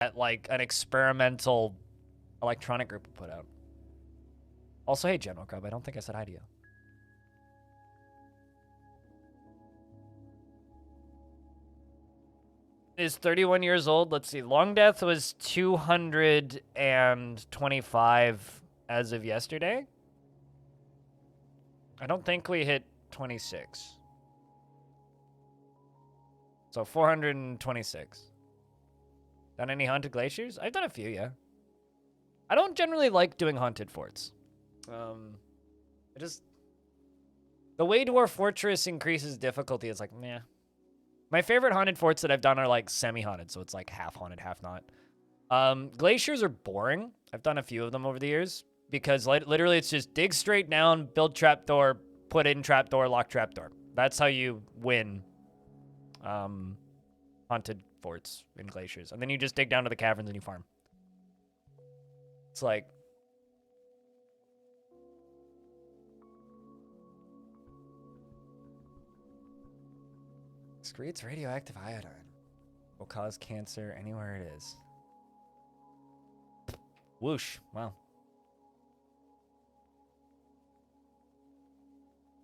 that like an experimental electronic group would put out. Also, hey, General Grub, I don't think I said hi to you. Is 31 years old. Let's see. Long Death was 225 as of yesterday. I don't think we hit 26. So 426. Done any haunted glaciers? I've done a few, yeah. I don't generally like doing haunted forts. The way Dwarf Fortress increases difficulty is like, meh. My favorite haunted forts that I've done are like semi-haunted, so it's like half haunted, half not. Glaciers are boring. I've done a few of them over the years because literally it's just dig straight down, build trapdoor, put in trapdoor, lock trapdoor. That's how you win haunted forts in glaciers. And then you just dig down to the caverns and you farm. It's like... Excretes radioactive iodine. Will cause cancer anywhere it is. Whoosh. Wow.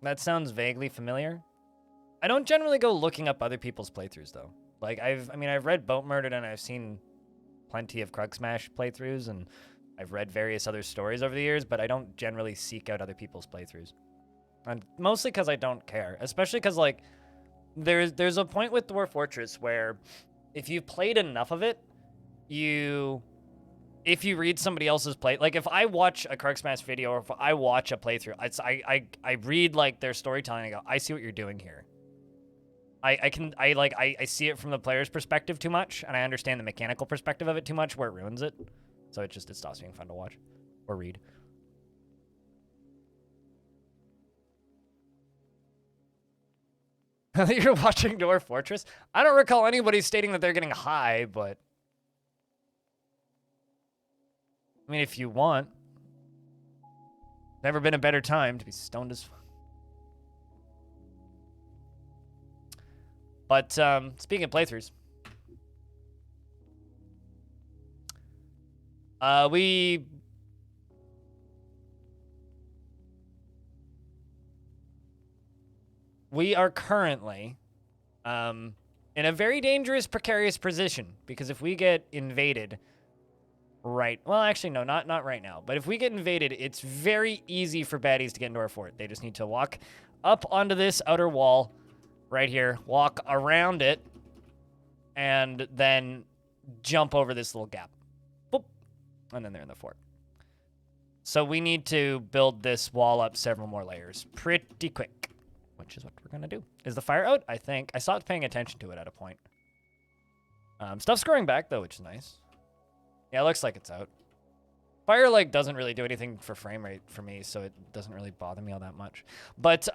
That sounds vaguely familiar. I don't generally go looking up other people's playthroughs, though. Like, I've read Boat Murdered and I've seen plenty of Krug Smash playthroughs, and I've read various other stories over the years, but I don't generally seek out other people's playthroughs. And mostly because I don't care. Especially because, like, there's a point with Dwarf Fortress where if you've played enough of it, if you read somebody else's play, like if I watch a Krug Smash video or if I watch a playthrough, I read like their storytelling and I go, I see what you're doing here. I see it from the player's perspective too much, and I understand the mechanical perspective of it too much where it ruins it. So it stops being fun to watch or read. I think you're watching Dwarf Fortress. I don't recall anybody stating that they're getting high, but I mean, if you want, never been a better time to be stoned as fuck. But speaking of playthroughs, we are currently in a very dangerous, precarious position, because if we get invaded, well, actually, no, not right now, but if we get invaded, it's very easy for baddies to get into our fort. They just need to walk up onto this outer wall right here, walk around it, and then jump over this little gap. Boop. And then they're in the fort. So we need to build this wall up several more layers pretty quick, which is what we're going to do. Is the fire out? I think. I stopped paying attention to it at a point. Stuff's growing back, though, which is nice. Yeah, it looks like it's out. Fire, like, doesn't really do anything for frame rate for me, so it doesn't really bother me all that much. But,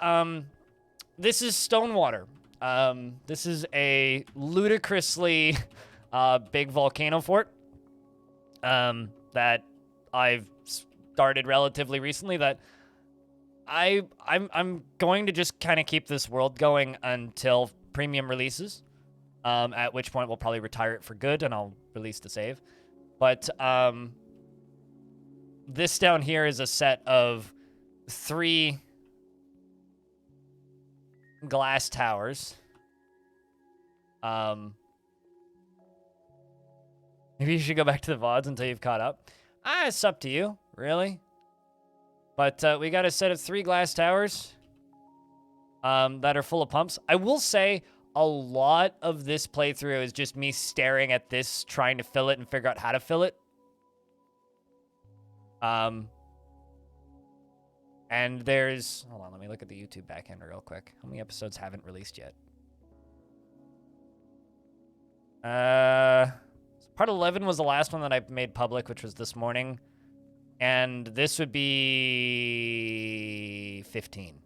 this is Stonewater. This is a ludicrously big volcano fort that I've started relatively recently that I'm going to just kind of keep this world going until premium releases, at which point we'll probably retire it for good and I'll release the save. But this down here is a set of 3 glass towers. Maybe you should go back to the VODs until you've caught up. It's up to you, really. But we got a set of 3 glass towers that are full of pumps. I will say a lot of this playthrough is just me staring at this, trying to fill it and figure out how to fill it. And there's... Hold on, let me look at the YouTube backend real quick. How many episodes haven't released yet? Part 11 was the last one that I made public, which was this morning. And this would be 15.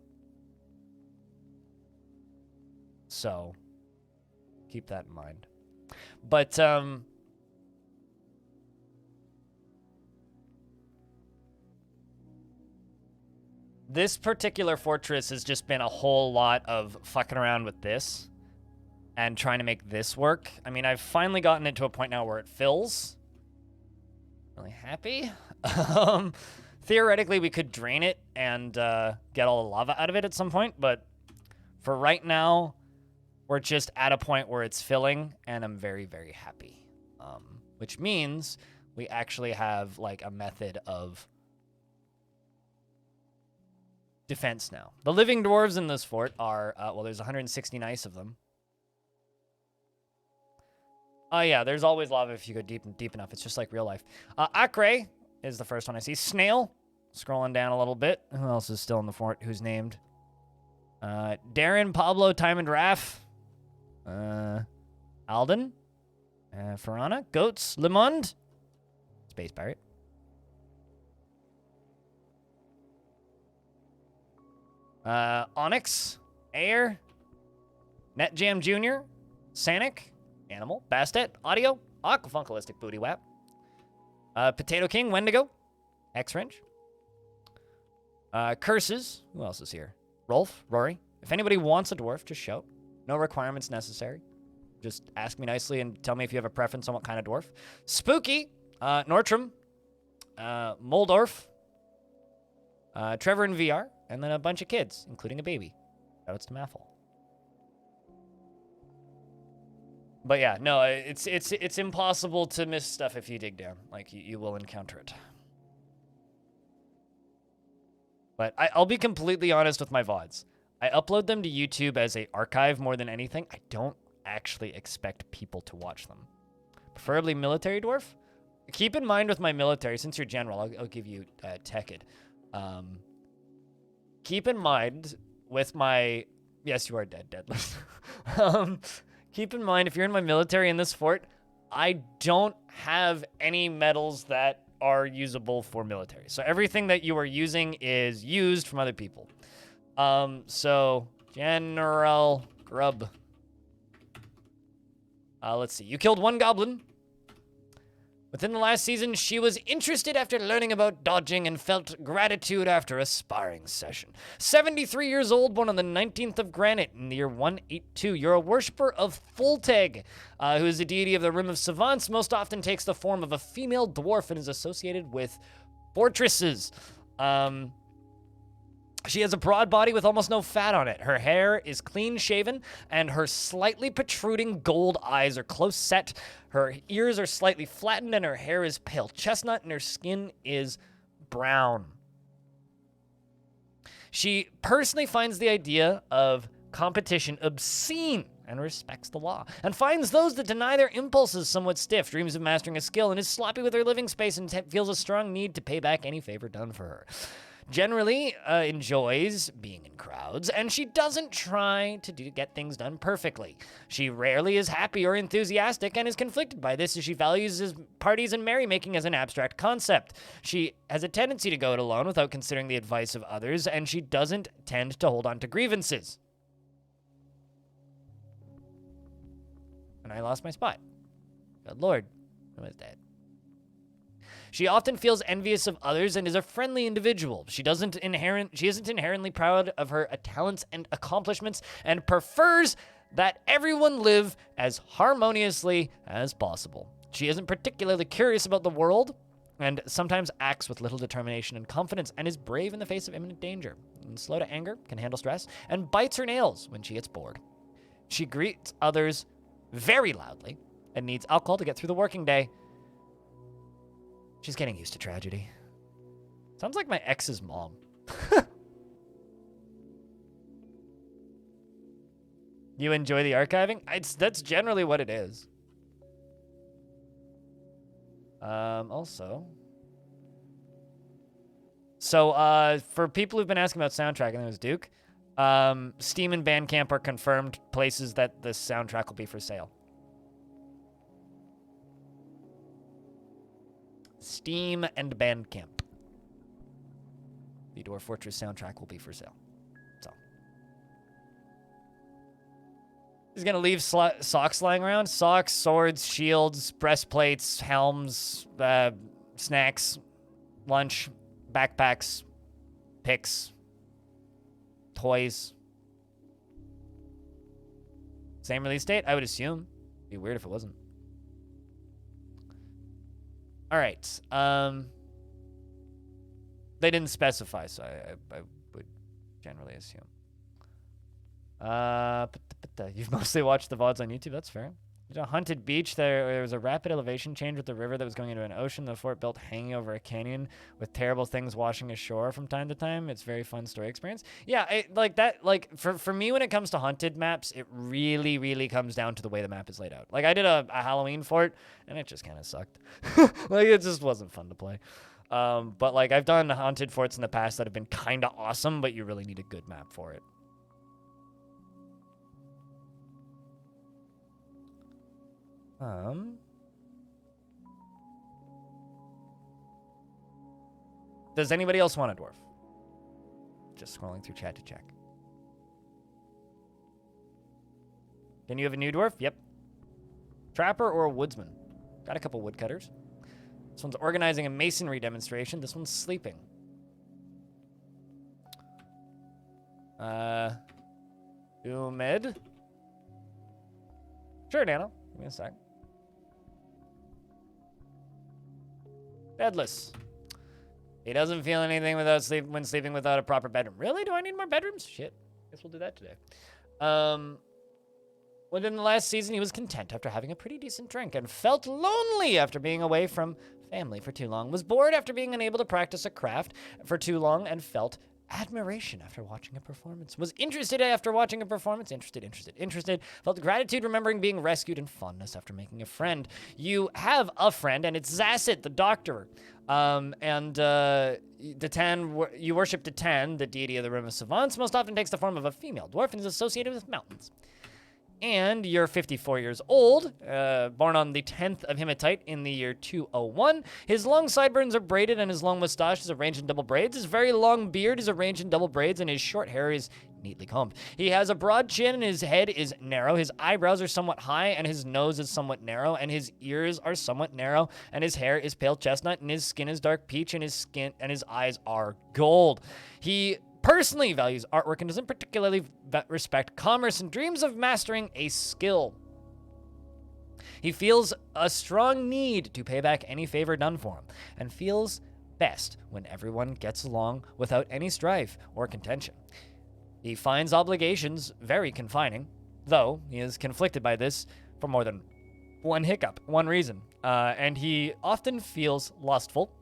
So, keep that in mind. But, this particular fortress has just been a whole lot of fucking around with this. and trying to make this work. I mean, I've finally gotten it to a point now where it fills. Really happy. Theoretically, we could drain it and get all the lava out of it at some point, but for right now, we're just at a point where it's filling, and I'm very, very happy. Which means we actually have, like, a method of defense now. The living dwarves in this fort are, well, there's 160 ice of them. Oh, yeah, there's always lava if you go deep enough. It's just like real life. Acre is the first one I see. Snail, scrolling down a little bit. Who else is still in the fort? Who's named? Darren, Pablo, Time, and Raph. Alden. Farana. Goats. Lemond. Space Pirate. Onyx. Air. NetJam Jr. Sanic. Animal. Bastet. Audio. Aquafunkalistic Booty Wap. Potato King. Wendigo. X-Wrench. Curses. Who else is here? Rolf. Rory. If anybody wants a dwarf, just shout. No requirements necessary. Just ask me nicely and tell me if you have a preference on what kind of dwarf. Spooky. Nortram. Moldorf. Trevor in VR. And then a bunch of kids, including a baby. Shoutouts to Maffle. But yeah, no, it's impossible to miss stuff if you dig down. Like, you will encounter it. But I'll be completely honest with my VODs. I upload them to YouTube as an archive more than anything. I don't actually expect people to watch them. Preferably military dwarf. Keep in mind with my military, since you're general, I'll give you Tekid. Keep in mind with my... Yes, you are dead, Deadlift. Keep in mind, if you're in my military in this fort, I don't have any medals that are usable for military. So everything that you are using is used from other people. So, General Grub. Let's see. You killed one goblin. Within the last season, she was interested after learning about dodging and felt gratitude after a sparring session. 73 years old, born on the 19th of Granite in the year 182. You're a worshiper of Fulteg, who is the deity of the Rim of Savants, most often takes the form of a female dwarf and is associated with fortresses. She has a broad body with almost no fat on it. Her hair is clean shaven, and her slightly protruding gold eyes are close set. Her ears are slightly flattened, and her hair is pale chestnut, and her skin is brown. She personally finds the idea of competition obscene and respects the law, and finds those that deny their impulses somewhat stiff, dreams of mastering a skill, and is sloppy with her living space and feels a strong need to pay back any favor done for her. Generally enjoys being in crowds, and she doesn't try to get things done perfectly. She rarely is happy or enthusiastic and is conflicted by this as she values parties and merrymaking as an abstract concept. She has a tendency to go it alone without considering the advice of others, and she doesn't tend to hold on to grievances. And I lost my spot. Good Lord, who is that? She often feels envious of others and is a friendly individual. She isn't inherently proud of her talents and accomplishments and prefers that everyone live as harmoniously as possible. She isn't particularly curious about the world and sometimes acts with little determination and confidence and is brave in the face of imminent danger. And slow to anger, can handle stress, and bites her nails when she gets bored. She greets others very loudly and needs alcohol to get through the working day. She's getting used to tragedy. Sounds like my ex's mom. You enjoy the archiving? That's generally what it is. Also. So, for people who've been asking about soundtrack, I think it was Duke. Steam and Bandcamp are confirmed places that the soundtrack will be for sale. Steam and Bandcamp. The Dwarf Fortress soundtrack will be for sale. So. He's going to leave socks lying around. Socks, swords, shields, breastplates, helms, snacks, lunch, backpacks, picks, toys. Same release date, I would assume. Be weird if it wasn't. All right. They didn't specify, so I would generally assume. You've mostly watched the VODs on YouTube. That's fair. A haunted beach. There was a rapid elevation change with the river that was going into an ocean. The fort built hanging over a canyon with terrible things washing ashore from time to time. It's a very fun story experience. Yeah, like that. Like for me, when it comes to haunted maps, it really, really comes down to the way the map is laid out. Like I did a Halloween fort, and it just kind of sucked. Like it just wasn't fun to play. But like I've done haunted forts in the past that have been kind of awesome, but you really need a good map for it. Does anybody else want a dwarf? Just scrolling through chat to check. Can you have a new dwarf? Yep. Trapper or a woodsman? Got a couple woodcutters. This one's organizing a masonry demonstration. This one's sleeping. Umid? Sure, Nano. Give me a sec. Bedless. He doesn't feel anything when sleeping without a proper bedroom. Really? Do I need more bedrooms? Shit. Guess we'll do that today. Within the last season, he was content after having a pretty decent drink and felt lonely after being away from family for too long, was bored after being unable to practice a craft for too long, and felt admiration after watching a performance, was interested after watching a performance, interested, felt gratitude remembering being rescued, and fondness after making a friend. You have a friend, and it's Zasset, the doctor. You worship Datan, the deity of the room of Savants, most often takes the form of a female dwarf and is associated with mountains. And you're 54 years old, born on the 10th of Hematite in the year 201. His long sideburns are braided and his long mustache is arranged in double braids. His very long beard is arranged in double braids and his short hair is neatly combed. He has a broad chin and his head is narrow. His eyebrows are somewhat high and his nose is somewhat narrow and his ears are somewhat narrow and his hair is pale chestnut and his skin is dark peach and his eyes are gold. He personally values artwork and doesn't particularly respect commerce and dreams of mastering a skill. He feels a strong need to pay back any favor done for him and feels best when everyone gets along without any strife or contention. He finds obligations very confining, though he is conflicted by this for more than one reason, and he often feels lustful.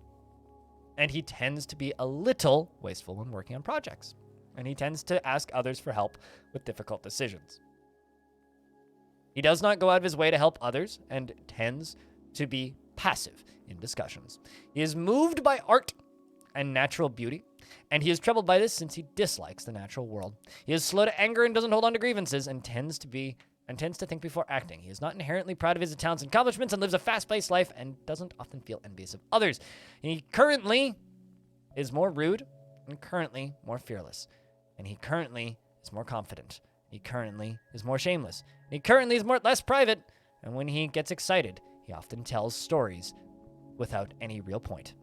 And he tends to be a little wasteful when working on projects. And he tends to ask others for help with difficult decisions. He does not go out of his way to help others and tends to be passive in discussions. He is moved by art and natural beauty, and he is troubled by this since he dislikes the natural world. He is slow to anger and doesn't hold on to grievances and tends to think before acting. He is not inherently proud of his talents and accomplishments and lives a fast-paced life and doesn't often feel envious of others. He currently is more rude and currently more fearless. And he currently is more confident. He currently is more shameless. He currently is less private. And when he gets excited, he often tells stories without any real point.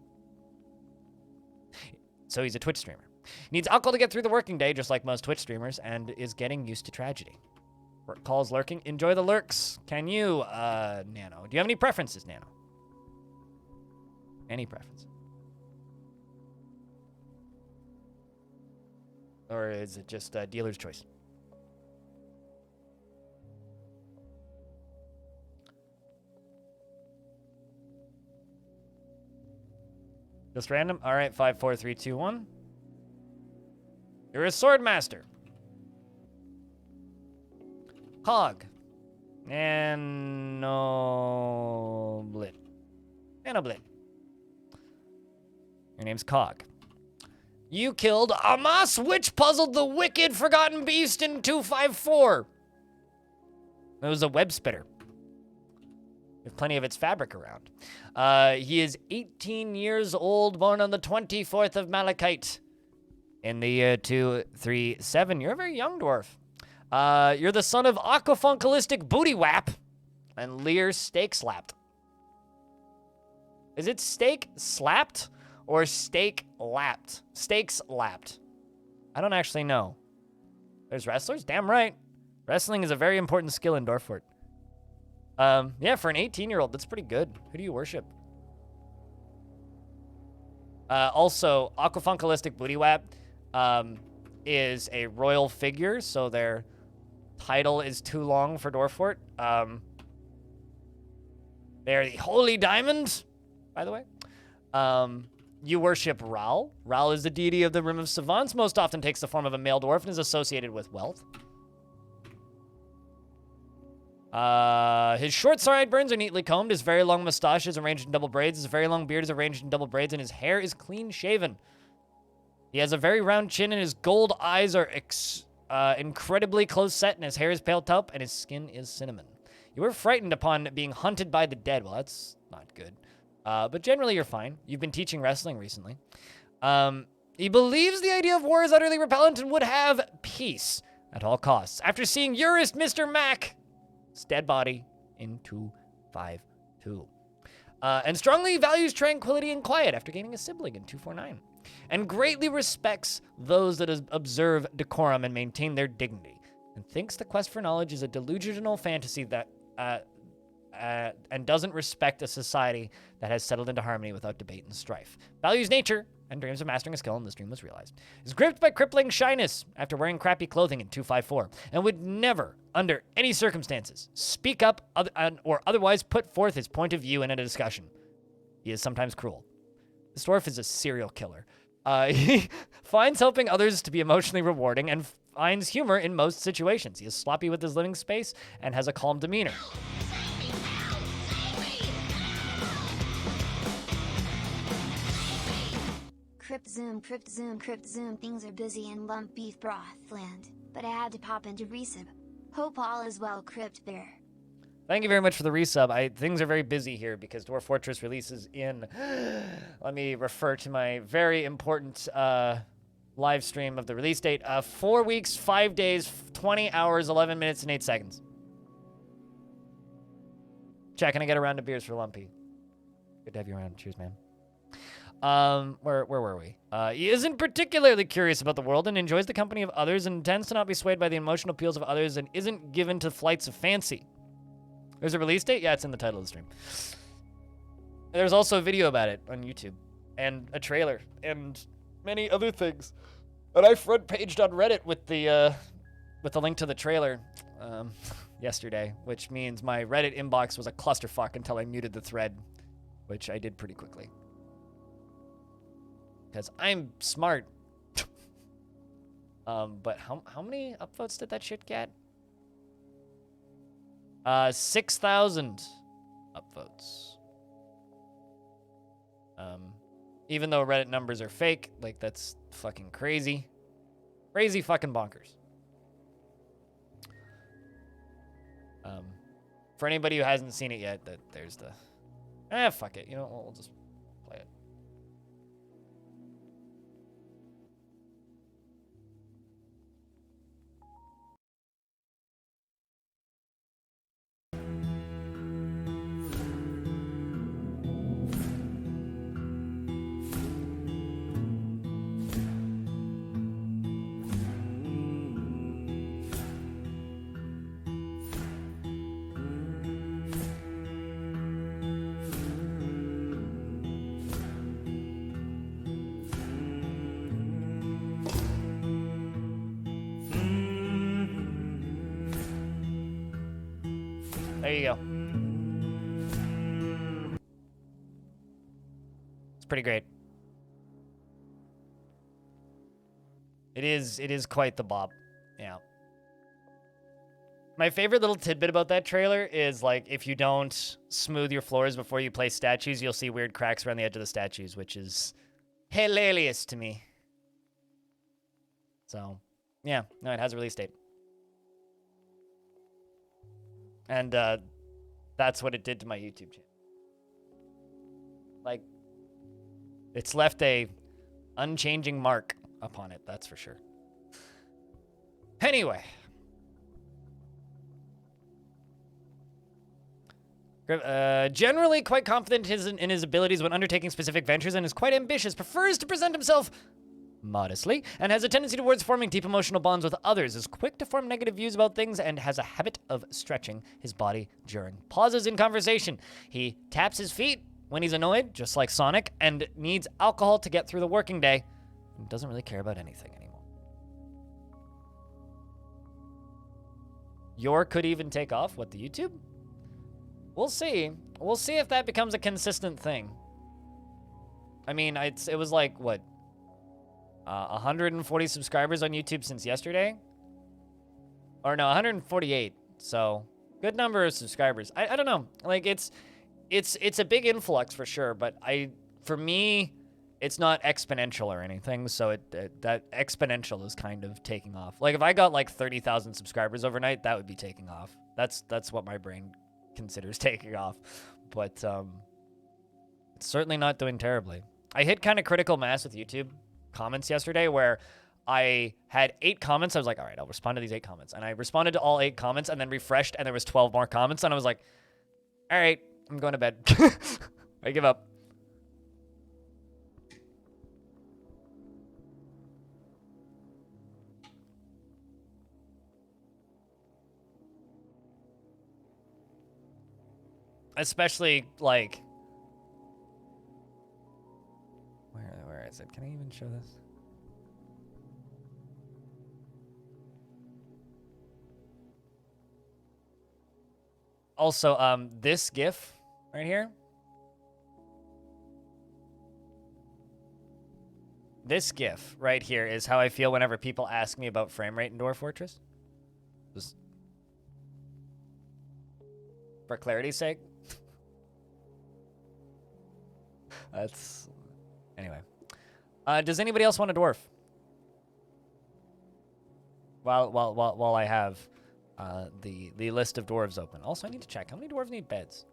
So he's a Twitch streamer. He needs alcohol to get through the working day, just like most Twitch streamers, and is getting used to tragedy. Work calls lurking. Enjoy the lurks. Can you, Nano? Do you have any preferences, Nano? Any preferences? Or is it just dealer's choice? Just random? All right, 5, 4, 3, 2, 1. You're a sword master. Cog. Nanoblit. Nanoblit. Your name's Cog. You killed Amos, which puzzled the wicked forgotten beast in 254. It was a web spitter. With plenty of its fabric around. He is 18 years old, born on the 24th of Malachite. In the year 237. You're a very young dwarf. You're the son of Aquafunkalistic Booty Whap and Lear Steak Slapped. Is it Steak Slapped or Steak Lapped? Steaks Lapped. I don't actually know. There's wrestlers? Damn right. Wrestling is a very important skill in Dwarfort. Yeah, for an 18-year-old, that's pretty good. Who do you worship? Also, Aquafunkalistic Bootywap is a royal figure, so their title is too long for Dwarfort. They're the Holy Diamond, by the way. You worship Ral. Ral is the deity of the Rim of Savants, most often takes the form of a male dwarf and is associated with wealth. His short sideburns are neatly combed, his very long mustache is arranged in double braids, his very long beard is arranged in double braids, and his hair is clean shaven. He has a very round chin, and his gold eyes are incredibly close set, and his hair is pale taupe, and his skin is cinnamon. You were frightened upon being hunted by the dead. Well, that's not good. But generally, you're fine. You've been teaching wrestling recently. He believes the idea of war is utterly repellent and would have peace at all costs. After seeing Urist Mr. Mac, dead body in 252. And strongly values tranquility and quiet after gaining a sibling in 249. And greatly respects those that observe decorum and maintain their dignity. And thinks the quest for knowledge is a delusional fantasy that and doesn't respect a society that has settled into harmony without debate and strife. Values nature and dreams of mastering a skill, and this dream was realized. Is gripped by crippling shyness after wearing crappy clothing in 254, and would never, under any circumstances, speak up or otherwise put forth his point of view in a discussion. He is sometimes cruel. This dwarf is a serial killer. He finds helping others to be emotionally rewarding and finds humor in most situations. He is sloppy with his living space and has a calm demeanor. Crypt zoom, things are busy in lump beef broth land, but I had to pop into resub. Hope all is well, Crypt Bear. Thank you very much for the resub. Things are very busy here because Dwarf Fortress releases in, let me refer to my very important live stream of the release date, 4 weeks, 5 days, 20 hours, 11 minutes, and 8 seconds. Jack, can I get a round of beers for Lumpy? Good to have you around. Cheers, man. Where were we? He isn't particularly curious about the world and enjoys the company of others and tends to not be swayed by the emotional appeals of others and isn't given to flights of fancy. There's a release date? Yeah, it's in the title of the stream. There's also a video about it on YouTube and a trailer and many other things. And I front-paged on Reddit with the link to the trailer yesterday, which means my Reddit inbox was a clusterfuck until I muted the thread, which I did pretty quickly. Because I'm smart. But how many upvotes did that shit get? 6,000 upvotes. Even though Reddit numbers are fake, like that's fucking crazy. Crazy fucking bonkers. For anybody who hasn't seen it yet, there's the... fuck it. You know, we'll just play it. There you go. It's pretty great. It is quite the bop. Yeah. My favorite little tidbit about that trailer is, like, if you don't smooth your floors before you place statues, you'll see weird cracks around the edge of the statues, which is hilarious to me. So, yeah. No, it has a release date. And that's what it did to my YouTube channel. Like, it's left a unchanging mark upon it, that's for sure. Anyway. Generally quite confident in his abilities when undertaking specific ventures and is quite ambitious, prefers to present himself modestly, and has a tendency towards forming deep emotional bonds with others, is quick to form negative views about things, and has a habit of stretching his body during pauses in conversation. He taps his feet when he's annoyed, just like Sonic, and needs alcohol to get through the working day, and doesn't really care about anything anymore. Yor could even take off. What, the YouTube? We'll see. We'll see if that becomes a consistent thing. I mean, it was like, what, 140 subscribers on YouTube since yesterday? Or no, 148. So, good number of subscribers. I don't know. Like, it's a big influx for sure, but for me, it's not exponential or anything, so that exponential is kind of taking off. Like, if I got like 30,000 subscribers overnight, that would be taking off. That's what my brain considers taking off. But it's certainly not doing terribly. I hit kind of critical mass with YouTube comments yesterday where I had 8 comments. I was like, all right, I'll respond to these 8 comments. And I responded to all 8 comments and then refreshed, and there was 12 more comments, and I was like, all right, I'm going to bed. I give up. Especially, like, where is it? Can I even show this? Also, this GIF right here. This GIF right here is how I feel whenever people ask me about frame rate in Dwarf Fortress. Just for clarity's sake. That's... Anyway. Does anybody else want a dwarf? While I have the list of dwarves open. Also, I need to check. How many dwarves need beds?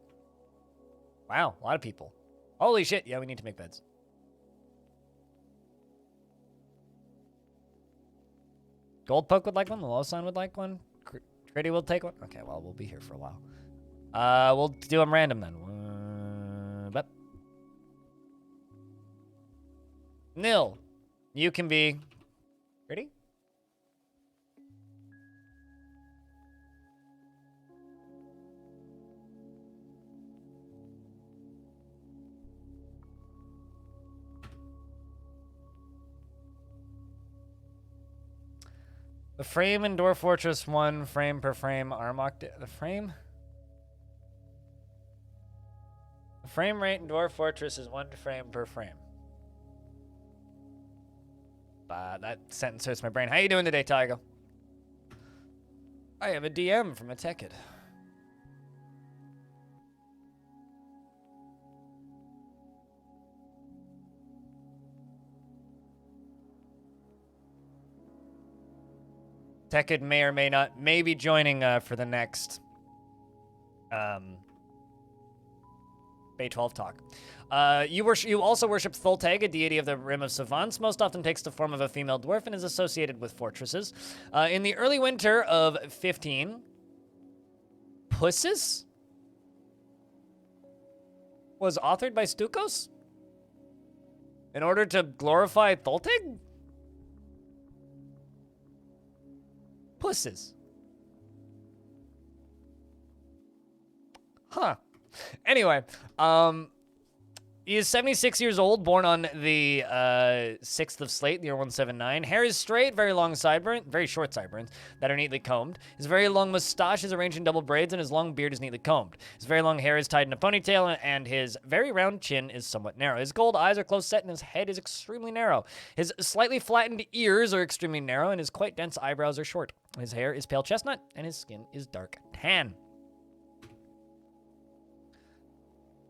Wow, a lot of people. Holy shit, yeah, we need to make beds. Goldpoke would like one. Melosan would like one. Gritty will take one. Okay, well, we'll be here for a while. We'll do them random then. But Nil, you can be Gritty. The frame in Dwarf Fortress 1 frame per frame the frame? The frame rate in Dwarf Fortress is 1 frame per frame. That sentence hurts my brain. How you doing today, Tygo? I have a DM from a Tekid. Tekid may or may not, may be joining for the next Bay 12 talk. You also worship Tholteg, a deity of the Rim of Savants, most often takes the form of a female dwarf and is associated with fortresses. In the early winter of 15, Pussis was authored by Stukos in order to glorify Tholteg? Pussis. Huh. Anyway, he is 76 years old, born on the 6th of Slate, the year 179. Hair is straight, very long sideburns, very short sideburns that are neatly combed. His very long mustache is arranged in double braids, and his long beard is neatly combed. His very long hair is tied in a ponytail, and his very round chin is somewhat narrow. His gold eyes are close set, and his head is extremely narrow. His slightly flattened ears are extremely narrow, and his quite dense eyebrows are short. His hair is pale chestnut, and his skin is dark tan.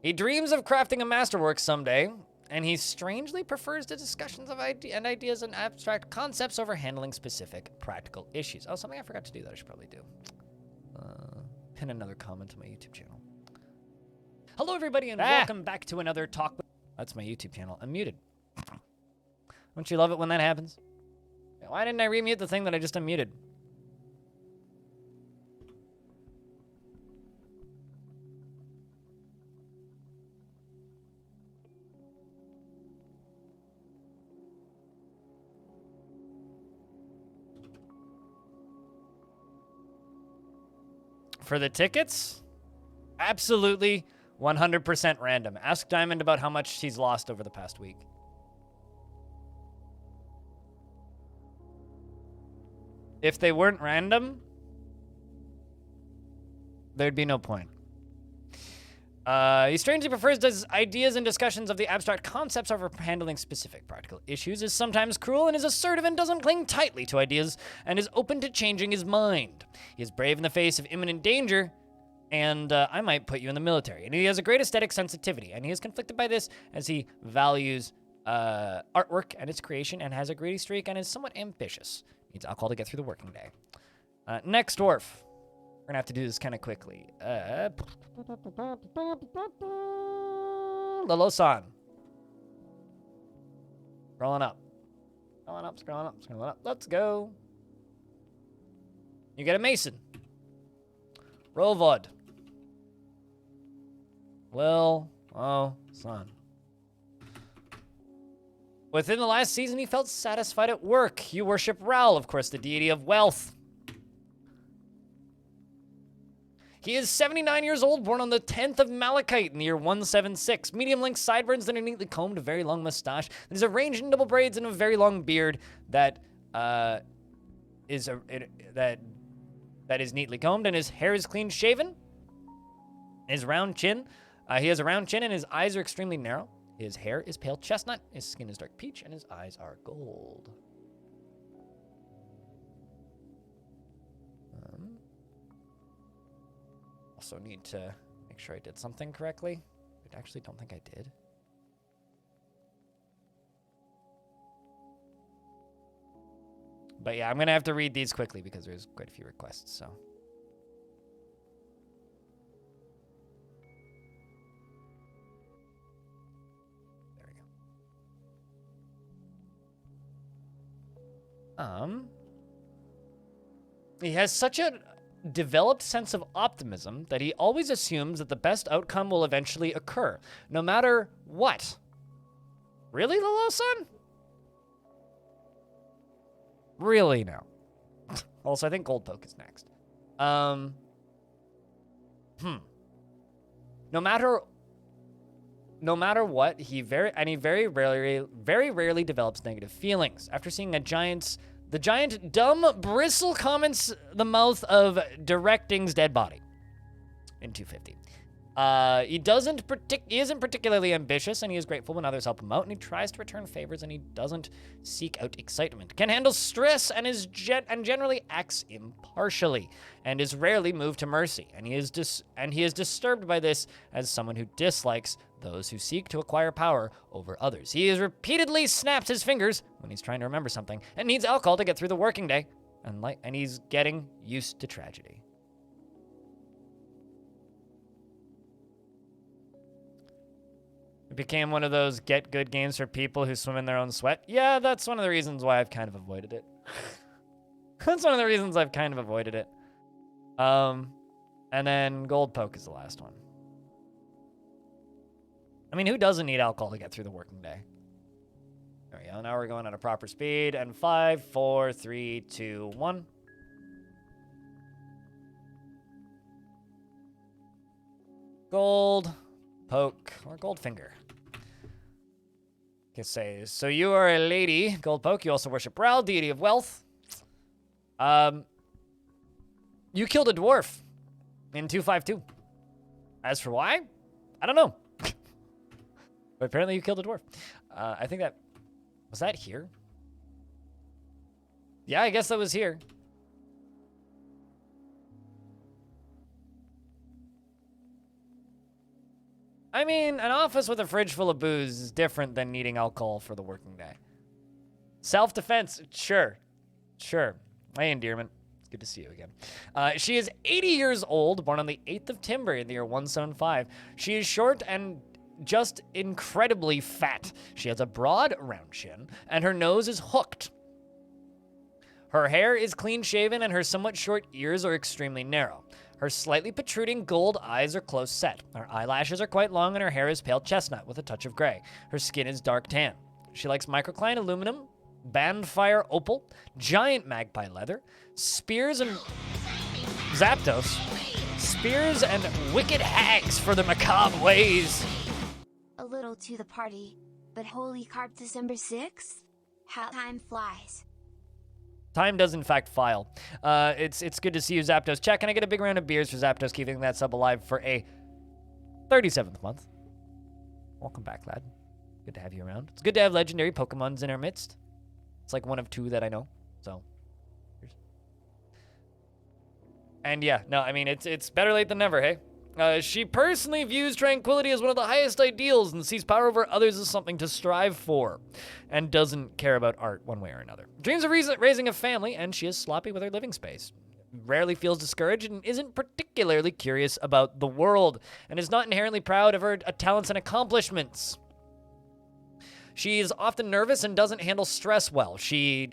He dreams of crafting a masterwork someday, and he strangely prefers the discussions of ideas and abstract concepts over handling specific practical issues. Oh, something I forgot to do that I should probably do. Pin another comment to my YouTube channel. Hello, everybody, and welcome back to another talk. That's my YouTube channel. I'm muted. Don't you love it when that happens? Why didn't I remute the thing that I just unmuted? For the tickets? Absolutely 100% random. Ask Diamond about how much he's lost over the past week. If they weren't random, there'd be no point. He strangely prefers ideas and discussions of the abstract concepts over handling specific practical issues, is sometimes cruel and is assertive and doesn't cling tightly to ideas and is open to changing his mind. He is brave in the face of imminent danger, and I might put you in the military. And he has a great aesthetic sensitivity, and he is conflicted by this as he values artwork and its creation and has a greedy streak and is somewhat ambitious. Needs alcohol to get through the working day. Next dwarf. We're gonna have to do this kind of quickly. Lolo-san. Scrolling up. Scrolling up, scrolling up, scrolling up. Let's go. You get a Mason. Rovod. Lil. Oh, son. Within the last season, he felt satisfied at work. You worship Raoul, of course, the deity of wealth. He is 79 years old, born on the 10th of Malachite in the year 176. Medium-length sideburns that are neatly combed, a very long mustache. That is arranged in double braids and a very long beard that is neatly combed, and his hair is clean shaven. His round chin. He has a round chin, and his eyes are extremely narrow. His hair is pale chestnut. His skin is dark peach, and his eyes are gold. Also need to make sure I did something correctly. I actually don't think I did. But yeah, I'm going to have to read these quickly because there's quite a few requests, so. There we go. He has such a developed sense of optimism that he always assumes that the best outcome will eventually occur, no matter what. Really, Lolo-san? Really now. Also, I think Gold Poke is next. No matter what, he very rarely develops negative feelings. After seeing the giant dumb bristle comments the mouth of Directing's dead body in 250. He isn't particularly ambitious, and he is grateful when others help him out, and he tries to return favors, and he doesn't seek out excitement. Can handle stress and generally acts impartially, and is rarely moved to mercy. And he is disturbed by this as someone who dislikes those who seek to acquire power over others. He has repeatedly snapped his fingers when he's trying to remember something, and needs alcohol to get through the working day, and he's getting used to tragedy. It became one of those get good games for people who swim in their own sweat. Yeah, that's one of the reasons why I've kind of avoided it. That's one of the reasons I've kind of avoided it. And then Gold Poke is the last one. I mean, who doesn't need alcohol to get through the working day? There we go. Now we're going at a proper speed. And 5, 4, 3, 2, 1. Gold Poke or Goldfinger. Can say, so you are a lady, Gold Poke. You also worship Raoul, deity of wealth. You killed a dwarf in 252. As for why, I don't know. But apparently you killed a dwarf. I think that... Was that here? Yeah, I guess that was here. I mean, an office with a fridge full of booze is different than needing alcohol for the working day. Self-defense, sure. Sure. My endearment. It's good to see you again. She is 80 years old, born on the 8th of Timber in the year 175. She is short and just incredibly fat. She has a broad, round chin, and her nose is hooked. Her hair is clean-shaven, and her somewhat short ears are extremely narrow. Her slightly protruding gold eyes are close set. Her eyelashes are quite long, and her hair is pale chestnut with a touch of gray. Her skin is dark tan. She likes microcline aluminum, bandfire opal, giant magpie leather, spears and Zapdos. Spears and wicked hags for the macabre ways. A little to the party, but holy carp, December 6th? How time flies. Time does in fact file. It's good to see you, Zapdos. Chat, can I get a big round of beers for Zapdos keeping that sub alive for a 37th month? Welcome back, lad. Good to have you around. It's good to have legendary Pokemons in our midst. It's like one of two that I know, so. And yeah, no, I mean, it's better late than never, hey? She personally views tranquility as one of the highest ideals and sees power over others as something to strive for, and doesn't care about art one way or another. Dreams of raising a family, and she is sloppy with her living space. Rarely feels discouraged and isn't particularly curious about the world, and is not inherently proud of her talents and accomplishments. She is often nervous and doesn't handle stress well. She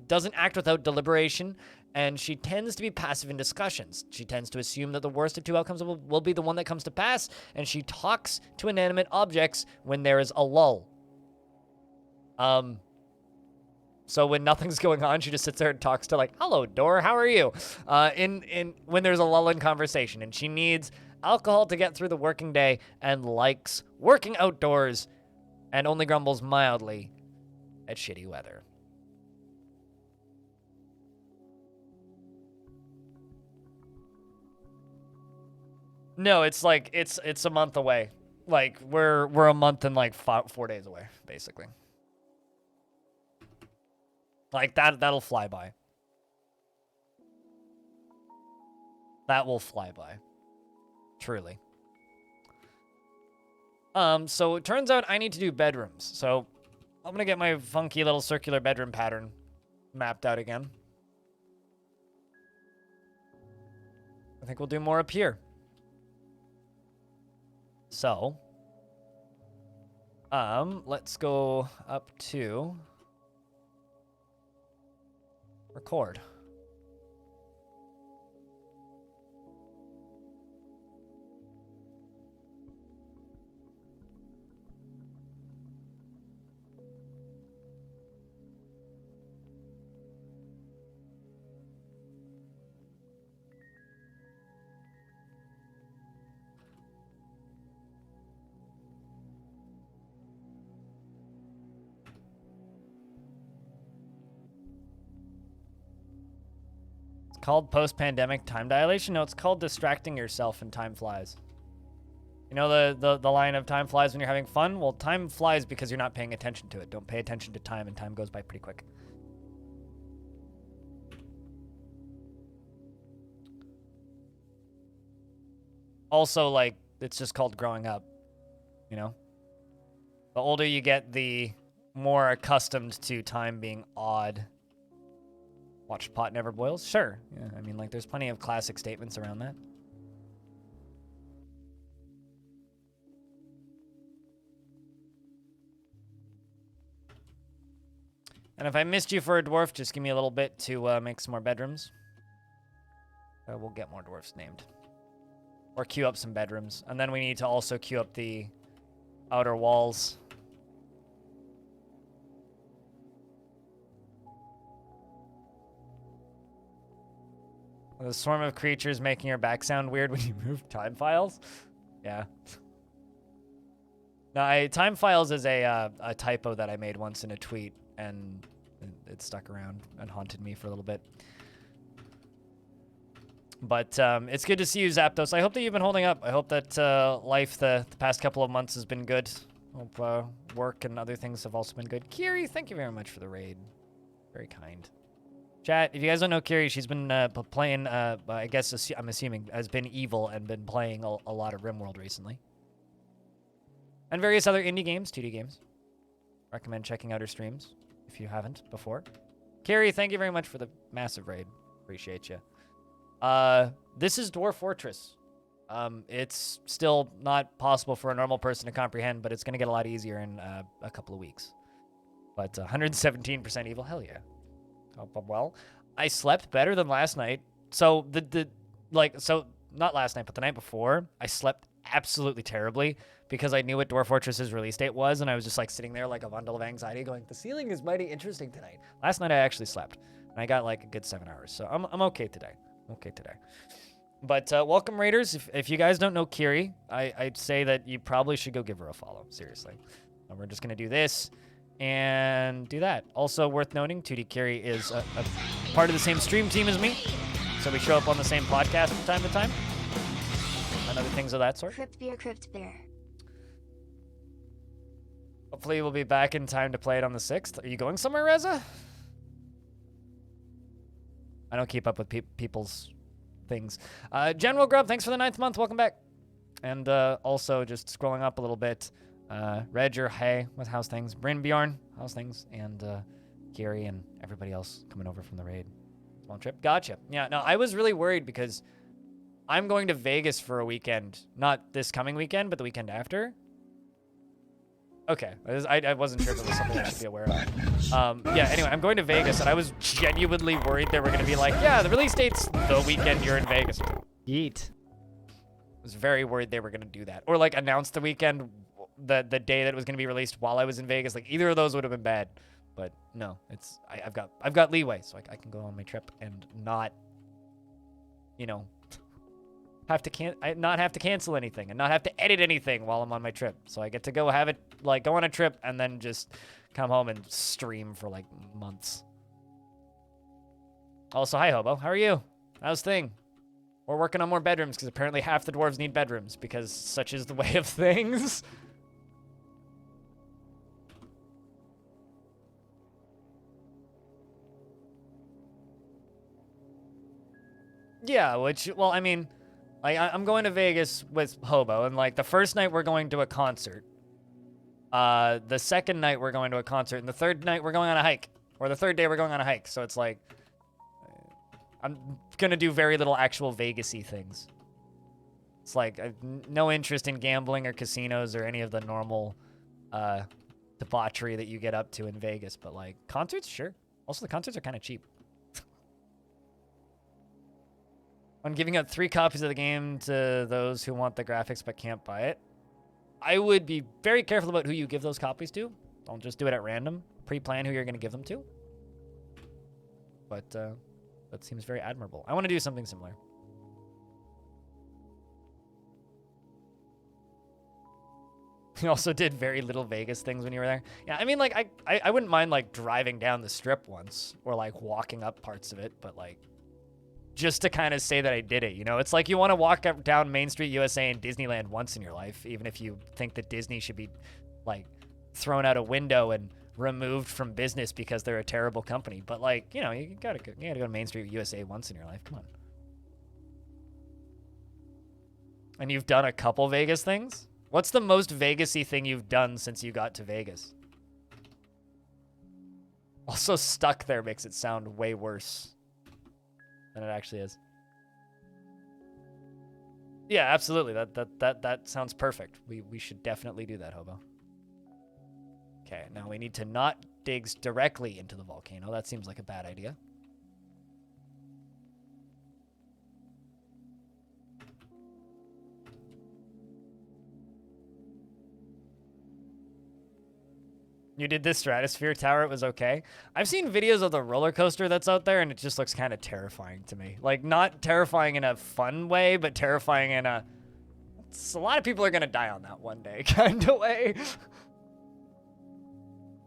doesn't act without deliberation, and she tends to be passive in discussions. She tends to assume that the worst of two outcomes will be the one that comes to pass, and she talks to inanimate objects when there is a lull. So when nothing's going on, she just sits there and talks to, like, hello, door, how are you? When there's a lull in conversation, and she needs alcohol to get through the working day and likes working outdoors and only grumbles mildly at shitty weather. No, it's like it's a month away. Like we're a month and like 4 days away, basically. Like that'll fly by. That will fly by. Truly. So it turns out I need to do bedrooms. So I'm gonna get my funky little circular bedroom pattern mapped out again. I think we'll do more up here. So, let's go up to record. Called post-pandemic time dilation? No, it's called distracting yourself and time flies. You know the line of time flies when you're having fun? Well, time flies because you're not paying attention to it. Don't pay attention to time, and time goes by pretty quick. Also, like, it's just called growing up, you know? The older you get, the more accustomed to time being odd. Watch pot never boils? Sure. Yeah, I mean, like, there's plenty of classic statements around that. And if I missed you for a dwarf, just give me a little bit to make some more bedrooms. We'll get more dwarfs named. Or queue up some bedrooms. And then we need to also queue up the outer walls. The swarm of creatures making your back sound weird when you move time files? Yeah. No, time files is a typo that I made once in a tweet, and it stuck around and haunted me for a little bit. But it's good to see you, Zapdos. I hope that you've been holding up. I hope that life the past couple of months has been good. Hope work and other things have also been good. Kiri, thank you very much for the raid. Very kind. Chat, if you guys don't know Kiri, she's been playing, I guess, I'm assuming, has been evil and been playing a lot of RimWorld recently. And various other indie games, 2D games. Recommend checking out her streams if you haven't before. Kiri, thank you very much for the massive raid. Appreciate you. This is Dwarf Fortress. It's still not possible for a normal person to comprehend, but it's going to get a lot easier in a couple of weeks. But 117% evil, hell yeah. Well, I slept better than last night. So not last night, but the night before, I slept absolutely terribly because I knew what Dwarf Fortress's release date was, and I was just like sitting there like a bundle of anxiety going, the ceiling is mighty interesting tonight. Last night I actually slept, and I got like a good 7 hours, so I'm okay today. Okay today. But welcome, Raiders. If you guys don't know Kiri, I'd say that you probably should go give her a follow, seriously. And we're just going to do this and do that. Also worth noting, 2D Kiri is a part of the same stream team as me, so we show up on the same podcast from time to time and other things of that sort. Crypt beer, crypt beer. Hopefully we'll be back in time to play it on the 6th. Are you going somewhere, Reza? I don't keep up with people's things. General Grub, thanks for the 9th month. Welcome back. And also just scrolling up a little bit. Redger, hey, with how's things? Bryn Bjorn, how's things? And Gary and everybody else coming over from the raid. Small trip. Gotcha. Yeah, no, I was really worried because I'm going to Vegas for a weekend. Not this coming weekend, but the weekend after. Okay, I wasn't sure if it was something I should be aware of. Yeah, anyway, I'm going to Vegas, and I was genuinely worried they were going to be like, yeah, the release date's the weekend you're in Vegas. Yeet. I was very worried they were going to do that. Or, like, announce the weekend, the day that it was going to be released while I was in Vegas. Like, either of those would have been bad. But, no, it's I've got leeway, so I can go on my trip and not, you know, not have to cancel anything and not have to edit anything while I'm on my trip. So I get to go have it, like, go on a trip and then just come home and stream for, like, months. Also, hi, Hobo. How are you? How's thing? We're working on more bedrooms because apparently half the dwarves need bedrooms because such is the way of things. Yeah, which, well, I mean, like, I'm going to Vegas with Hobo, and, like, the first night we're going to a concert. The second night we're going to a concert, and the third night we're going on a hike. Or the third day we're going on a hike, so it's like, I'm gonna do very little actual Vegas-y things. It's like, no interest in gambling or casinos or any of the normal, debauchery that you get up to in Vegas, but, like, concerts, sure. Also, the concerts are kind of cheap. I'm giving out 3 copies of the game to those who want the graphics but can't buy it. I would be very careful about who you give those copies to. Don't just do it at random. Pre-plan who you're going to give them to. But that seems very admirable. I want to do something similar. You also did very little Vegas things when you were there. Yeah, I mean, like, I wouldn't mind, like, driving down the strip once or, like, walking up parts of it, but, like, just to kind of say that I did it, you know? It's like you want to walk up down Main Street USA in Disneyland once in your life, even if you think that Disney should be, like, thrown out a window and removed from business because they're a terrible company. But, like, you know, you gotta go to Main Street USA once in your life. Come on. And you've done a couple Vegas things? What's the most Vegas-y thing you've done since you got to Vegas? Also, stuck there makes it sound way worse than it actually is. Yeah, absolutely. That sounds perfect. We should definitely do that, Hobo. Okay, now we need to not dig directly into the volcano. That seems like a bad idea. You did this Stratosphere Tower, it was okay. I've seen videos of the roller coaster that's out there, and it just looks kind of terrifying to me. Like, not terrifying in a fun way, but terrifying in a a lot of people are going to die on that one day kind of way.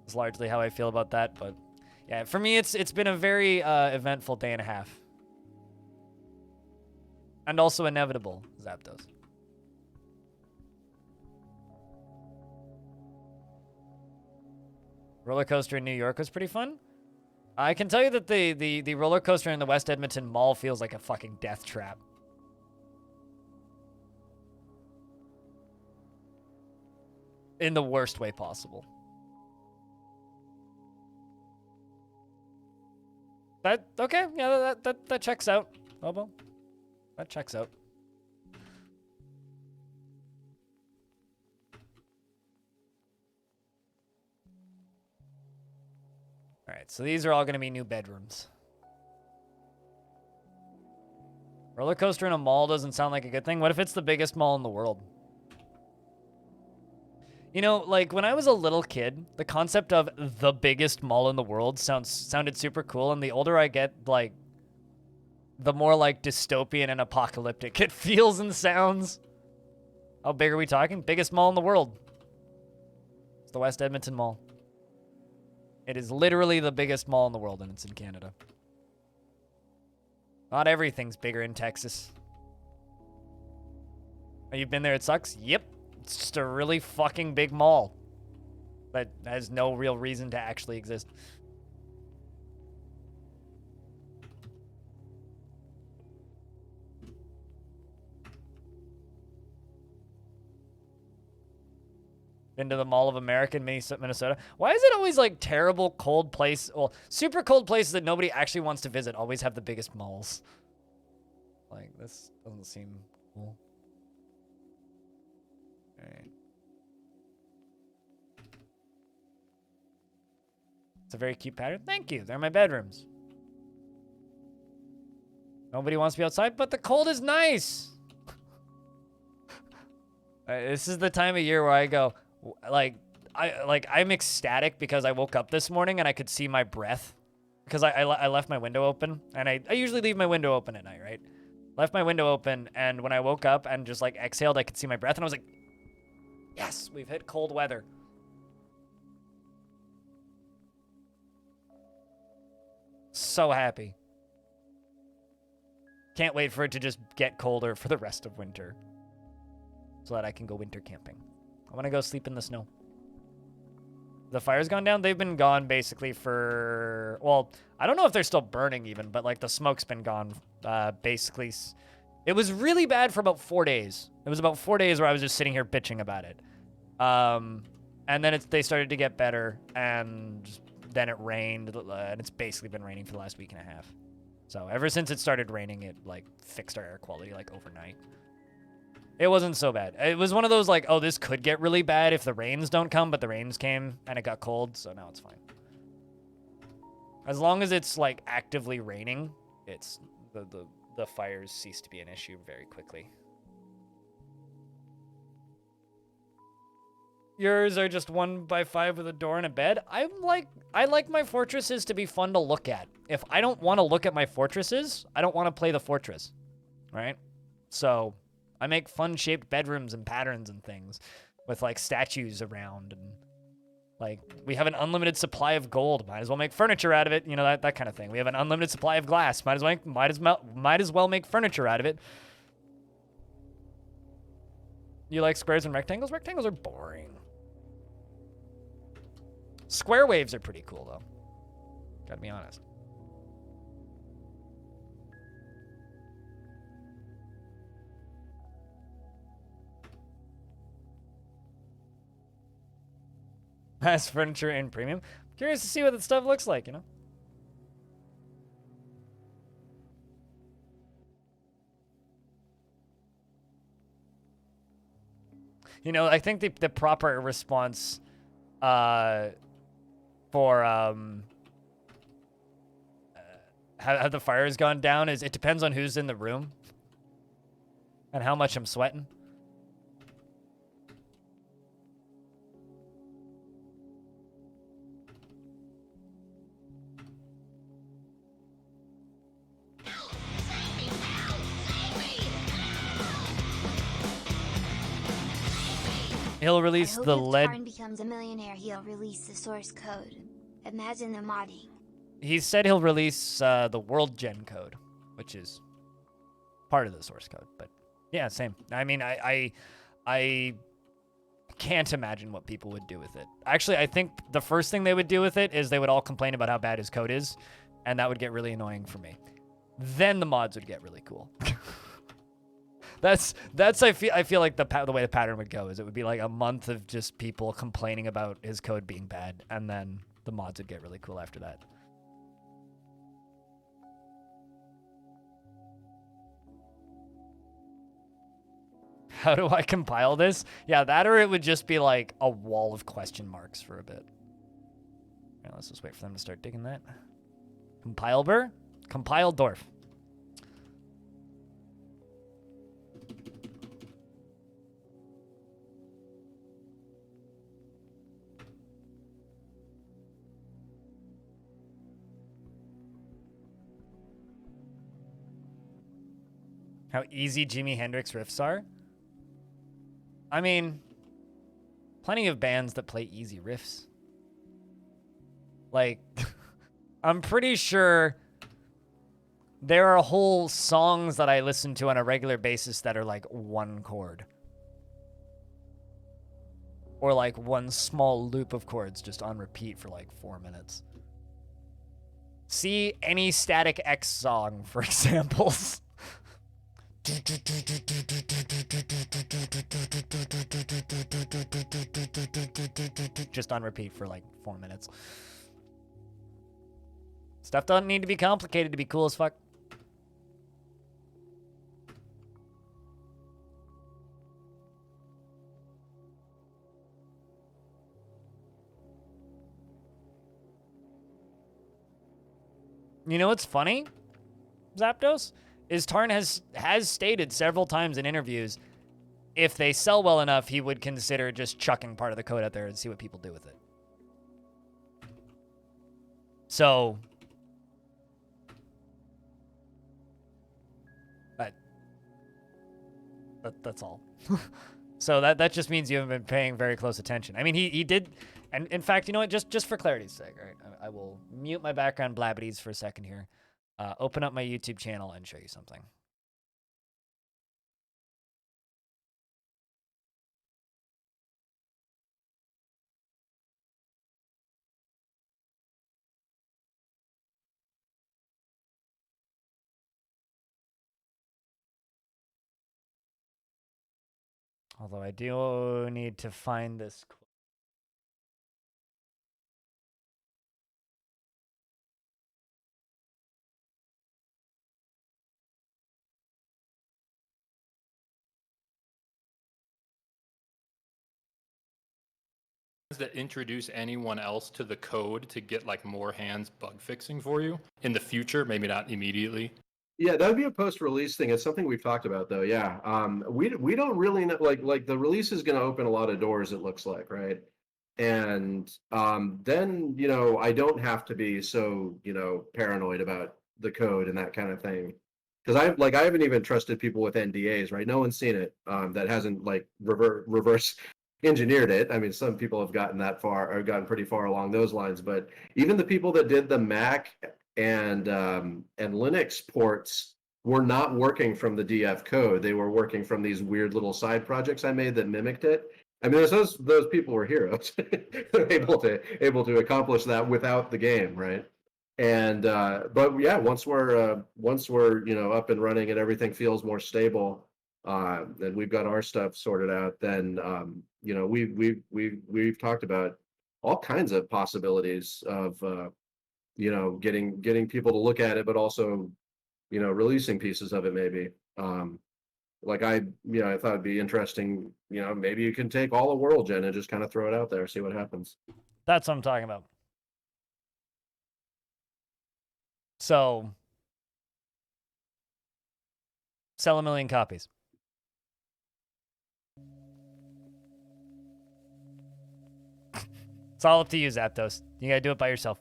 It's largely how I feel about that, but yeah, for me, it's been a very eventful day and a half. And also inevitable, Zapdos. Roller coaster in New York was pretty fun. I can tell you that the roller coaster in the West Edmonton Mall feels like a fucking death trap. In the worst way possible. Okay, yeah, that checks out, Hobo. That checks out. All right, so these are all going to be new bedrooms. Roller coaster in a mall doesn't sound like a good thing. What if it's the biggest mall in the world? You know, like, when I was a little kid, the concept of the biggest mall in the world sounded super cool, and the older I get, like, the more like dystopian and apocalyptic it feels and sounds. How big are we talking? Biggest mall in the world. It's the West Edmonton Mall. It is literally the biggest mall in the world, and it's in Canada. Not everything's bigger in Texas. Oh, you've been there, it sucks? Yep. It's just a really fucking big mall that has no real reason to actually exist. Been to the Mall of America in Minnesota. Why is it always like terrible cold place? Well, super cold places that nobody actually wants to visit always have the biggest malls. Like, this doesn't seem cool. Alright. It's a very cute pattern. Thank you. They're my bedrooms. Nobody wants to be outside, but the cold is nice. This is the time of year where I go, I'm ecstatic because I woke up this morning and I could see my breath because I left my window open, and I usually leave my window open at night, right? Left my window open, and when I woke up and just like exhaled, I could see my breath, and I was like, yes, we've hit cold weather. So happy. Can't wait for it to just get colder for the rest of winter so that I can go winter camping. I want to go sleep in the snow. The fire's gone down. They've been gone basically for, well, I don't know if they're still burning even, but like the smoke's been gone basically. It was really bad for about 4 days. It was about 4 days where I was just sitting here bitching about it. And then they started to get better, and then it rained, and it's basically been raining for the last week and a half. So ever since it started raining, it like fixed our air quality like overnight. It wasn't so bad. It was one of those like, oh, this could get really bad if the rains don't come, but the rains came and it got cold, so now it's fine. As long as it's like actively raining, it's the fires cease to be an issue very quickly. Yours are just 1x5 with a door and a bed. I like my fortresses to be fun to look at. If I don't want to look at my fortresses, I don't want to play the fortress, right? So I make fun-shaped bedrooms and patterns and things with, like, statues around. And, like, we have an unlimited supply of gold. Might as well make furniture out of it. You know, that kind of thing. We have an unlimited supply of glass. Might as well make furniture out of it. You like squares and rectangles? Rectangles are boring. Square waves are pretty cool, though. Gotta be honest. Mass furniture and premium. Curious to see what that stuff looks like, you know? You know, I think the proper response for how the fire has gone down is it depends on who's in the room and how much I'm sweating. He'll release the lead. If becomes a millionaire, he'll release the source code. Imagine the modding. He said he'll release the world gen code, which is part of the source code. But yeah, same. I mean, I can't imagine what people would do with it. Actually, I think the first thing they would do with it is they would all complain about how bad his code is, and that would get really annoying for me. Then the mods would get really cool. That's I feel like the way the pattern would go is it would be like a month of just people complaining about his code being bad, and then the mods would get really cool after that. How do I compile this? Yeah, that or it would just be like a wall of question marks for a bit. Right, let's just wait for them to start digging that. Compile burr? Compile Dwarf. How easy Jimi Hendrix riffs are? I mean, plenty of bands that play easy riffs. Like, I'm pretty sure there are whole songs that I listen to on a regular basis that are like one chord. Or like one small loop of chords just on repeat for like 4 minutes. See any Static X song for examples. Just on repeat for like 4 minutes. Stuff doesn't need to be complicated to be cool as fuck. You know what's funny, Zapdos? Is Tarn has stated several times in interviews, if they sell well enough, he would consider just chucking part of the code out there and see what people do with it. So, that's all. So that just means you haven't been paying very close attention. I mean, he did, and in fact, you know what? Just for clarity's sake, all right, I will mute my background blabbities for a second here. Open up my YouTube channel and show you something. Although I do need to find this quote. That introduce anyone else to the code to get like more hands bug fixing for you in the future, maybe not immediately. Yeah, that would be a post-release thing. It's something we've talked about, though. Yeah, we don't really know. Like the release is going to open a lot of doors. It looks like, right? And then I don't have to be so paranoid about the code and that kind of thing, because I haven't even trusted people with NDAs, right? No one's seen it that hasn't like reverse engineered it. I mean, some people have gotten that far or gotten pretty far along those lines, but even the people that did the Mac and Linux ports were not working from the DF code. They were working from these weird little side projects I made that mimicked it. I mean, those people were heroes. They're able to accomplish that without the game, right? And but yeah, once we're up and running and everything feels more stable, and we've got our stuff sorted out, then we've talked about all kinds of possibilities of getting people to look at it, but also releasing pieces of it maybe. Like I thought it'd be interesting. Maybe you can take all of World Gen and just kind of throw it out there, see what happens. That's what I'm talking about. So, sell 1 million copies. It's all up to you, Zapdos. You gotta do it by yourself.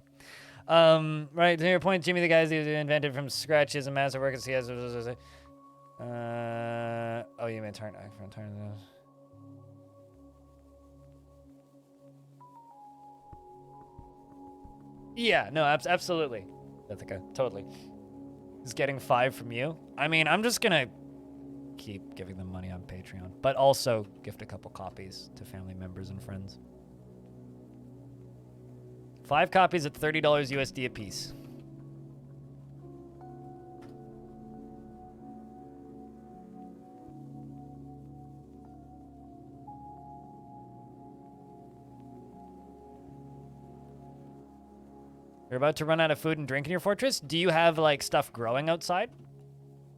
Right, to your point, Jimmy the guy who invented from scratch is a master work. He has. Oh, you meant turn. Yeah, no, absolutely. Ithaca, totally. He's getting 5 from you. I mean, I'm just gonna keep giving them money on Patreon, but also gift a couple copies to family members and friends. 5 copies at $30 USD a piece. You're about to run out of food and drink in your fortress? Do you have, like, stuff growing outside?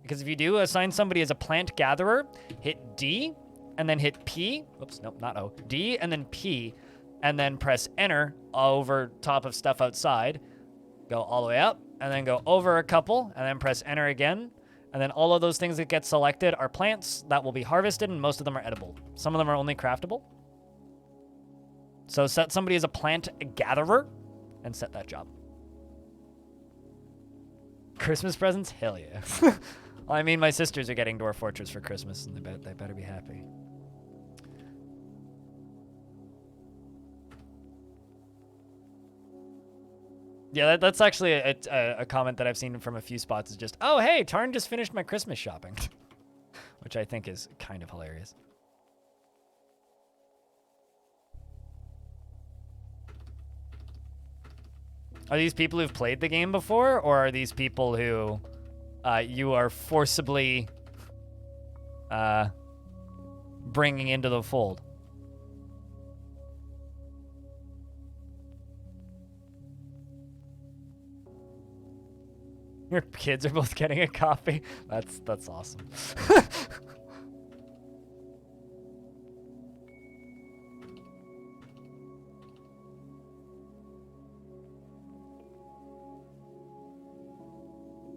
Because if you do, assign somebody as a plant gatherer, hit D, and then hit P. Oops, nope, not O. D, and then P, and then press Enter over top of stuff outside. Go all the way up, and then go over a couple, and then press Enter again. And then all of those things that get selected are plants that will be harvested, and most of them are edible. Some of them are only craftable. So set somebody as a plant gatherer, and set that job. Christmas presents? Hell yeah. I mean, my sisters are getting Dwarf Fortress for Christmas, and they better be happy. Yeah, that's actually a comment that I've seen from a few spots is just, oh, hey, Tarn just finished my Christmas shopping, which I think is kind of hilarious. Are these people who've played the game before, or are these people who you are forcibly bringing into the fold? Your kids are both getting a copy. That's awesome.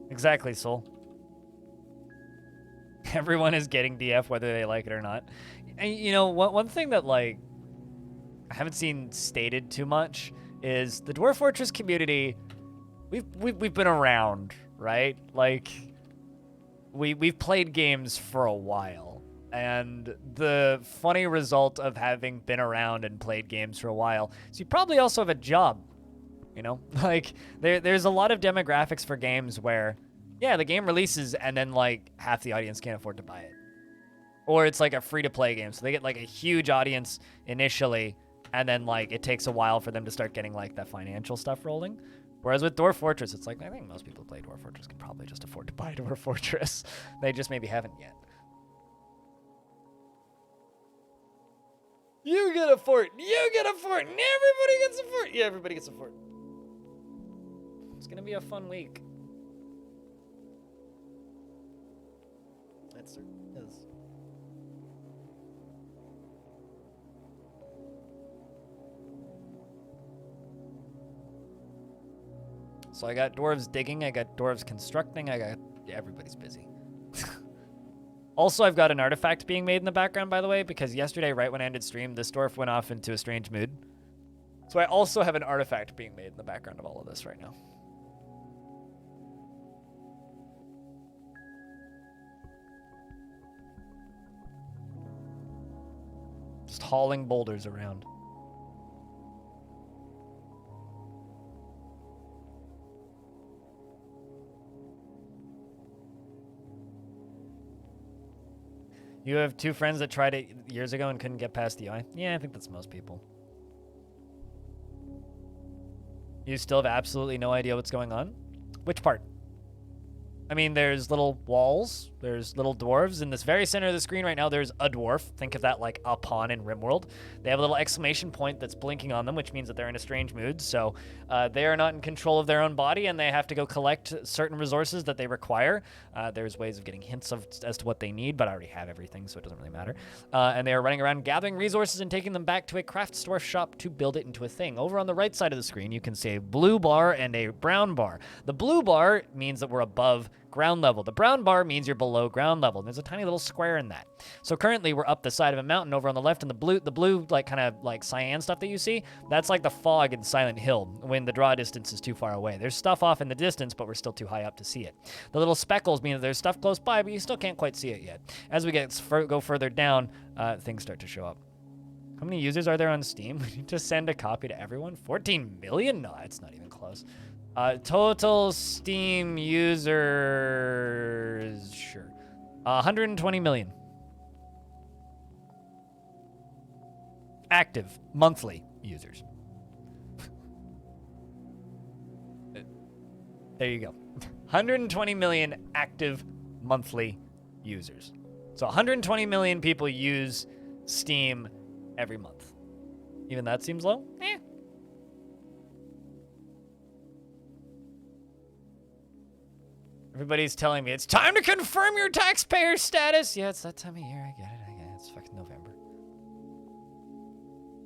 Exactly, Soul. Everyone is getting DF whether they like it or not. And you know, one thing that like I haven't seen stated too much is the Dwarf Fortress community. We've been around, right? Like we've played games for a while. And the funny result of having been around and played games for a while is you probably also have a job. You know, like there's a lot of demographics for games where, yeah, the game releases and then like half the audience can't afford to buy it. Or it's like a free-to-play game, so they get like a huge audience initially, and then like it takes a while for them to start getting like that financial stuff rolling. Whereas with Dwarf Fortress, it's like I think most people who play Dwarf Fortress can probably just afford to buy Dwarf Fortress. They just maybe haven't yet. You get a fort. You get a fort. And everybody gets a fort. Yeah, everybody gets a fort. It's gonna be a fun week. It is. So I got dwarves digging, I got dwarves constructing, everybody's busy. Also, I've got an artifact being made in the background, by the way, because yesterday, right when I ended stream, this dwarf went off into a strange mood. So I also have an artifact being made in the background of all of this right now. Just hauling boulders around. You have two friends that tried it years ago and couldn't get past the UI? Yeah, I think that's most people. You still have absolutely no idea what's going on? Which part? I mean, there's little walls, there's little dwarves. In this very center of the screen right now, there's a dwarf. Think of that like a pawn in RimWorld. They have a little exclamation point that's blinking on them, which means that they're in a strange mood. So they are not in control of their own body, and they have to go collect certain resources that they require. There's ways of getting hints as to what they need, but I already have everything, so it doesn't really matter. And they are running around gathering resources and taking them back to a crafts dwarf shop to build it into a thing. Over on the right side of the screen, you can see a blue bar and a brown bar. The blue bar means that we're above ground level. The brown bar means you're below ground level. And there's a tiny little square in that. So currently we're up the side of a mountain over on the left, and the blue like kind of like cyan stuff that you see, that's like the fog in Silent Hill when the draw distance is too far away. There's stuff off in the distance, but we're still too high up to see it. The little speckles mean that there's stuff close by, but you still can't quite see it yet. As we go further down, things start to show up. How many users are there on Steam? We need to send a copy to everyone? 14 million? No, it's not even close. Total Steam users, sure. 120 million. Active monthly users. There you go. 120 million active monthly users. So 120 million people use Steam every month. Even that seems low? Eh. Everybody's telling me it's time to confirm your taxpayer status. Yeah, it's that time of year. I get it. It's fucking November.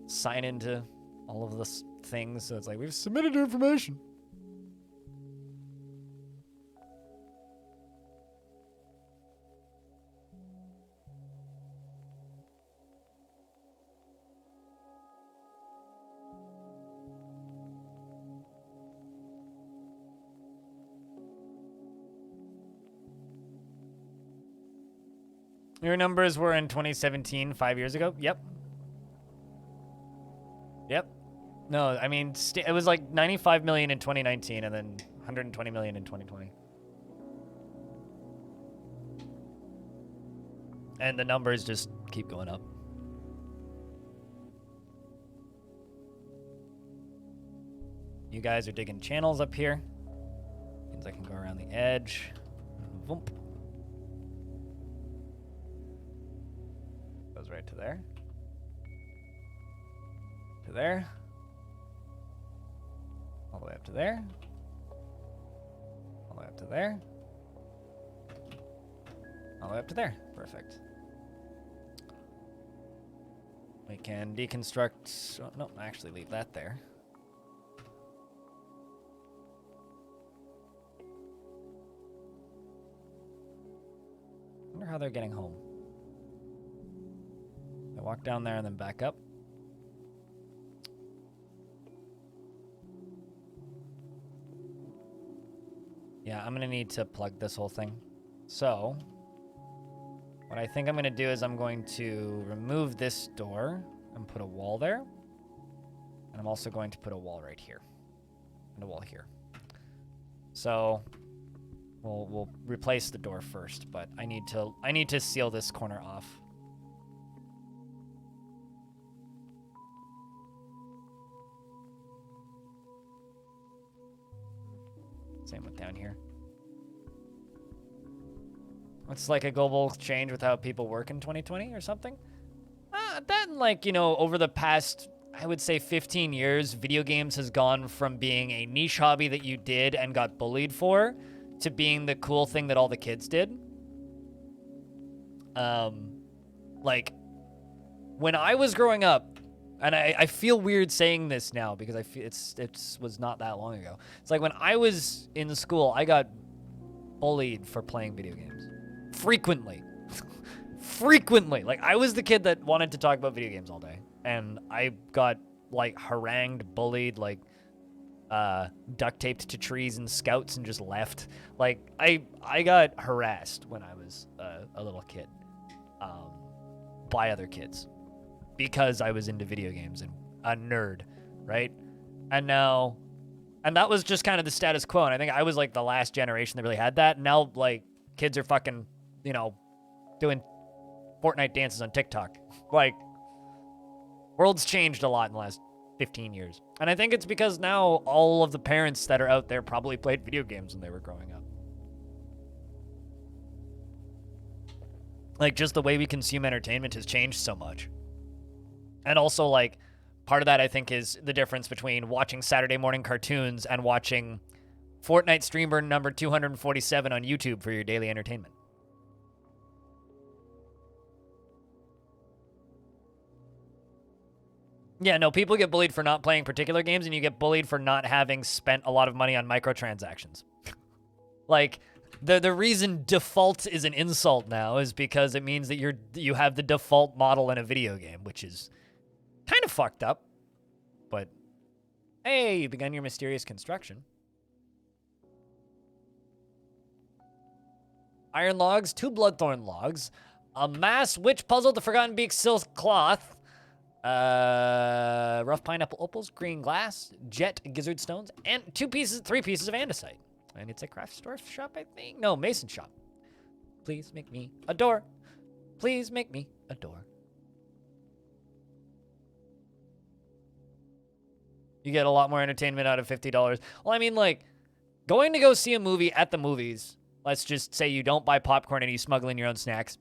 Sign into all of this things, so it's like we've submitted your information. Your numbers were in 2017, 5 years ago? Yep. Yep. No, I mean, it was like 95 million in 2019 and then 120 million in 2020. And the numbers just keep going up. You guys are digging channels up here. Means I can go around the edge. Voomp. Goes right to there. To there. All the way up to there. All the way up to there. All the way up to there. Perfect. We can deconstruct... Oh, no, actually leave that there. I wonder how they're getting home. I walk down there and then back up. Yeah, I'm gonna need to plug this whole thing. So, what I think I'm gonna do is I'm going to remove this door and put a wall there. And I'm also going to put a wall right here. And a wall here. So, we'll replace the door first, but I need to seal this corner off. Same with down here. It's like a global change with how people work in 2020 or something. Then, like, you know, over the past, I would say 15 years, video games has gone from being a niche hobby that you did and got bullied for to being the cool thing that all the kids did. Like, when I was growing up, and I feel weird saying this now because I feel it was not that long ago. It's like when I was in school, I got bullied for playing video games. Frequently. Frequently. Like, I was the kid that wanted to talk about video games all day. And I got, like, harangued, bullied, like, duct taped to trees and scouts and just left. Like, I got harassed when I was a little kid by other kids because I was into video games and a nerd, right? And that was just kind of the status quo. And I think I was like the last generation that really had that. And now, like, kids are fucking, you know, doing Fortnite dances on TikTok. Like, world's changed a lot in the last 15 years. And I think it's because now all of the parents that are out there probably played video games when they were growing up. Like, just the way we consume entertainment has changed so much. And also, like, part of that, I think, is the difference between watching Saturday morning cartoons and watching Fortnite streamer number 247 on YouTube for your daily entertainment. Yeah, no, people get bullied for not playing particular games, and you get bullied for not having spent a lot of money on microtransactions. Like, the reason default is an insult now is because it means that you have the default model in a video game, which is kind of fucked up. But, hey, you begun your mysterious construction. Iron logs, 2 bloodthorn logs, a mass witch puzzle, the Forgotten Beak silk cloth, rough pineapple opals, green glass, jet gizzard stones, and 3 pieces of andesite. And it's a craft store shop, I think. No, mason shop. Please make me a door. Please make me a door. You get a lot more entertainment out of $50. Well, I mean, like, going to go see a movie at the movies, let's just say you don't buy popcorn and you smuggle in your own snacks,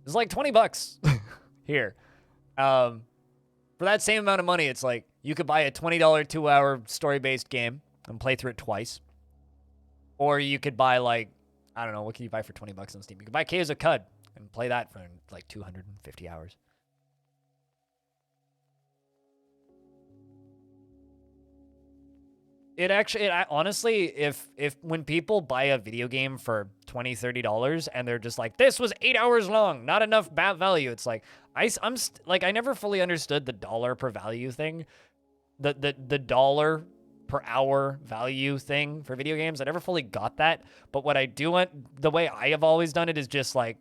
it's like $20 here. For that same amount of money, it's like you could buy a $20 2-hour story-based game and play through it twice. Or you could buy, like, I don't know, what can you buy for $20 on Steam? You could buy Caves of Cud and play that for like 250 hours. Honestly, if when people buy a video game for $20, $30 and they're just like, this was 8 hours long, not enough value, it's like, I never fully understood the dollar per value thing, the dollar per hour value thing for video games. I never fully got that, but what I do want, the way I have always done it is just like,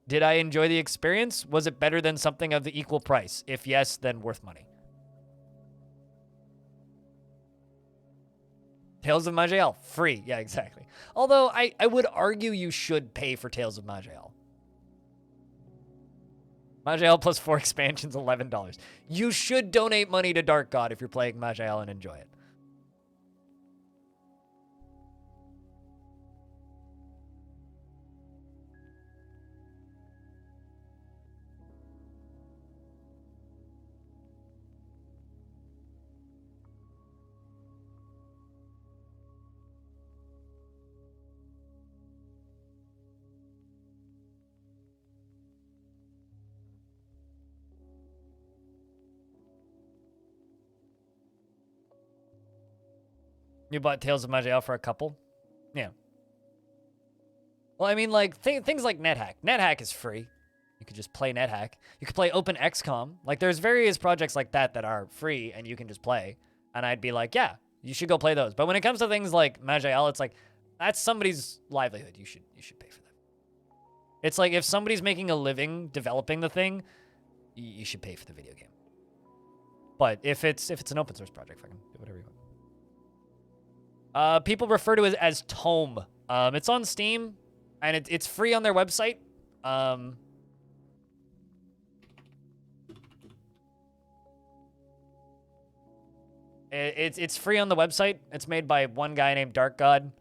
Did I enjoy the experience? Was it better than something of the equal price? If yes, then worth money. Tales of Maj'El, free. Yeah, exactly. Although I would argue you should pay for Tales of Maj'El. Maj'El plus 4 expansions, $11. You should donate money to Dark God if you're playing Maj'El and enjoy it. You bought Tales of Maj'El for a couple? Yeah. Well, I mean, like, things like NetHack. NetHack is free. You could just play NetHack. You could play OpenXCom. Like, there's various projects like that that are free and you can just play. And I'd be like, yeah, you should go play those. But when it comes to things like Maj'El, it's like, that's somebody's livelihood. You should pay for that. It's like, if somebody's making a living developing the thing, you should pay for the video game. But if it's an open source project, fucking do whatever you want. People refer to it as Tome. It's on Steam, and it's free on their website. It's free on the website. It's made by one guy named Dark God.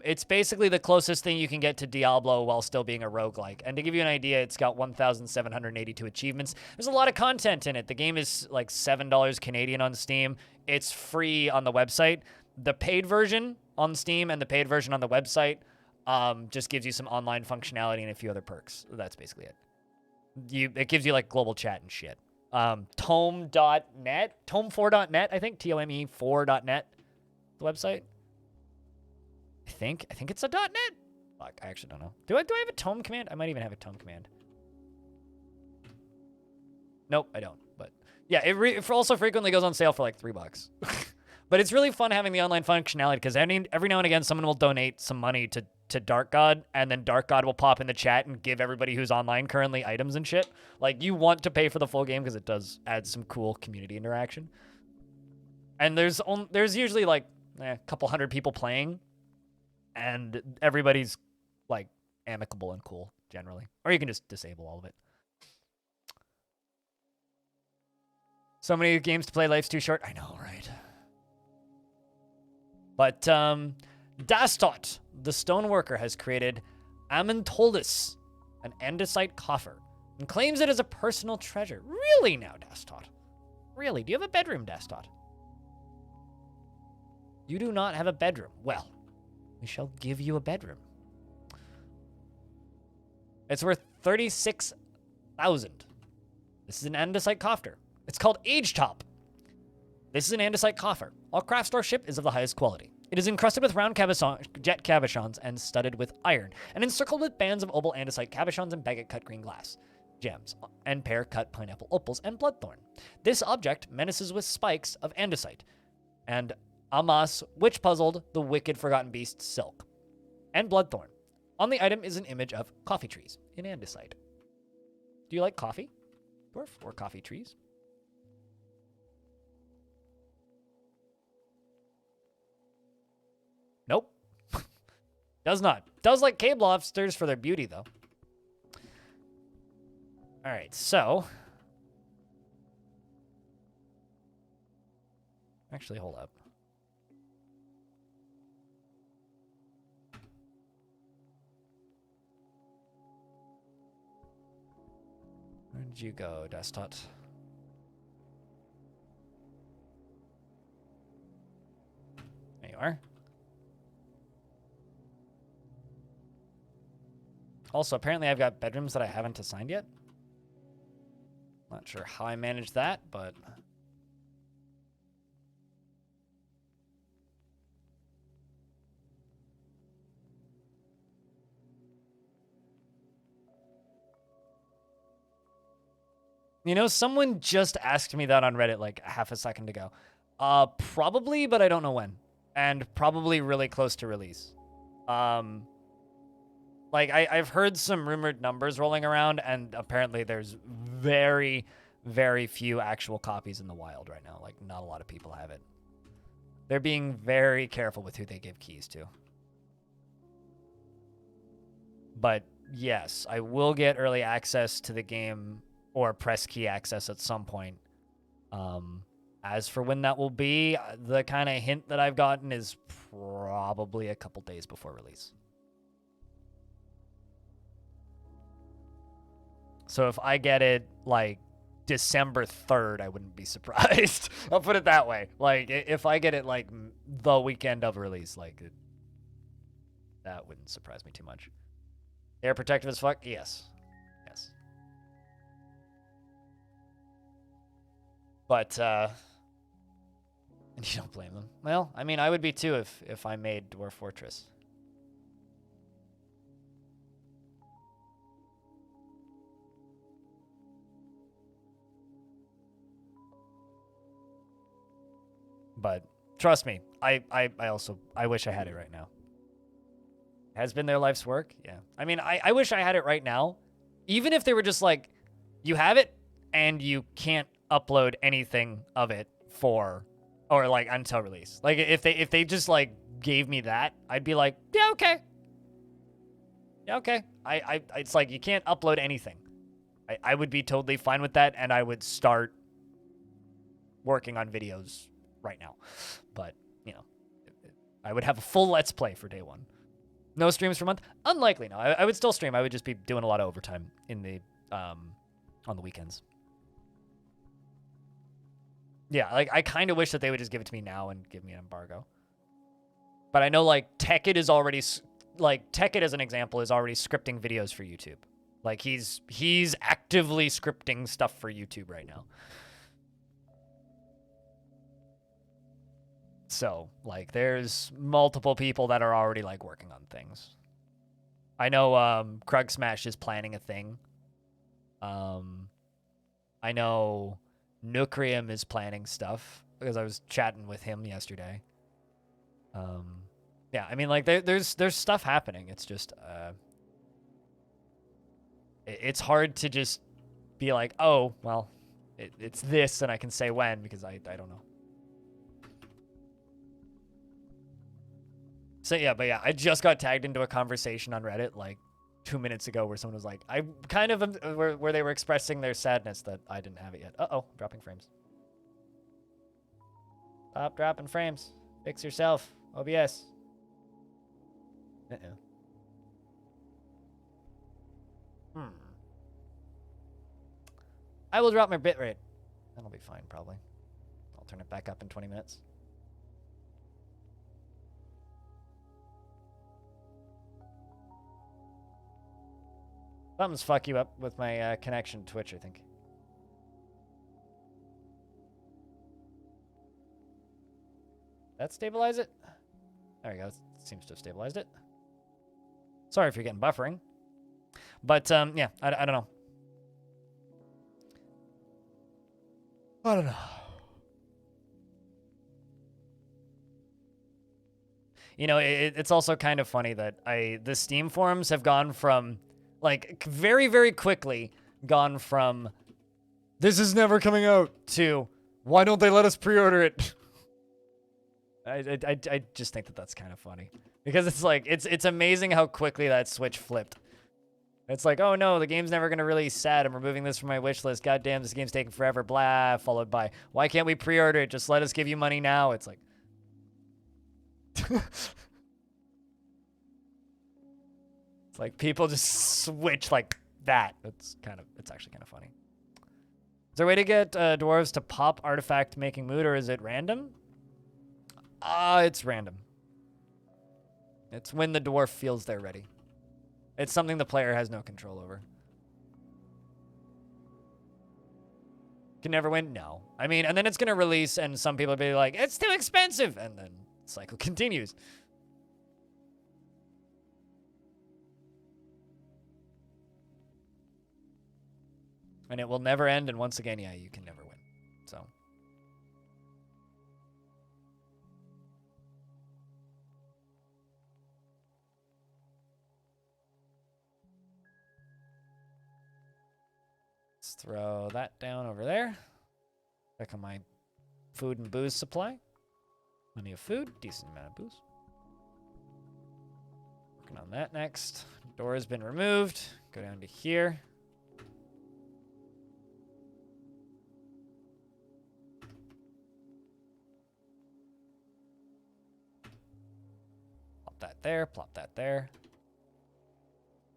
It's basically the closest thing you can get to Diablo while still being a roguelike. And to give you an idea, it's got 1,782 achievements. There's a lot of content in it. The game is like $7 Canadian on Steam. It's free on the website. The paid version on Steam and the paid version on the website just gives you some online functionality and a few other perks. That's basically it. It gives you like global chat and shit. Tome.net, tome4.net, I think, TOME4.net, the website. I think it's a .net. Fuck, I actually don't know. Do I have a tome command? I might even have a tome command. Nope, I don't. But yeah, it also frequently goes on sale for like $3. But it's really fun having the online functionality because every now and again someone will donate some money to Dark God, and then Dark God will pop in the chat and give everybody who's online currently items and shit. Like, you want to pay for the full game because it does add some cool community interaction. And there's usually like a couple hundred people playing, and everybody's like amicable and cool generally. Or you can just disable all of it. So many games to play, life's too short. I know, right? But Dastot, the stoneworker, has created Amantoldus, an andesite coffer, and claims it as a personal treasure. Really now, Dastot? Really? Do you have a bedroom, Dastot? You do not have a bedroom. Well, we shall give you a bedroom. It's worth 36,000. This is an andesite coffer. It's called Age Top. This is an andesite coffer. All craft store ship is of the highest quality. It is encrusted with round jet cabochons and studded with iron, and encircled with bands of opal andesite cabochons and baguette cut green glass, gems, and pear cut pineapple opals and bloodthorn. This object menaces with spikes of andesite, and Amas witch puzzled the wicked forgotten beast silk, and bloodthorn. On the item is an image of coffee trees in andesite. Do you like coffee, Dwarf, or coffee trees? Nope. Does not. Does like cave lobsters for their beauty, though. All right, so. Actually, hold up. Where did you go, Destot? There you are. Also, apparently I've got bedrooms that I haven't assigned yet. Not sure how I managed that, but... You know, someone just asked me that on Reddit like half a second ago. Probably, but I don't know when. And probably really close to release. Like, I've heard some rumored numbers rolling around, and apparently there's very, very few actual copies in the wild right now. Like, not a lot of people have it. They're being very careful with who they give keys to. But yes, I will get early access to the game or press key access at some point. As for when that will be, the kind of hint that I've gotten is probably a couple days before release. So if I get it like December 3rd, I wouldn't be surprised. I'll put it that way. Like, if I get it like the weekend of release, like, that wouldn't surprise me too much. Air protective as fuck? Yes. Yes. But, and you don't blame them. Well, I mean, I would be too if I made Dwarf Fortress. But trust me, I wish I had it right now. Has been their life's work? Yeah. I mean, I wish I had it right now. Even if they were just like, you have it and you can't upload anything of it or like until release. Like if they just like gave me that, I'd be like, yeah, okay. Yeah, okay. It's like you can't upload anything. I would be totally fine with that, and I would start working on videos right now. But, you know, I would have a full Let's Play for day one. No streams for a month? Unlikely, no. I would still stream. I would just be doing a lot of overtime in the on the weekends. Yeah, like, I kind of wish that they would just give it to me now and give me an embargo. But I know, like, Tekit is already... Like, Tekit, as an example, is already scripting videos for YouTube. Like, he's actively scripting stuff for YouTube right now. So, like, there's multiple people that are already, like, working on things. I know Krug Smash is planning a thing. I know Nucrium is planning stuff, because I was chatting with him yesterday. Yeah, I mean, like, there's stuff happening. It's just, it's hard to just be like, oh, well, it's this, and I can say when, because I don't know. So, yeah, but yeah, I just got tagged into a conversation on Reddit, like, 2 minutes ago where someone was like, I kind of, where they were expressing their sadness that I didn't have it yet. Uh-oh, dropping frames. Stop dropping frames. Fix yourself. OBS. Uh-oh. I will drop my bitrate. That'll be fine, probably. I'll turn it back up in 20 minutes. Something's fuck you up with my connection to Twitch, I think. That stabilize it? There we go. It seems to have stabilized it. Sorry if you're getting buffering. But, yeah, I don't know. I don't know. You know, it's also kind of funny that the Steam forums have gone from, like, very, very quickly gone from, this is never coming out, to, why don't they let us pre-order it? I just think that that's kind of funny. Because it's like, it's amazing how quickly that switch flipped. It's like, oh no, the game's never going to release, sad, I'm removing this from my wish list, god damn, this game's taking forever, blah, followed by, why can't we pre-order it, just let us give you money now. It's like... It's like people just switch like that. It's actually kind of funny. Is there a way to get dwarves to pop artifact making mood, or is it random? It's random. It's when the dwarf feels they're ready. It's something the player has no control over. Can never win? No. I mean, and then it's going to release and some people will be like, it's too expensive. And then the cycle continues. And it will never end. And once again, yeah, you can never win. So. Let's throw that down over there. Check on my food and booze supply. Plenty of food, decent amount of booze. Working on that next. Door has been removed. Go down to here. Plop that there, plop that there.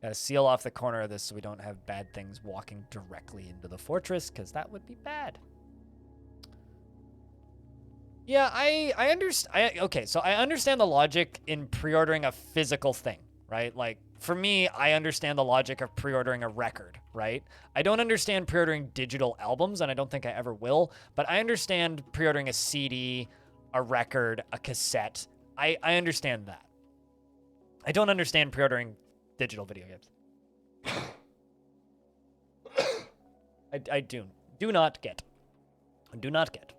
Gotta seal off the corner of this so we don't have bad things walking directly into the fortress, because that would be bad. Yeah, I understand. Okay, so I understand the logic in pre-ordering a physical thing, right? Like, for me, I understand the logic of pre-ordering a record, right? I don't understand pre-ordering digital albums, and I don't think I ever will, but I understand pre-ordering a CD, a record, a cassette. I understand that. I don't understand pre-ordering digital video games. I do not get. Do not get.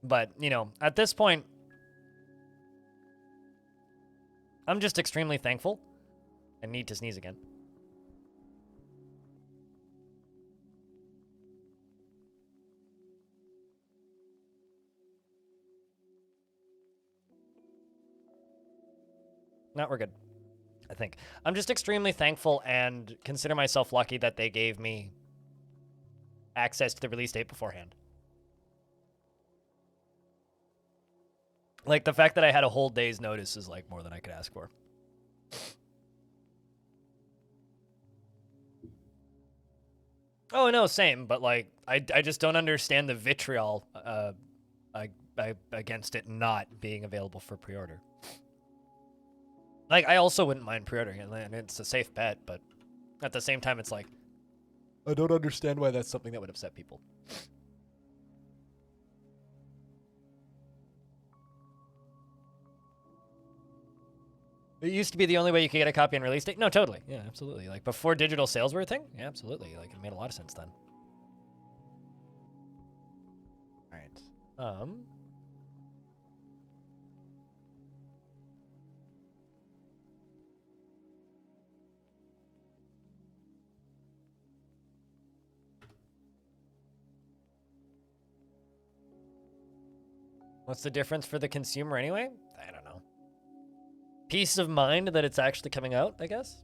But, you know, at this point, I'm just extremely thankful and need to sneeze again. No, we're good, I think. I'm just extremely thankful and consider myself lucky that they gave me access to the release date beforehand. Like, the fact that I had a whole day's notice is, like, more than I could ask for. Oh, no, same. But, like, I just don't understand the vitriol against it not being available for pre-order. Like, I also wouldn't mind pre-ordering it, and it's a safe bet, but at the same time, it's like, I don't understand why that's something that would upset people. It used to be the only way you could get a copy on release date. No, totally. Yeah, absolutely. Like, before digital sales were a thing? Yeah, absolutely. Like, it made a lot of sense then. All right. What's the difference for the consumer anyway? I don't know. Peace of mind that it's actually coming out, I guess?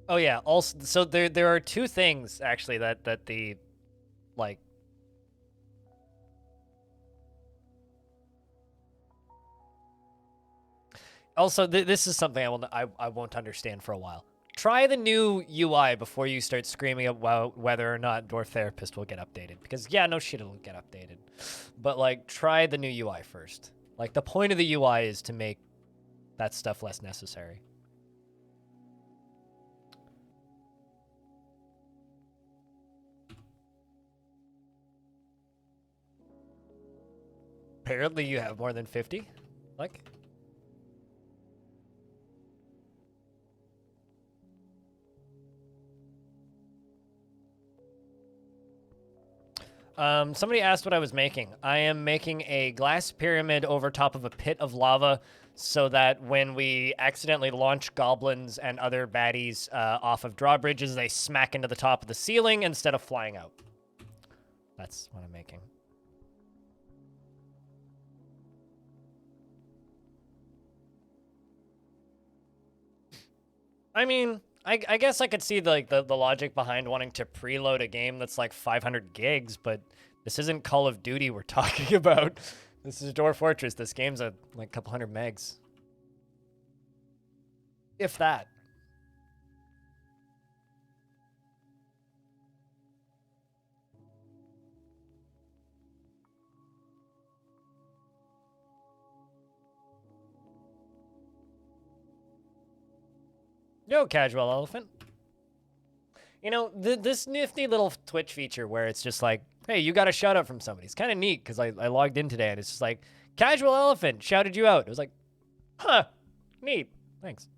Oh yeah, also so there are two things actually that the like also this is something I won't understand for a while. Try the new UI before you start screaming about whether or not Dwarf Therapist will get updated. Because, yeah, no shit, it'll get updated. But, like, try the new UI first. Like, the point of the UI is to make that stuff less necessary. Apparently you have more than 50. Like... somebody asked what I was making. I am making a glass pyramid over top of a pit of lava so that when we accidentally launch goblins and other baddies off of drawbridges, they smack into the top of the ceiling instead of flying out. That's what I'm making. I mean... I guess I could see the logic behind wanting to preload a game that's like 500 gigs, but this isn't Call of Duty we're talking about. This is Dwarf Fortress. This game's a like couple hundred megs. If that. Yo, Casual Elephant. You know, this nifty little Twitch feature where it's just like, hey, you got a shout out from somebody. It's kind of neat because I logged in today and it's just like, Casual Elephant shouted you out. It was like, huh, neat. Thanks.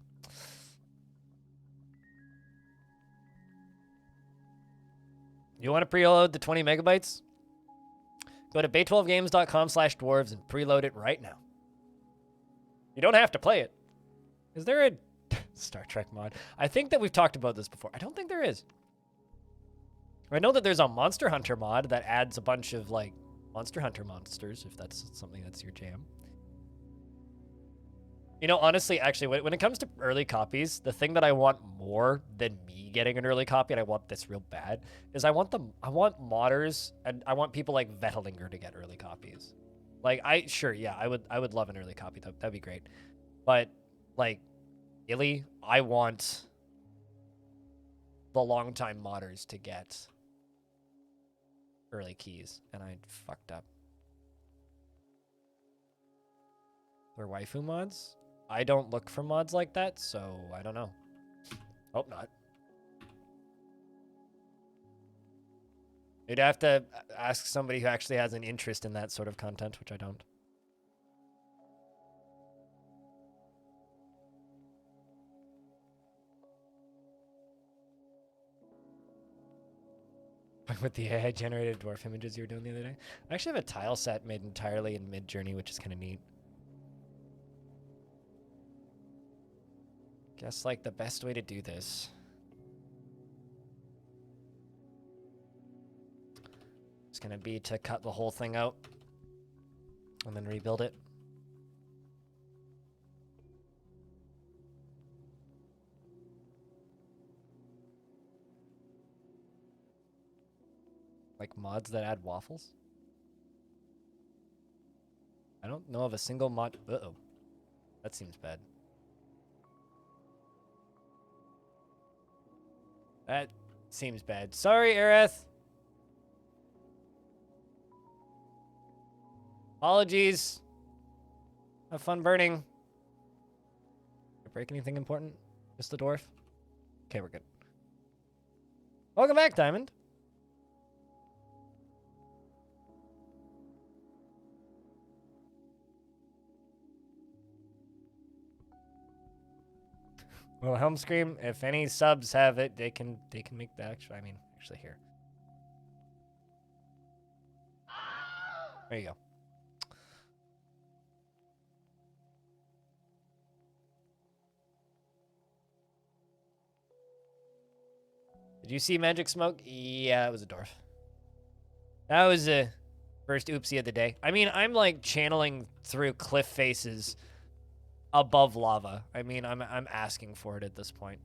You want to preload the 20 megabytes? Go to bay12games.com/dwarves and preload it right now. You don't have to play it. Is there a Star Trek mod? I think that we've talked about this before. I don't think there is. I know that there's a Monster Hunter mod that adds a bunch of, like, Monster Hunter monsters, if that's something that's your jam. You know, honestly, actually, when it comes to early copies, the thing that I want more than me getting an early copy, and I want this real bad, is I want modders, and I want people like Vetelinger to get early copies. Like, yeah, I would love an early copy. That'd be great. But, like, really, I want the longtime modders to get early keys, and I fucked up. They're waifu mods? I don't look for mods like that, so I don't know. Hope not. You'd have to ask somebody who actually has an interest in that sort of content, which I don't. With the AI-generated dwarf images you were doing the other day. I actually have a tile set made entirely in Mid-Journey, which is kind of neat. Guess, like, the best way to do this is going to be to cut the whole thing out and then rebuild it. Like mods that add waffles? I don't know of a single mod. Uh-oh. That seems bad. That seems bad. Sorry, Aerith. Apologies. Have fun burning. Did I break anything important? Just the dwarf? Okay, we're good. Welcome back, Diamond. Well, Helm Scream, if any subs have it, they can make the actual, actually here. There you go. Did you see Magic Smoke? Yeah, it was a dwarf. That was the first oopsie of the day. I mean, I'm like channeling through cliff faces above lava. I mean, I'm asking for it at this point.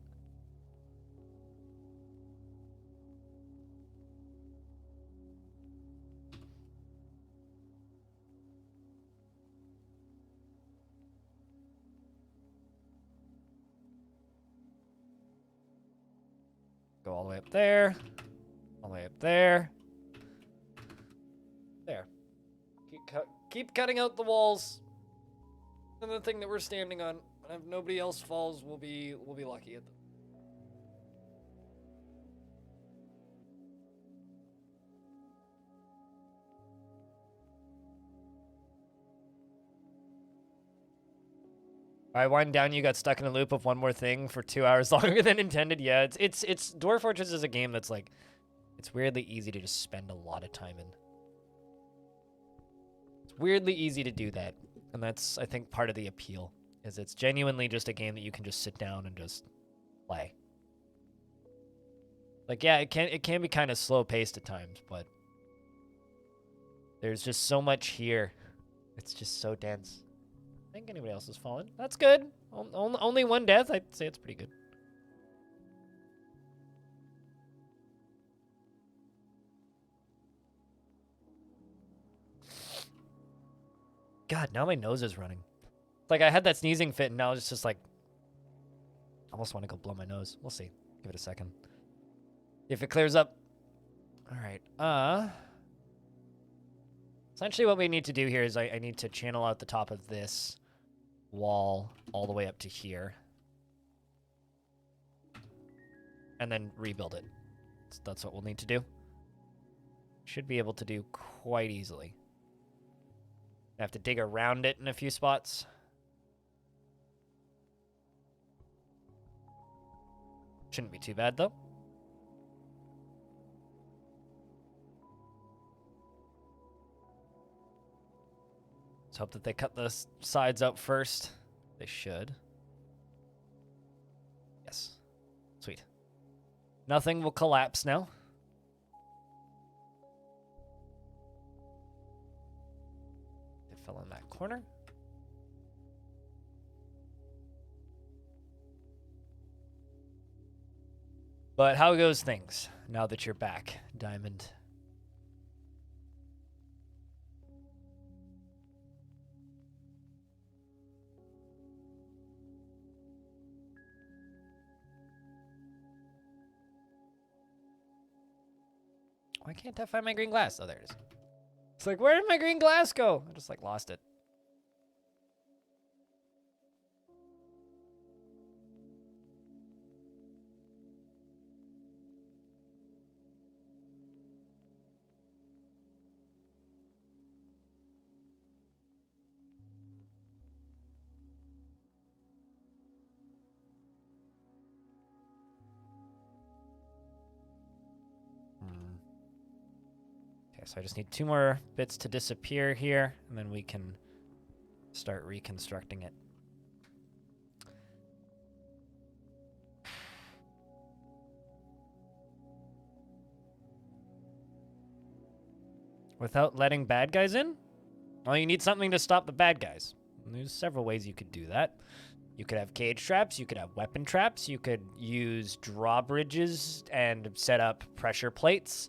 Go all the way up there. All the way up there. There. Keep cutting out the walls. And the thing that we're standing on. And if nobody else falls, we'll be lucky at them. I wind down, you got stuck in a loop of one more thing for 2 hours longer than intended. Yeah, it's Dwarf Fortress is a game that's like, it's weirdly easy to just spend a lot of time in. It's weirdly easy to do that. And that's, I think, part of the appeal, is it's genuinely just a game that you can just sit down and just play. Like, yeah, it can be kind of slow paced at times, but there's just so much here. It's just so dense. I think anybody else has fallen. That's good. Only one death. I'd say it's pretty good. God, now my nose is running. It's like I had that sneezing fit, and now it's just like, I almost want to go blow my nose. We'll see. Give it a second. If it clears up. All right. Essentially what we need to do here is I need to channel out the top of this wall all the way up to here. And then rebuild it. That's what we'll need to do. Should be able to do quite easily. I have to dig around it in a few spots. Shouldn't be too bad, though. Let's hope that they cut the sides out first. They should. Yes. Sweet. Nothing will collapse now. It fell in that corner. But how goes things now that you're back, Diamond? Why can't I find my green glass? Oh, there it is. It's like, where did my green glass go? I just, like, lost it. Okay, so I just need 2 more bits to disappear here, and then we can start reconstructing it. Without letting bad guys in? Well, you need something to stop the bad guys. And there's several ways you could do that. You could have cage traps, you could have weapon traps, you could use drawbridges and set up pressure plates.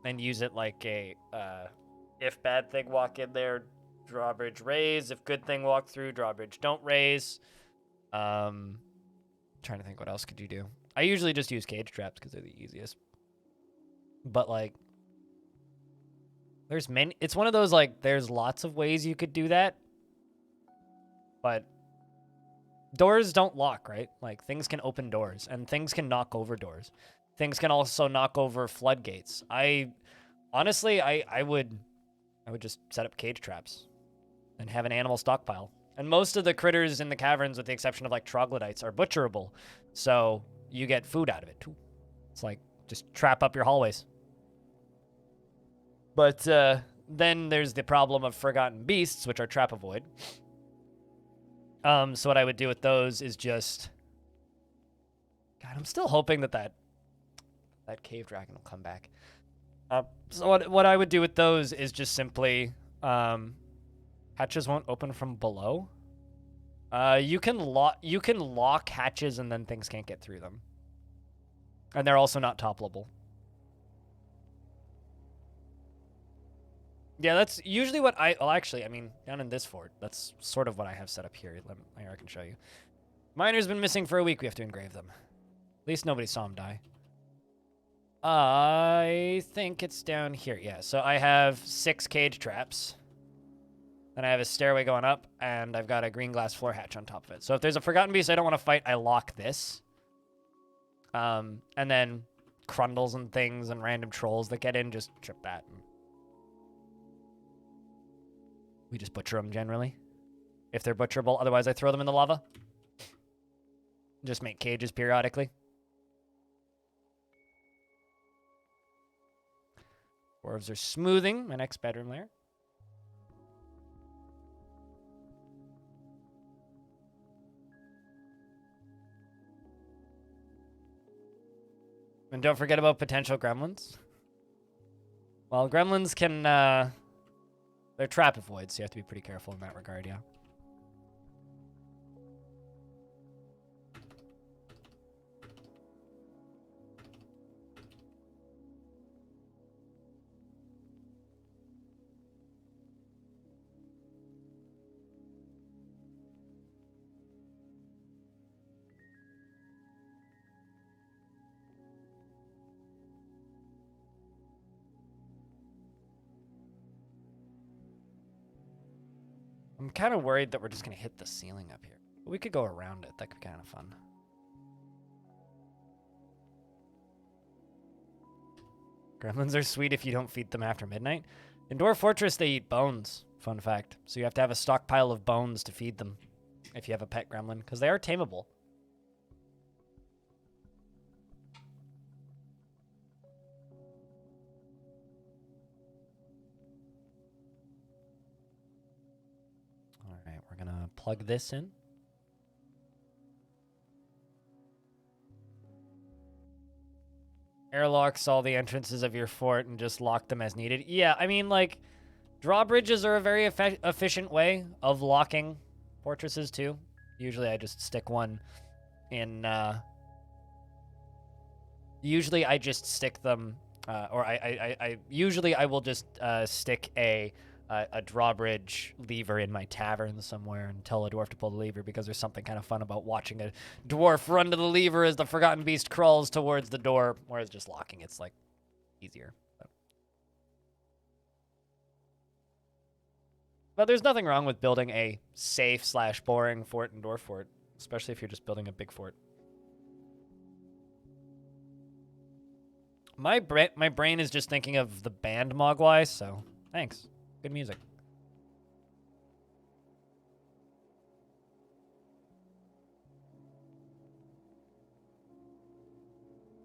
And use it like a, if bad thing walk in there, drawbridge raise. If good thing walk through, drawbridge don't raise. Trying to think what else could you do. I usually just use cage traps because they're the easiest. But, like, there's many. It's one of those, like, there's lots of ways you could do that. But doors don't lock, right? Like, things can open doors, and things can knock over doors. Things can also knock over floodgates. Honestly, I would just set up cage traps and have an animal stockpile. And most of the critters in the caverns, with the exception of, like, troglodytes, are butcherable. So you get food out of it, too. It's like, just trap up your hallways. But then there's the problem of forgotten beasts, which are trap avoid. So what I would do with those is just... God, I'm still hoping that cave dragon will come back. So what I would do with those is just simply... hatches won't open from below. You can lock hatches and then things can't get through them. And they're also not toppleable. Yeah, that's usually what well, actually, I mean, down in this fort, that's sort of what I have set up here. Here, I can show you. Miner's been missing for a week. We have to engrave them. At least nobody saw him die. I think it's down here. Yeah, so I have 6 cage traps. Then I have a stairway going up, and I've got a green glass floor hatch on top of it. So if there's a forgotten beast I don't want to fight, I lock this. And then crundles and things and random trolls that get in, just trip that. We just butcher them generally. If they're butcherable, otherwise I throw them in the lava. Just make cages periodically. Dwarves are smoothing my next bedroom layer. And don't forget about potential gremlins. Well, gremlins can, they're trap avoids, so you have to be pretty careful in that regard, yeah. I'm kind of worried that we're just going to hit the ceiling up here. But we could go around it. That could be kind of fun. Gremlins are sweet if you don't feed them after midnight. In Dwarf Fortress, they eat bones. Fun fact. So you have to have a stockpile of bones to feed them if you have a pet gremlin, because they are tameable. All right, we're going to plug this in. Airlocks all the entrances of your fort and just lock them as needed. Yeah, I mean, like, drawbridges are a very efficient way of locking fortresses, too. Usually I just stick one in, usually I just stick them, or usually I will just stick a drawbridge lever in my tavern somewhere and tell a dwarf to pull the lever, because there's something kind of fun about watching a dwarf run to the lever as the Forgotten Beast crawls towards the door, whereas just locking it's like easier. But there's nothing wrong with building a safe/boring fort in Dwarf Fort, especially if you're just building a big fort. My brain is just thinking of the band Mogwai, so thanks. Good music.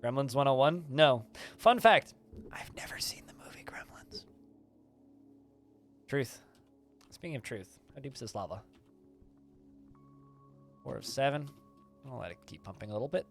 Gremlins 101? No. Fun fact, I've never seen the movie Gremlins. Truth. Speaking of truth, how deep is this lava? 4 of 7. I'll let it keep pumping a little bit.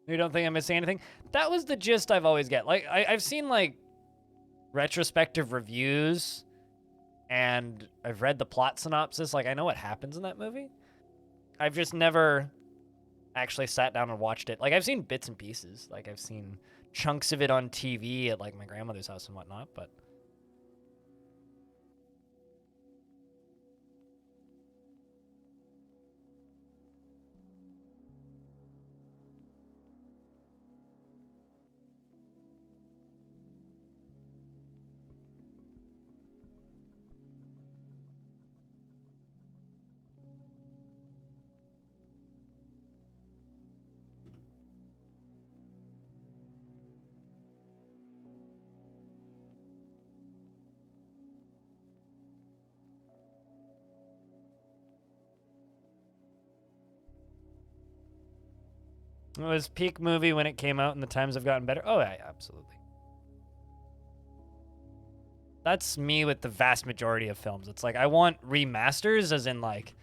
You don't think I'm missing anything? That was the gist I've always get. Like, I've seen, like, retrospective reviews, and I've read the plot synopsis. Like, I know what happens in that movie. I've just never actually sat down and watched it. Like, I've seen bits and pieces. Like, I've seen chunks of it on TV at, like, my grandmother's house and whatnot, but... It was peak movie when it came out, and the times have gotten better. Oh, yeah, absolutely. That's me with the vast majority of films. It's like, I want remasters, as in, like,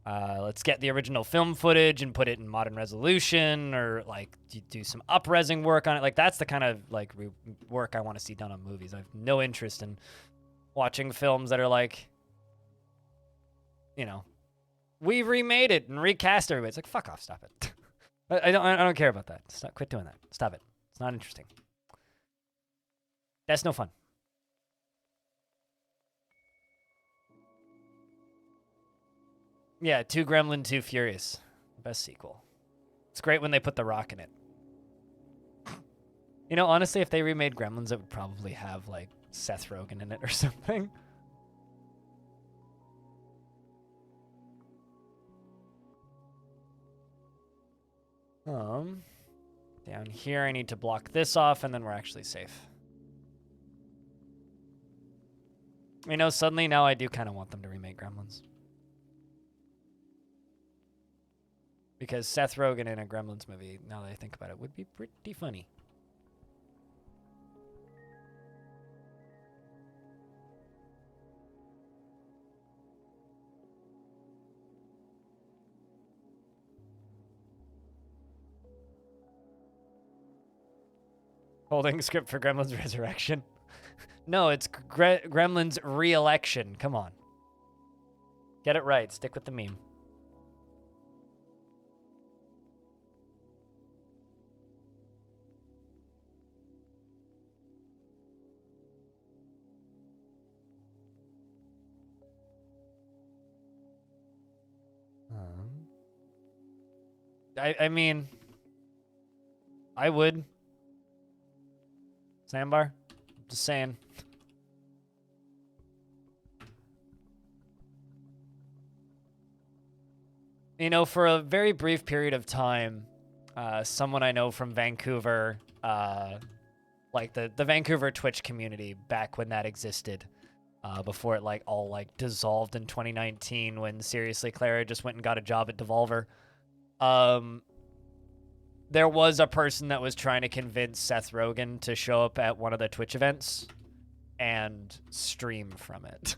let's get the original film footage and put it in modern resolution, or, like, do some up-resing work on it. Like, that's the kind of, like, work I want to see done on movies. I have no interest in watching films that are, like, you know, we remade it and recast everybody. It's like, fuck off, stop it. I don't care about that. Stop, quit doing that. Stop it. It's not interesting. That's no fun. Yeah, Too Gremlin, Too Furious. Best sequel. It's great when they put The Rock in it. You know, honestly, if they remade Gremlins, it would probably have, like, Seth Rogen in it or something. Down here, I need to block this off, and then we're actually safe. You know, suddenly now I do kind of want them to remake Gremlins. Because Seth Rogen in a Gremlins movie, now that I think about it, would be pretty funny. Holding script for Gremlins Resurrection. No, it's Gremlins Re-Election. Come on. Get it right. Stick with the meme. I mean, I would. Sandbar? Just saying. You know, for a very brief period of time, someone I know from Vancouver, like the Vancouver Twitch community back when that existed, before it like all like dissolved in 2019 when seriously Clara just went and got a job at Devolver. There was a person that was trying to convince Seth Rogen to show up at one of the Twitch events and stream from it.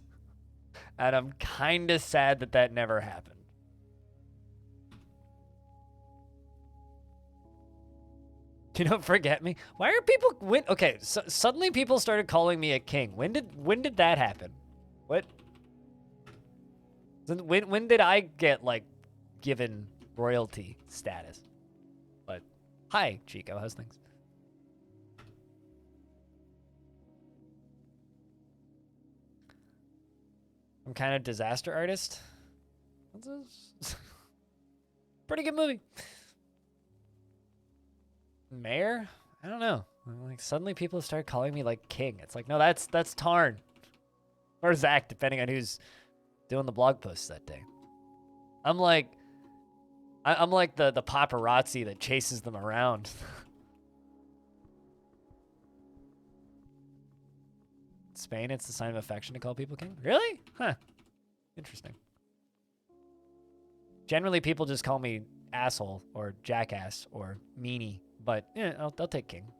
And I'm kind of sad that that never happened. You don't forget me. Why are people okay, so suddenly people started calling me a king. When did that happen? What? When did I get like given royalty status? But hi, Chico, how's things? I'm kind of disaster artist. What's this? Pretty good movie. Mayor? I don't know. Like suddenly people start calling me like king. It's like, no, that's Tarn. Or Zach, depending on who's doing the blog posts that day. I'm like the paparazzi that chases them around. Spain, it's the sign of affection to call people king? Really? Huh. Interesting. Generally, people just call me asshole or jackass or meanie, but yeah, I'll take king.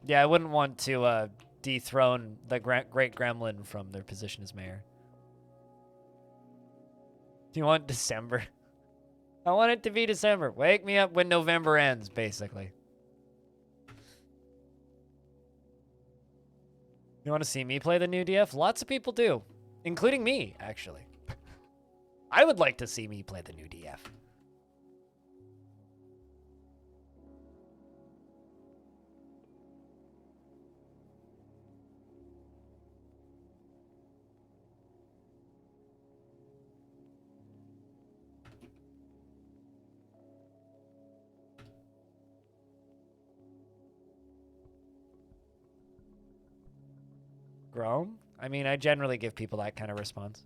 Yeah, I wouldn't want to dethrone the great gremlin from their position as mayor. Do you want December? I want it to be December. Wake me up when November ends, basically. You want to see me play the new DF? Lots of people do, including me, actually. I would like to see me play the new DF. Grom? I mean, I generally give people that kind of response.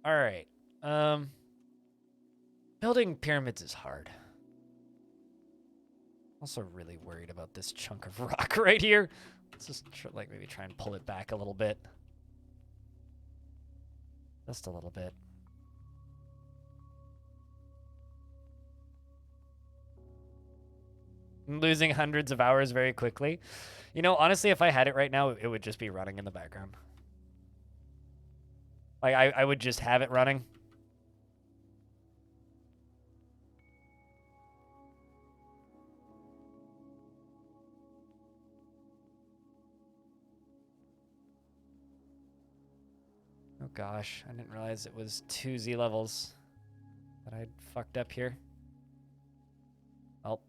All right. Building pyramids is hard. Also really worried about this chunk of rock right here. Let's just maybe try and pull it back a little bit. Just a little bit. I'm losing hundreds of hours very quickly. You know, honestly, if I had it right now, it would just be running in the background. Like, I would just have it running. Oh gosh, I didn't realize it was 2 Z levels that I'd fucked up here. Oh.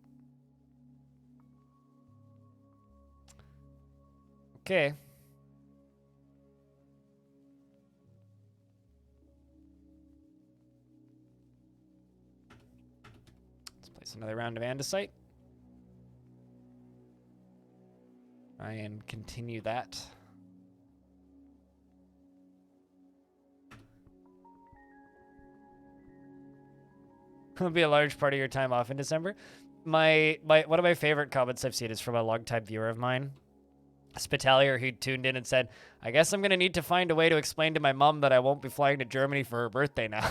Okay. Let's place another round of andesite. Try and continue that. It'll be a large part of your time off in December. One of my favorite comments I've seen is from a longtime viewer of mine, Spitalier, who tuned in and said, I guess I'm going to need to find a way to explain to my mom that I won't be flying to Germany for her birthday now.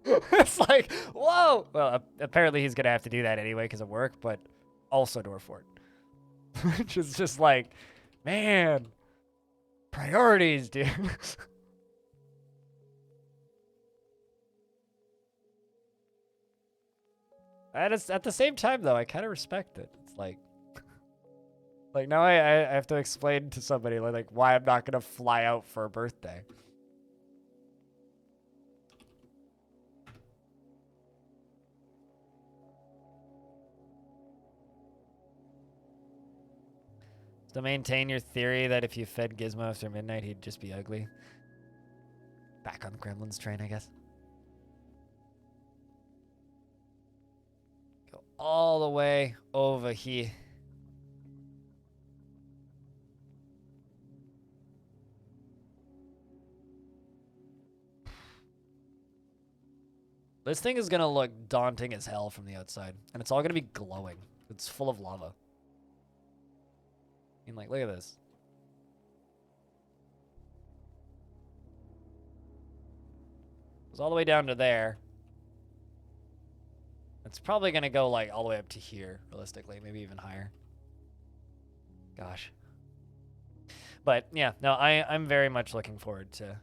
It's like, whoa! Well, apparently he's going to have to do that anyway because of work, but also Dwarf. Which is just like, man, priorities, dude. At the same time, though, I kind of respect it. It's like now I have to explain to somebody like why I'm not gonna fly out for a birthday. To maintain your theory that if you fed Gizmo after midnight, he'd just be ugly. Back on the Gremlins train, I guess. Go all the way over here. This thing is gonna look daunting as hell from the outside, and it's all gonna be glowing. It's full of lava. I mean, like, look at this. It's all the way down to there. It's probably gonna go, like, all the way up to here, realistically, maybe even higher. Gosh. But, yeah, no, I'm very much looking forward to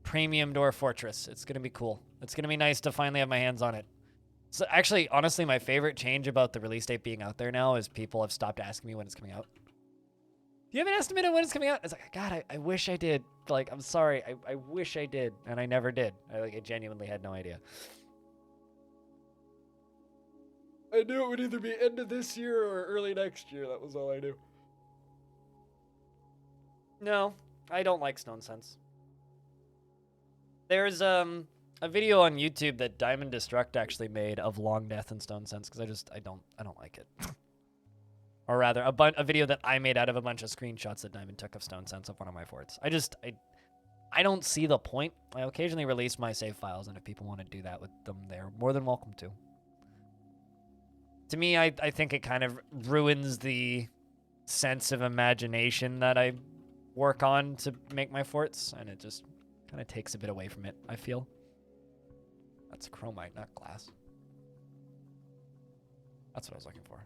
Premium Dwarf Fortress. It's gonna be cool. It's gonna be nice to finally have my hands on it. So actually, honestly, my favorite change about the release date being out there now is people have stopped asking me when it's coming out. Do you have an estimate of when it's coming out? It's like, God, I wish I did. Like, I'm sorry. I wish I did, and I never did. I genuinely had no idea. I knew it would either be end of this year or early next year. That was all I knew. No, I don't like Stone Sense. There's a video on YouTube that Diamond Destruct actually made of Long Death and Stone Sense because I don't like it. Or rather, a video that I made out of a bunch of screenshots that Diamond took of Stone Sense of one of my forts. I don't see the point. I occasionally release my save files, and if people want to do that with them, they're more than welcome to. To me, I think it kind of ruins the sense of imagination that I work on to make my forts, and it just kind of takes a bit away from it, I feel. That's chromite, not glass. That's what I was looking for.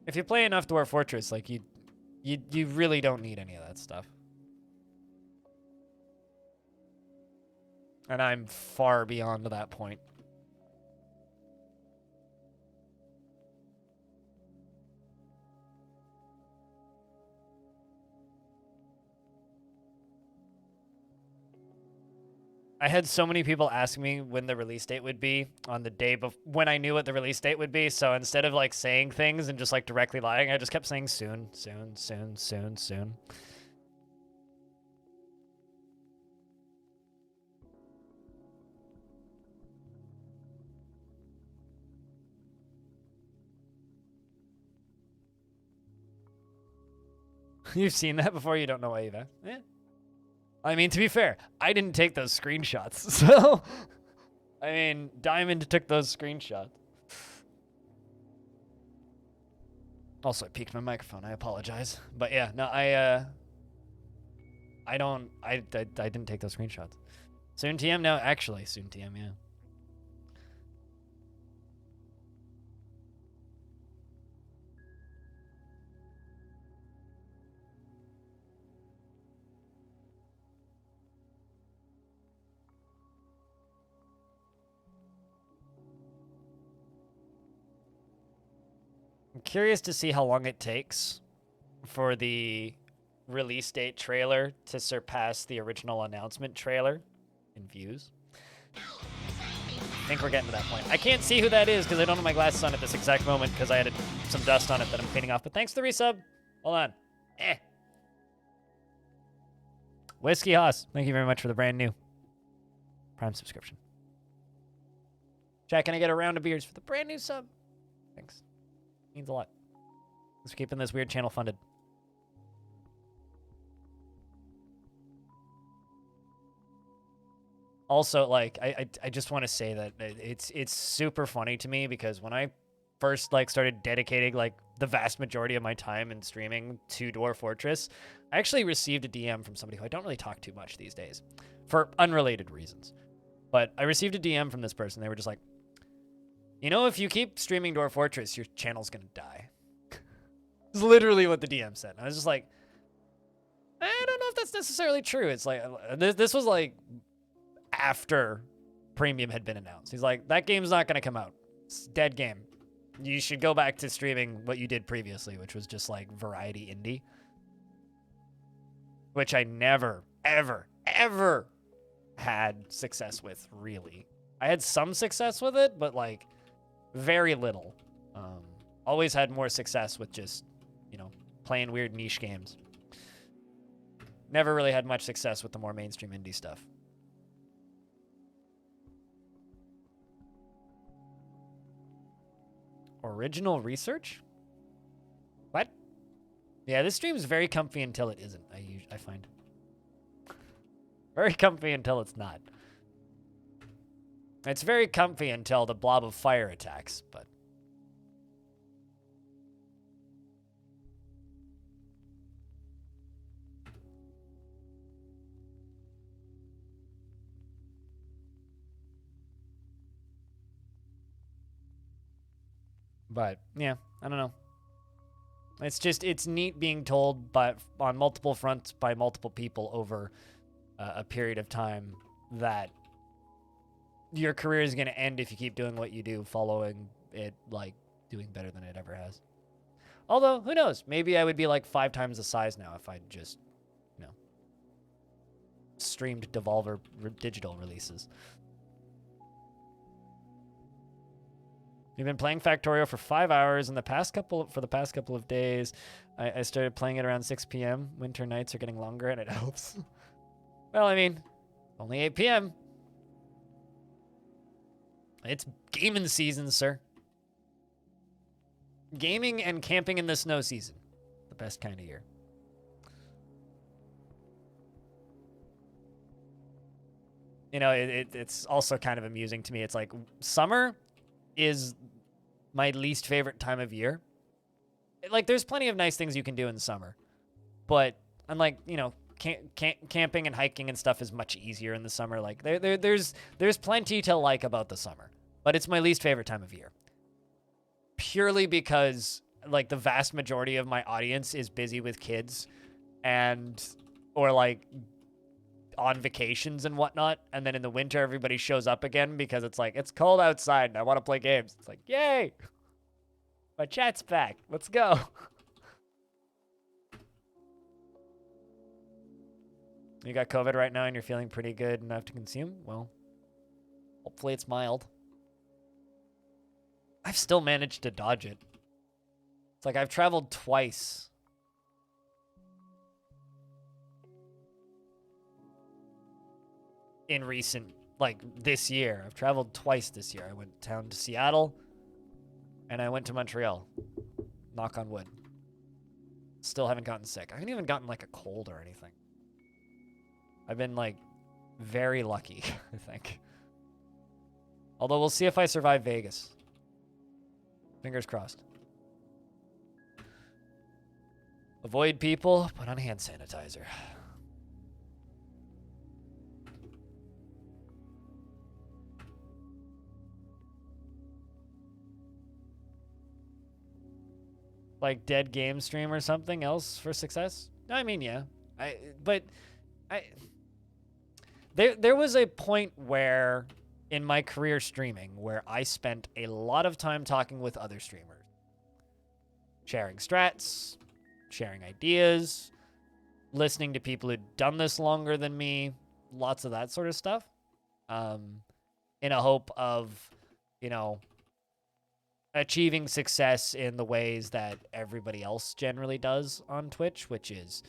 If you play enough Dwarf Fortress, like you really don't need any of that stuff. And I'm far beyond that point. I had so many people ask me when the release date would be on the day when I knew what the release date would be. So instead of like saying things and just like directly lying, I just kept saying soon, soon, soon, soon, soon. You've seen that before? You don't know why you've asked? Yeah. I mean, to be fair, I didn't take those screenshots, so... I mean, Diamond took those screenshots. Also, I peaked my microphone. I apologize. But yeah, no, I didn't take those screenshots. Soon TM? No, actually, soon TM, yeah. I'm curious to see how long it takes for the release date trailer to surpass the original announcement trailer in views. I think we're getting to that point. I can't see who that is because I don't have my glasses on at this exact moment because I had some dust on it that I'm cleaning off. But thanks for the resub. Hold on. Whiskey Haas, thank you very much for the brand new Prime subscription. Chat, can I get a round of beers for the brand new sub? Thanks. Means a lot. Thanks for keeping this weird channel funded. Also, like, I just want to say that it's super funny to me because when I first like started dedicating like the vast majority of my time in streaming to Dwarf Fortress, I actually received a DM from somebody who I don't really talk to much these days for unrelated reasons. But I received a DM from this person. They were just like, you know, if you keep streaming Dwarf Fortress, your channel's gonna die. It's literally what the DM said. And I was just like, I don't know if that's necessarily true. It's like, this was like after Premium had been announced. He's like, that game's not gonna come out. It's a dead game. You should go back to streaming what you did previously, which was just like variety indie. Which I never, ever, ever had success with, really. I had some success with it, but like very little. Always had more success with just, you know, playing weird niche games. Never really had much success with the more mainstream indie stuff. Original research? What? Yeah, this stream is very comfy until it isn't, I find. Very comfy until it's not. It's very comfy until the blob of fire attacks, but... But, yeah, I don't know. It's just, it's neat being told but on multiple fronts by multiple people over a period of time that your career is going to end if you keep doing what you do, following it, like, doing better than it ever has. Although, who knows? Maybe I would be like 5 times the size now if I just, you know, streamed Devolver digital releases. We've been playing Factorio for 5 hours for the past couple of days. I started playing it around 6 p.m. Winter nights are getting longer and it helps. Well, I mean, only 8 p.m. It's gaming season, sir. Gaming and camping in the snow season. The best kind of year. You know, it's also kind of amusing to me. It's like summer is my least favorite time of year. Like, there's plenty of nice things you can do in summer. But unlike, you know, camping and hiking and stuff is much easier in the summer. Like, there's plenty to like about the summer. But it's my least favorite time of year. Purely because, like, the vast majority of my audience is busy with kids or, like, on vacations and whatnot. And then in the winter, everybody shows up again because it's like, it's cold outside and I want to play games. It's like, yay! My chat's back. Let's go. You got COVID right now and you're feeling pretty good enough to consume? Well, hopefully it's mild. I've still managed to dodge it. It's like I've traveled twice. In recent, like, this year. I've traveled twice this year. I went down to Seattle, and I went to Montreal. Knock on wood. Still haven't gotten sick. I haven't even gotten, like, a cold or anything. I've been, like, very lucky, I think. Although we'll see if I survive Vegas. Fingers crossed. Avoid people, put on hand sanitizer. Like dead game stream or something else for success? I mean, yeah. There was a point where in my career streaming where I spent a lot of time talking with other streamers. Sharing strats, sharing ideas, listening to people who'd done this longer than me, lots of that sort of stuff. In a hope of, you know, achieving success in the ways that everybody else generally does on Twitch, which is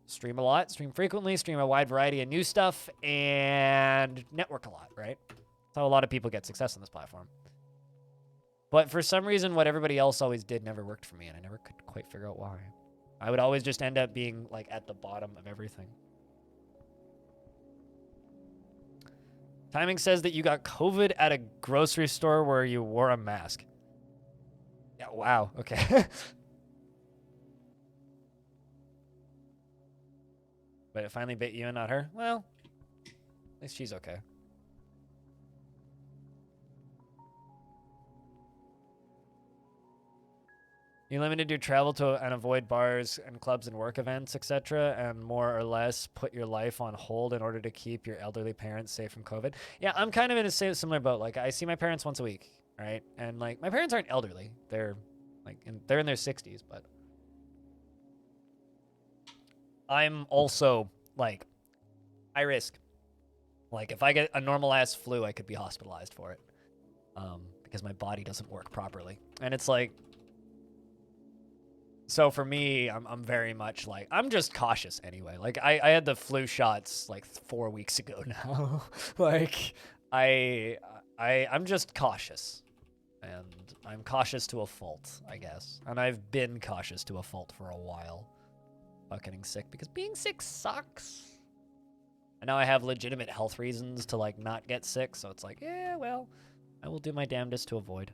stream a lot, stream frequently, stream a wide variety of new stuff, and network a lot, right? That's how a lot of people get success on this platform. But for some reason, what everybody else always did never worked for me, and I never could quite figure out why. I would always just end up being, like, at the bottom of everything. Timing says that you got COVID at a grocery store where you wore a mask. Yeah, wow, okay. But it finally bit you and not her? Well, at least she's okay. You limited your travel to and avoid bars and clubs and work events, etc., and more or less put your life on hold in order to keep your elderly parents safe from COVID. Yeah, I'm kind of in a similar boat. Like, I see my parents once a week, right? And, like, my parents aren't elderly. They're, like, they're in their 60s, but I'm also, like, high risk. Like, if I get a normal-ass flu, I could be hospitalized for it. Because my body doesn't work properly. And it's like... So for me, I'm very much like... I'm just cautious anyway. Like, I had the flu shots, like, 4 weeks ago now. Like, I'm just cautious. And I'm cautious to a fault, I guess. And I've been cautious to a fault for a while about getting sick, because being sick sucks. And now I have legitimate health reasons to, like, not get sick, so it's like, yeah, well, I will do my damnedest to avoid.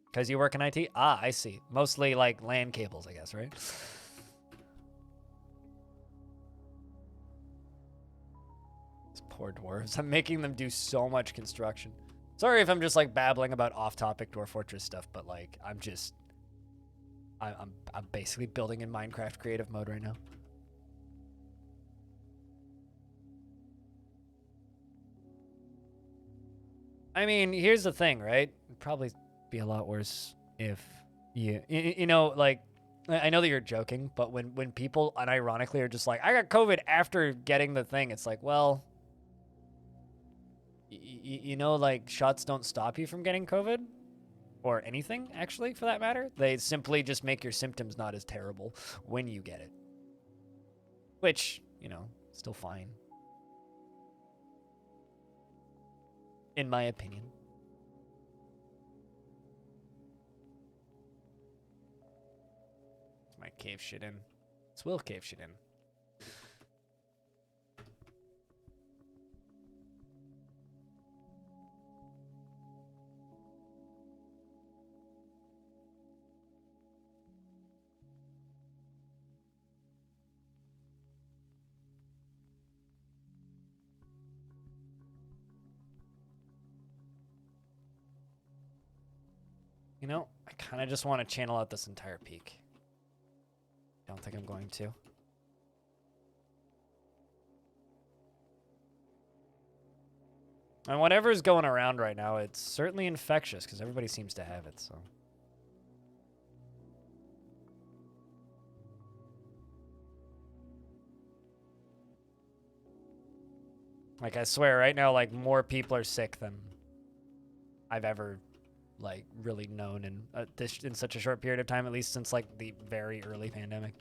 Because you work in IT? Ah, I see. Mostly, like, LAN cables, I guess, right? These poor dwarves. I'm making them do so much construction. Sorry if I'm just, like, babbling about off-topic Dwarf Fortress stuff, but, like, I'm just... I'm basically building in Minecraft creative mode right now. I mean, here's the thing, right? It'd probably be a lot worse if you know, like, I know that you're joking, but when people unironically are just like, I got COVID after getting the thing, it's like, well, you know, like, shots don't stop you from getting COVID. Or anything, actually, for that matter. They simply just make your symptoms not as terrible when you get it. Which, you know, still fine. In my opinion. It's my cave shit in. It's Will cave shit in. You know, I kind of just want to channel out this entire peak. Don't think I'm going to. And whatever's going around right now, it's certainly infectious because everybody seems to have it, so. Like, I swear, right now, like, more people are sick than I've ever, like, really known in such a short period of time, at least since, like, the very early pandemic.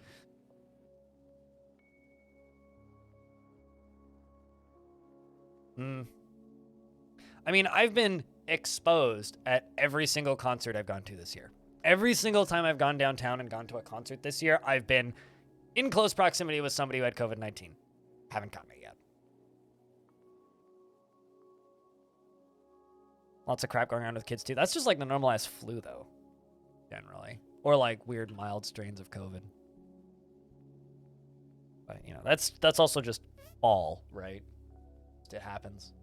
I mean, I've been exposed at every single concert I've gone to this year. Every single time I've gone downtown and gone to a concert this year, I've been in close proximity with somebody who had COVID-19. Haven't gotten it yet. Lots of crap going around with kids, too. That's just, like, the normal-ass flu, though, generally. Or, like, weird, mild strains of COVID. But, you know, that's also just fall, right? It happens.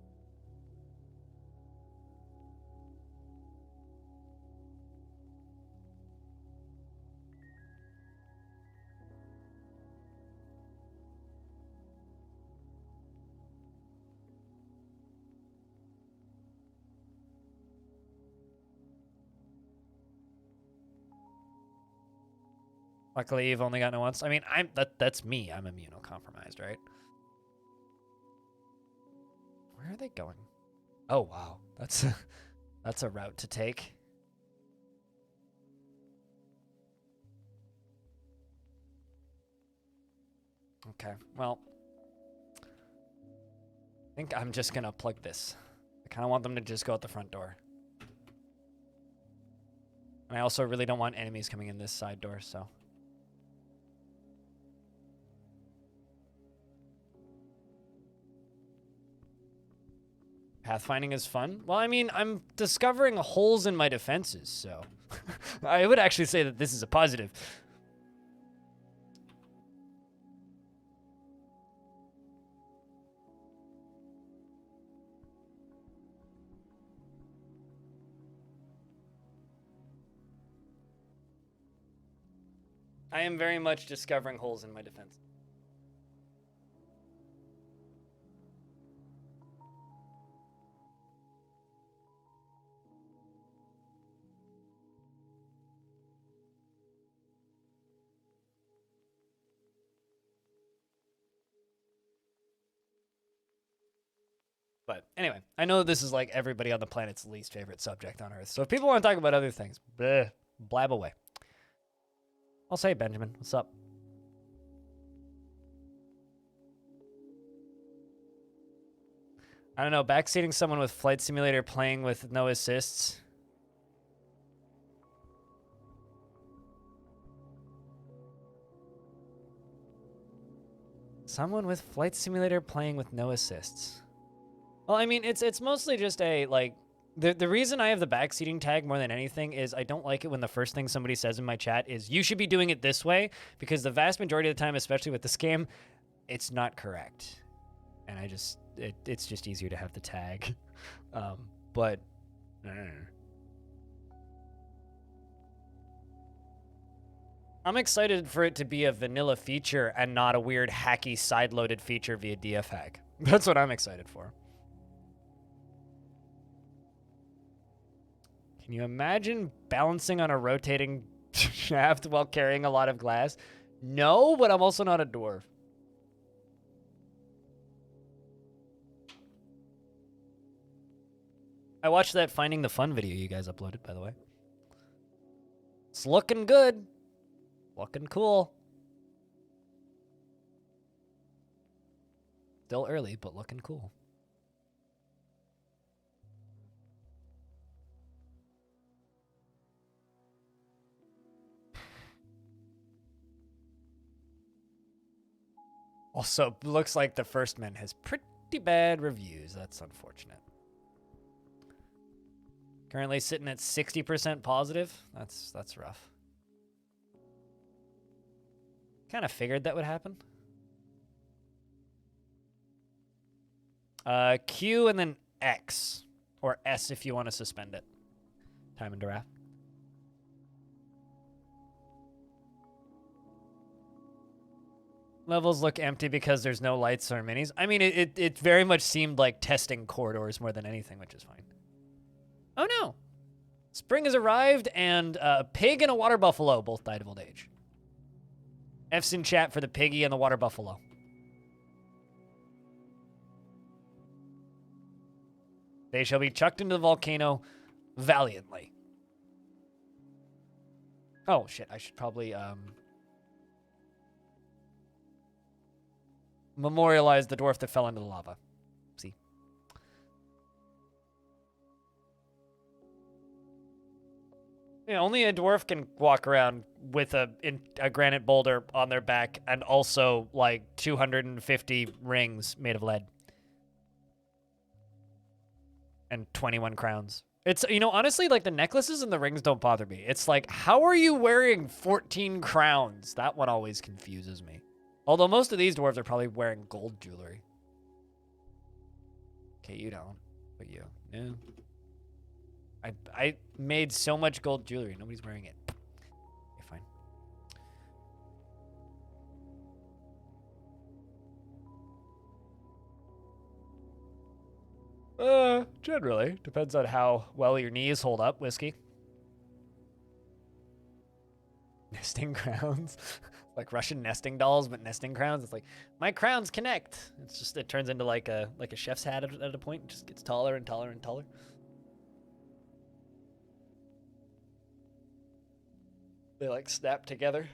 Luckily, you've only gotten it once. I mean, that's me. I'm immunocompromised, right? Where are they going? Oh wow, that's a route to take. Okay, well, I think I'm just gonna plug this. I kind of want them to just go out the front door. And I also really don't want enemies coming in this side door, so. Pathfinding is fun. Well, I mean, I'm discovering holes in my defenses, so. I would actually say that this is a positive. I am very much discovering holes in my defense. But anyway, I know this is like everybody on the planet's least favorite subject on Earth. So if people want to talk about other things, blab away. I'll say, Benjamin, what's up? I don't know, backseating someone with Flight Simulator playing with no assists. Someone with Flight Simulator playing with no assists. Well, I mean, it's mostly just a, like, the reason I have the backseating tag more than anything is I don't like it when the first thing somebody says in my chat is, you should be doing it this way, because the vast majority of the time, especially with the scam, it's not correct. And I just, it's just easier to have the tag. But, I'm excited for it to be a vanilla feature and not a weird hacky side-loaded feature via DF hack. That's what I'm excited for. Can you imagine balancing on a rotating shaft while carrying a lot of glass? No, but I'm also not a dwarf. I watched that Finding the Fun video you guys uploaded, by the way. It's looking good. Looking cool. Still early, but looking cool. Also, looks like the First Men has pretty bad reviews. That's unfortunate. Currently sitting at 60% positive. That's rough. Kind of figured that would happen. Q and then X. Or S if you want to suspend it. Time and Dwarf. Levels look empty because there's no lights or minis. I mean, it very much seemed like testing corridors more than anything, which is fine. Oh no! Spring has arrived, and a pig and a water buffalo both died of old age. F's in chat for the piggy and the water buffalo. They shall be chucked into the volcano valiantly. Oh, shit. I should probably, memorialize the dwarf that fell into the lava. See? Yeah, only a dwarf can walk around with a granite boulder on their back and also, like, 250 rings made of lead. And 21 crowns. It's, you know, honestly, like, the necklaces and the rings don't bother me. It's like, how are you wearing 14 crowns? That one always confuses me. Although most of these dwarves are probably wearing gold jewelry. Okay, you don't. But you. Yeah. I made so much gold jewelry. Nobody's wearing it. Okay, fine. Generally. Depends on how well your knees hold up, Whiskey. Nesting crowns. Like Russian nesting dolls, but nesting crowns. It's like, my crowns connect. It's just, it turns into like a chef's hat at a point. It just gets taller and taller and taller. They like snap together.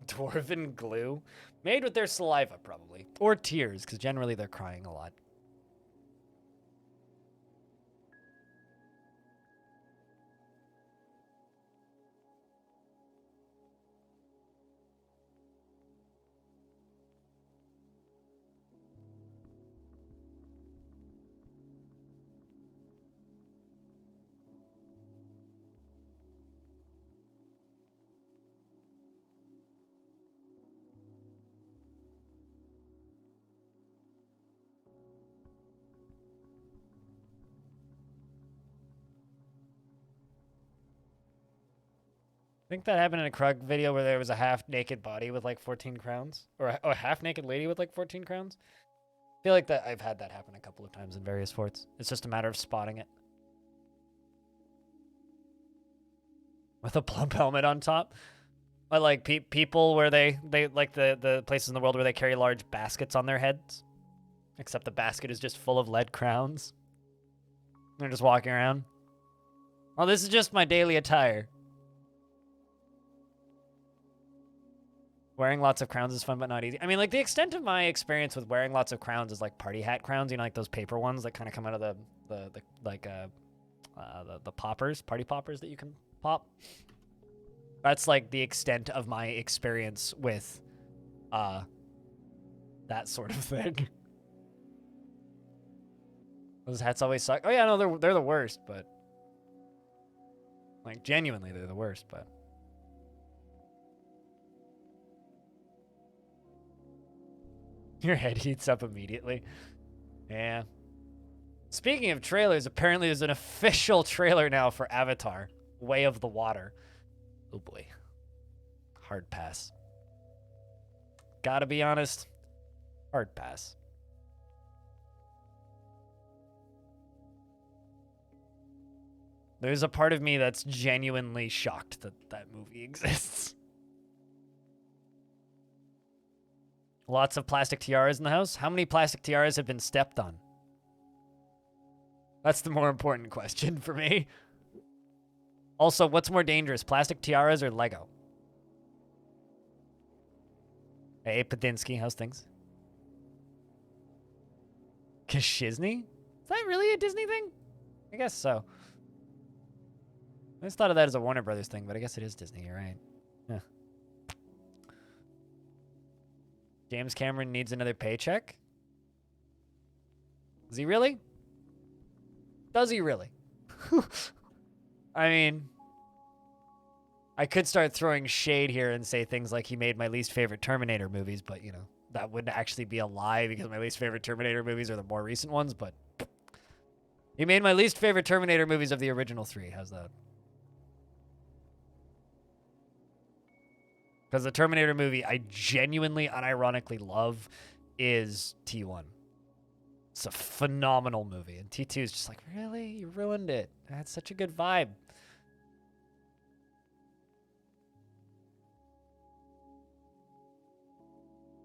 Dwarven glue. Made with their saliva, probably. Or tears, because generally they're crying a lot. I think that happened in a Krug video where there was a half-naked body with like 14 crowns. Or a half-naked lady with like 14 crowns. I feel like that I've had that happen a couple of times in various forts. It's just a matter of spotting it. With a plump helmet on top. I like people where they like the places in the world where they carry large baskets on their heads, except the basket is just full of lead crowns. They're just walking around. Oh, this is just my daily attire. Wearing lots of crowns is fun, but not easy. I mean, like, the extent of my experience with wearing lots of crowns is like party hat crowns, you know, like those paper ones that kind of come out of the poppers, party poppers that you can pop. That's like the extent of my experience with that sort of thing. Those hats always suck. Oh yeah, no, they're the worst, but like genuinely they're the worst, but your head heats up immediately. Yeah. Speaking of trailers, apparently there's an official trailer now for Avatar: Way of the Water. Oh boy. Hard pass. Gotta be honest, hard pass. There's a part of me that's genuinely shocked that that movie exists. Lots of plastic tiaras in the house. How many plastic tiaras have been stepped on? That's the more important question for me. Also, what's more dangerous, plastic tiaras or Lego? Hey, Padinsky, how's things? Kishizney? Is that really a Disney thing? I guess so. I just thought of that as a Warner Brothers thing, but I guess it is Disney, you're right. Yeah. James Cameron needs another paycheck? Does he really? Does he really? I mean, I could start throwing shade here and say things like he made my least favorite Terminator movies, but, you know, that wouldn't actually be a lie because my least favorite Terminator movies are the more recent ones, but he made my least favorite Terminator movies of the original 3. How's that? Because the Terminator movie I genuinely, unironically love is T1. It's a phenomenal movie. And T2 is just like, really? You ruined it. That's such a good vibe.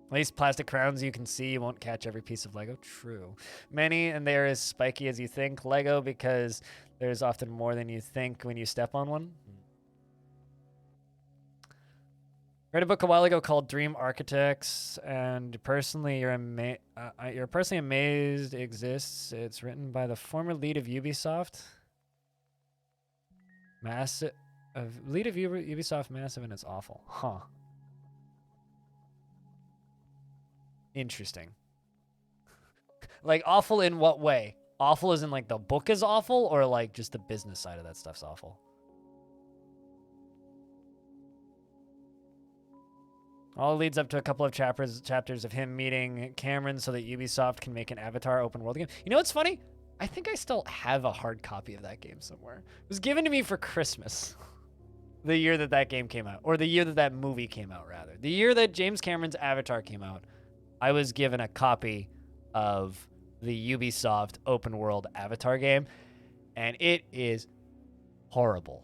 At least plastic crowns you can see. You won't catch every piece of Lego. True. Many, and they're as spiky as you think. Lego, because there's often more than you think when you step on one. Read a book a while ago called Dream Architects, and personally, you're personally amazed it exists. It's written by the former lead of Ubisoft. Massive, lead of Ubisoft, massive, and it's awful. Huh. Interesting. Like, awful in what way? Awful as in, like, the book is awful, or, like, just the business side of that stuff's awful? All leads up to a couple of chapters of him meeting Cameron so that Ubisoft can make an Avatar open world game. You know what's funny? I think I still have a hard copy of that game somewhere. It was given to me for Christmas. The year that that game came out. Or the year that that movie came out, rather. The year that James Cameron's Avatar came out, I was given a copy of the Ubisoft open world Avatar game. And it is horrible.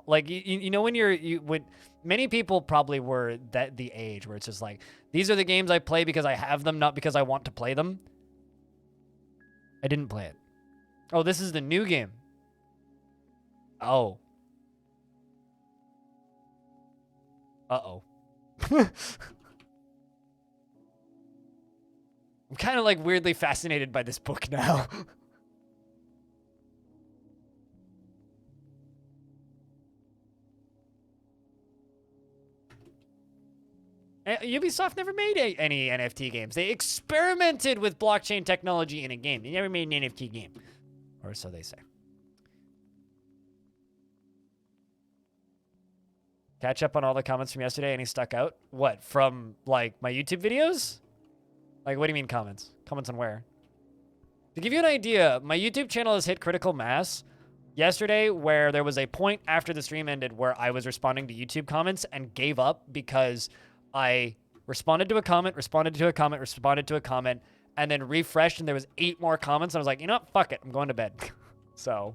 Like, you know, when many people probably were the age where it's just like, these are the games I play because I have them, not because I want to play them. I didn't play it. Oh, this is the new game. Oh. Uh-oh. I'm kind of like weirdly fascinated by this book now. Ubisoft never made any NFT games. They experimented with blockchain technology in a game. They never made an NFT game. Or so they say. Catch up on all the comments from yesterday. Any stuck out? What, from, like, my YouTube videos? Like, what do you mean comments? Comments on where? To give you an idea, my YouTube channel has hit critical mass yesterday where there was a point after the stream ended where I was responding to YouTube comments and gave up because I responded to a comment, and then refreshed, and there was 8 more comments. I was like, you know what? Fuck it. I'm going to bed. So,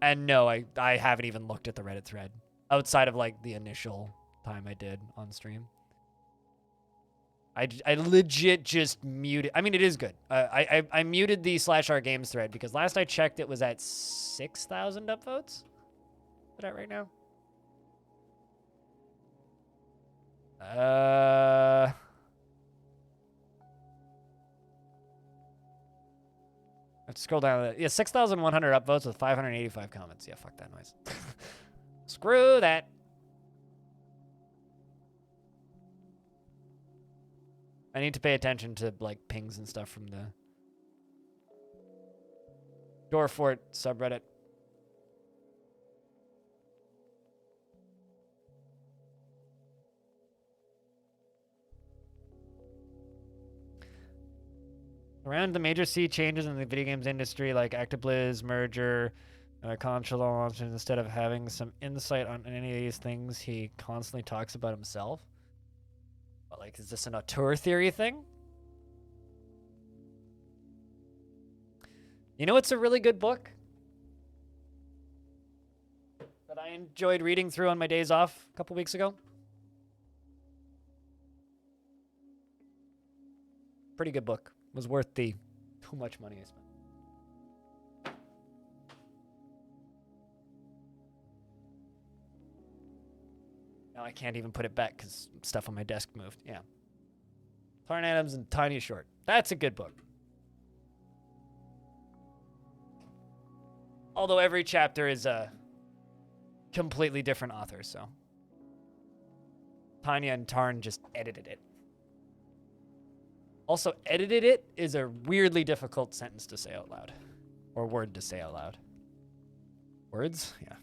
And no, I haven't even looked at the Reddit thread outside of like the initial time I did on stream. I legit just muted. I mean, it is good. I muted the /r games thread because last I checked, it was at 6,000 upvotes. Is it at right now? Let's scroll down. Yeah, 6,100 upvotes with 585 comments. Yeah, fuck that noise. Screw that. I need to pay attention to like pings and stuff from the Dwarf subreddit. Around the major sea changes in the video games industry, like ActiBliz merger, console launches, instead of having some insight on any of these things, he constantly talks about himself. But like, is this an auteur theory thing? You know, it's a really good book that I enjoyed reading through on my days off a couple weeks ago. Pretty good book. Was worth the too much money I spent. Now I can't even put it back because stuff on my desk moved. Yeah. Tarn Adams and Tiny Short. That's a good book. Although every chapter is a completely different author, so. Tanya and Tarn just edited it. Also, edited it is a weirdly difficult sentence to say out loud. Or word to say out loud. Words? Yeah.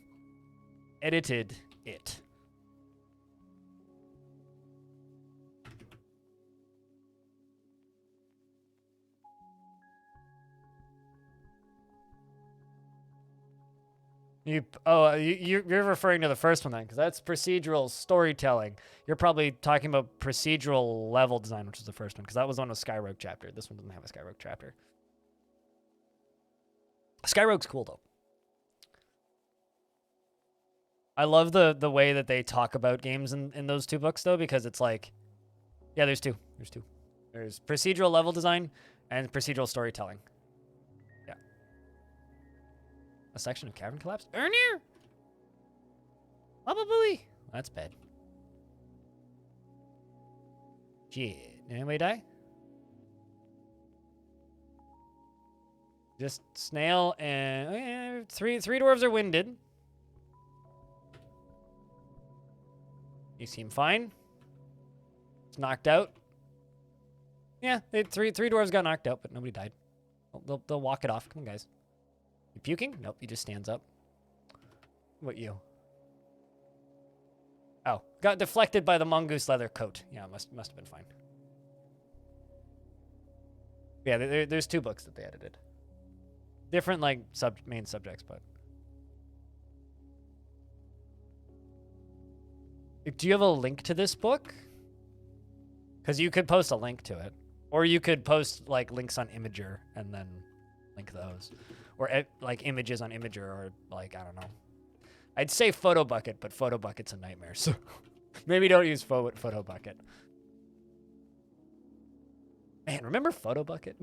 Edited it. You're referring to the first one then, because that's procedural storytelling. You're probably talking about procedural level design, which is the first one, because that was on a Skyrogue chapter. This one doesn't have a Skyrogue chapter. Skyrogue's cool though. I love the way that they talk about games in those two books though, because it's like, yeah, there's two. There's procedural level design and procedural storytelling. A section of cavern collapsed? Ernir! Baba Booey! That's bad. Shit. Did anybody die? Just snail and... Oh yeah, three dwarves are winded. You seem fine. It's knocked out. Yeah, three dwarves got knocked out, but nobody died. They'll walk it off. Come on, guys. You puking? Nope, he just stands up. What you? Oh, got deflected by the mongoose leather coat. Yeah, must have been fine. Yeah, there's two books that they edited. Different, like, main subjects, but... Do you have a link to this book? Because you could post a link to it. Or you could post, like, links on Imager and then link those. Or like images on Imager, or like, I don't know. I'd say PhotoBucket, but PhotoBucket's a nightmare, so maybe don't use PhotoBucket. Man, remember PhotoBucket?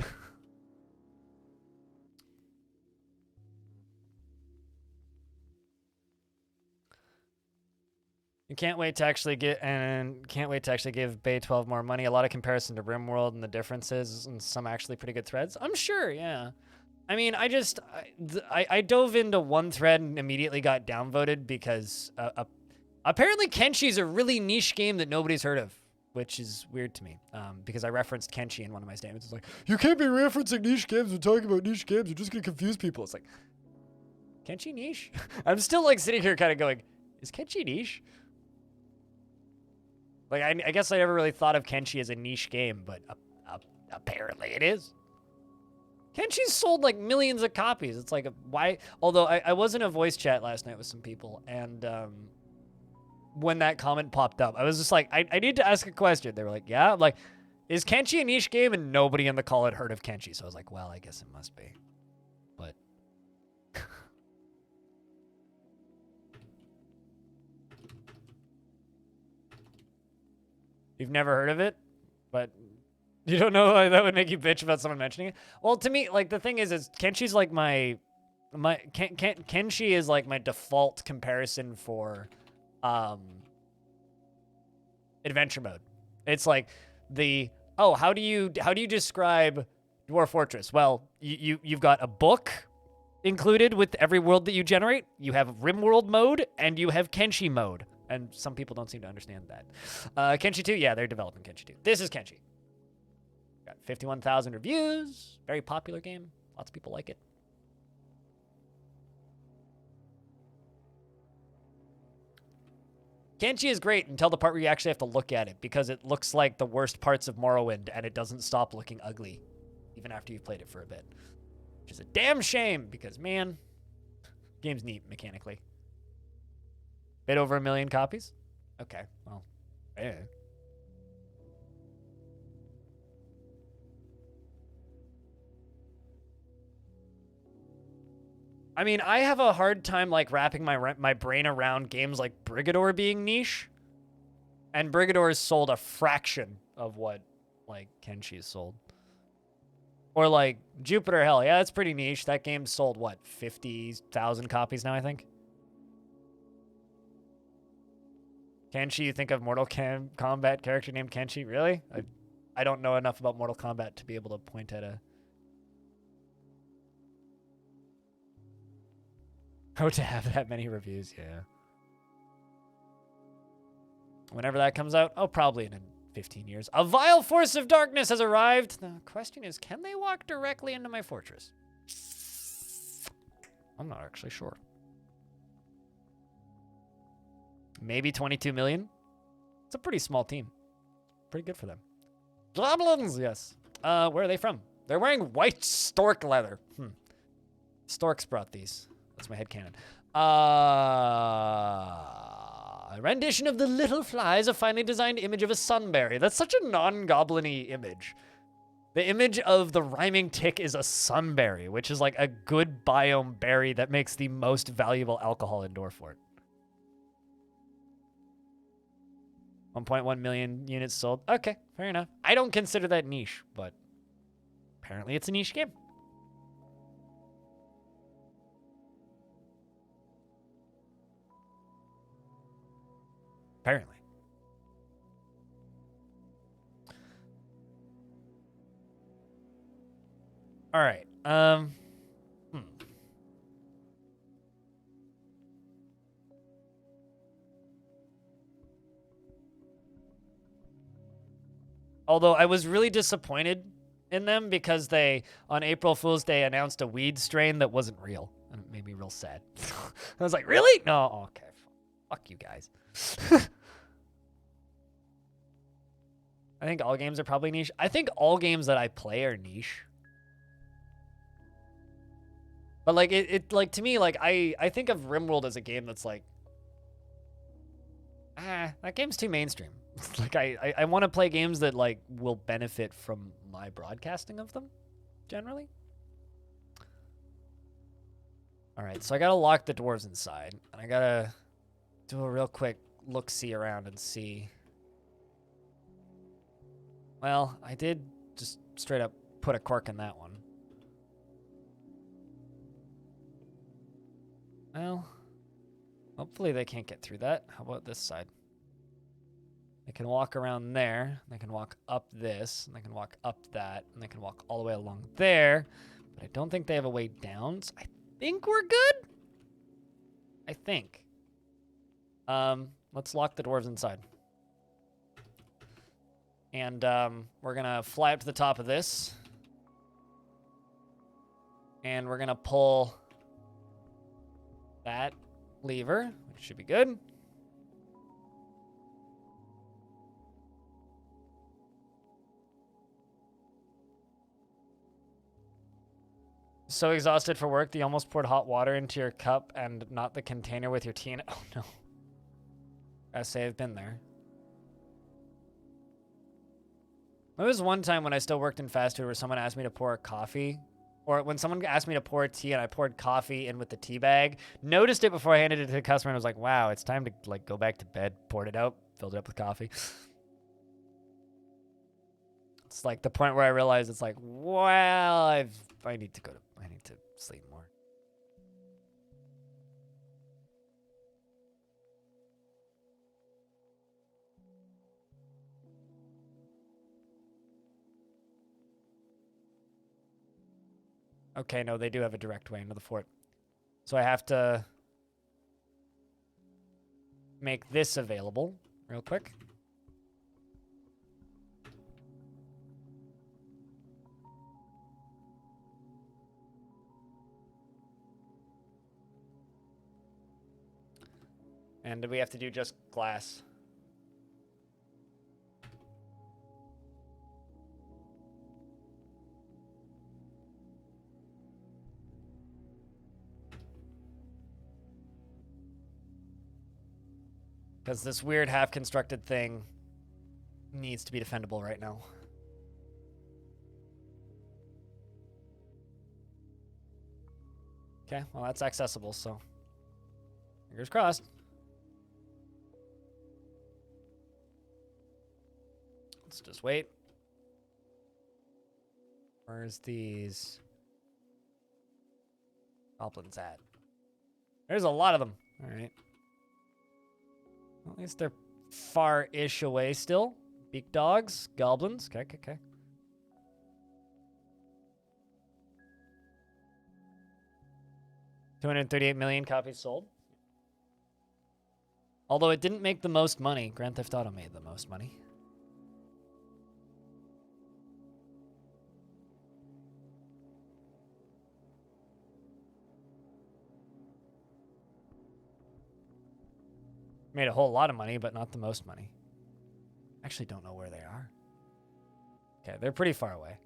You can't wait to actually give Bay 12 more money. A lot of comparison to RimWorld and the differences, and some actually pretty good threads. I'm sure, yeah. I mean, I dove into one thread and immediately got downvoted because apparently Kenshi's a really niche game that nobody's heard of, which is weird to me because I referenced Kenshi in one of my statements. It's like, you can't be referencing niche games and talking about niche games. You're just going to confuse people. It's like, Kenshi niche? I'm still like sitting here kind of going, is Kenshi niche? Like, I guess I never really thought of Kenshi as a niche game, but apparently it is. Kenshi's sold like millions of copies. It's like, why? Although I was in a voice chat last night with some people, and when that comment popped up, I was just like, I need to ask a question. They were like, yeah. I'm like, is Kenshi a niche game? And nobody in the call had heard of Kenshi. So I was like, well, I guess it must be. But You've never heard of it, but you don't know why that would make you bitch about someone mentioning it. Well, to me, like the thing is Kenshi's like Kenshi is like my default comparison for adventure mode. It's like how do you describe Dwarf Fortress? Well, you've got a book included with every world that you generate. You have RimWorld mode and you have Kenshi mode. And some people don't seem to understand that. Kenshi 2, yeah, they're developing Kenshi 2. This is Kenshi. Got 51,000 reviews. Very popular game. Lots of people like it. Kenshi is great until the part where you actually have to look at it because it looks like the worst parts of Morrowind and it doesn't stop looking ugly even after you've played it for a bit. Which is a damn shame because, man, game's neat mechanically. Bit over 1 million copies? Okay, well, eh. I mean, I have a hard time, like, wrapping my brain around games like Brigador being niche. And Brigador has sold a fraction of what, like, Kenshi has sold. Or, like, Jupiter Hell. Yeah, that's pretty niche. That game sold, what, 50,000 copies now, I think? Kenshi, you think of Mortal Kombat character named Kenshi? Really? I don't know enough about Mortal Kombat to be able to point at a... Oh, to have that many reviews, yeah. Whenever that comes out, oh, probably in 15 years. A vile force of darkness has arrived. The question is, can they walk directly into my fortress? I'm not actually sure. Maybe 22 million? It's a pretty small team. Pretty good for them. Goblins, yes. Where are they from? They're wearing white stork leather. Storks brought these. That's my headcanon. A rendition of the little flies, a finely designed image of a sunberry. That's such a non-goblin-y image. The image of the rhyming tick is a sunberry, which is like a good biome berry that makes the most valuable alcohol in Dwarfort. 1.1 million units sold. Okay, fair enough. I don't consider that niche, but apparently it's a niche game. Apparently. All right. Although I was really disappointed in them because they, on April Fool's Day, announced a weed strain that wasn't real. And it made me real sad. I was like, really? No, okay. Fuck you guys. I think all games are probably niche. I think all games that I play are niche. But like like to me, like I think of RimWorld as a game that's like, that game's too mainstream. Like I want to play games that like will benefit from my broadcasting of them, generally. All right, so I gotta lock the dwarves inside, and I gotta do a real quick look-see around and see. Well, I did just straight up put a cork in that one. Well, hopefully they can't get through that. How about this side? They can walk around there. They can walk up this. And they can walk up that. And they can walk all the way along there. But I don't think they have a way down. So I think we're good. I think. Let's lock the dwarves inside. And we're going to fly up to the top of this. And we're going to pull that lever, which should be good. So exhausted for work that you almost poured hot water into your cup and not the container with your tea in it. Oh no. I say I've been there. There was one time when I still worked in fast food where someone asked me to pour a coffee, or when someone asked me to pour tea and I poured coffee in with the tea bag, noticed it before I handed it to the customer and was like, wow, it's time to like go back to bed, poured it out, filled it up with coffee. It's like the point where I realize it's like, well, I need to sleep more. Okay, no, they do have a direct way into the fort. So I have to make this available real quick. And we have to do just glass. Because this weird half-constructed thing needs to be defendable right now. Okay, well, that's accessible, so fingers crossed. Let's just wait. Where's these goblins at? There's a lot of them. All right. Well, at least they're far-ish away still. Beak dogs, goblins. Okay, okay, okay. $238 million copies sold. Although it didn't make the most money. Grand Theft Auto made the most money. Made a whole lot of money, but not the most money. Actually don't know where they are. Okay, they're pretty far away.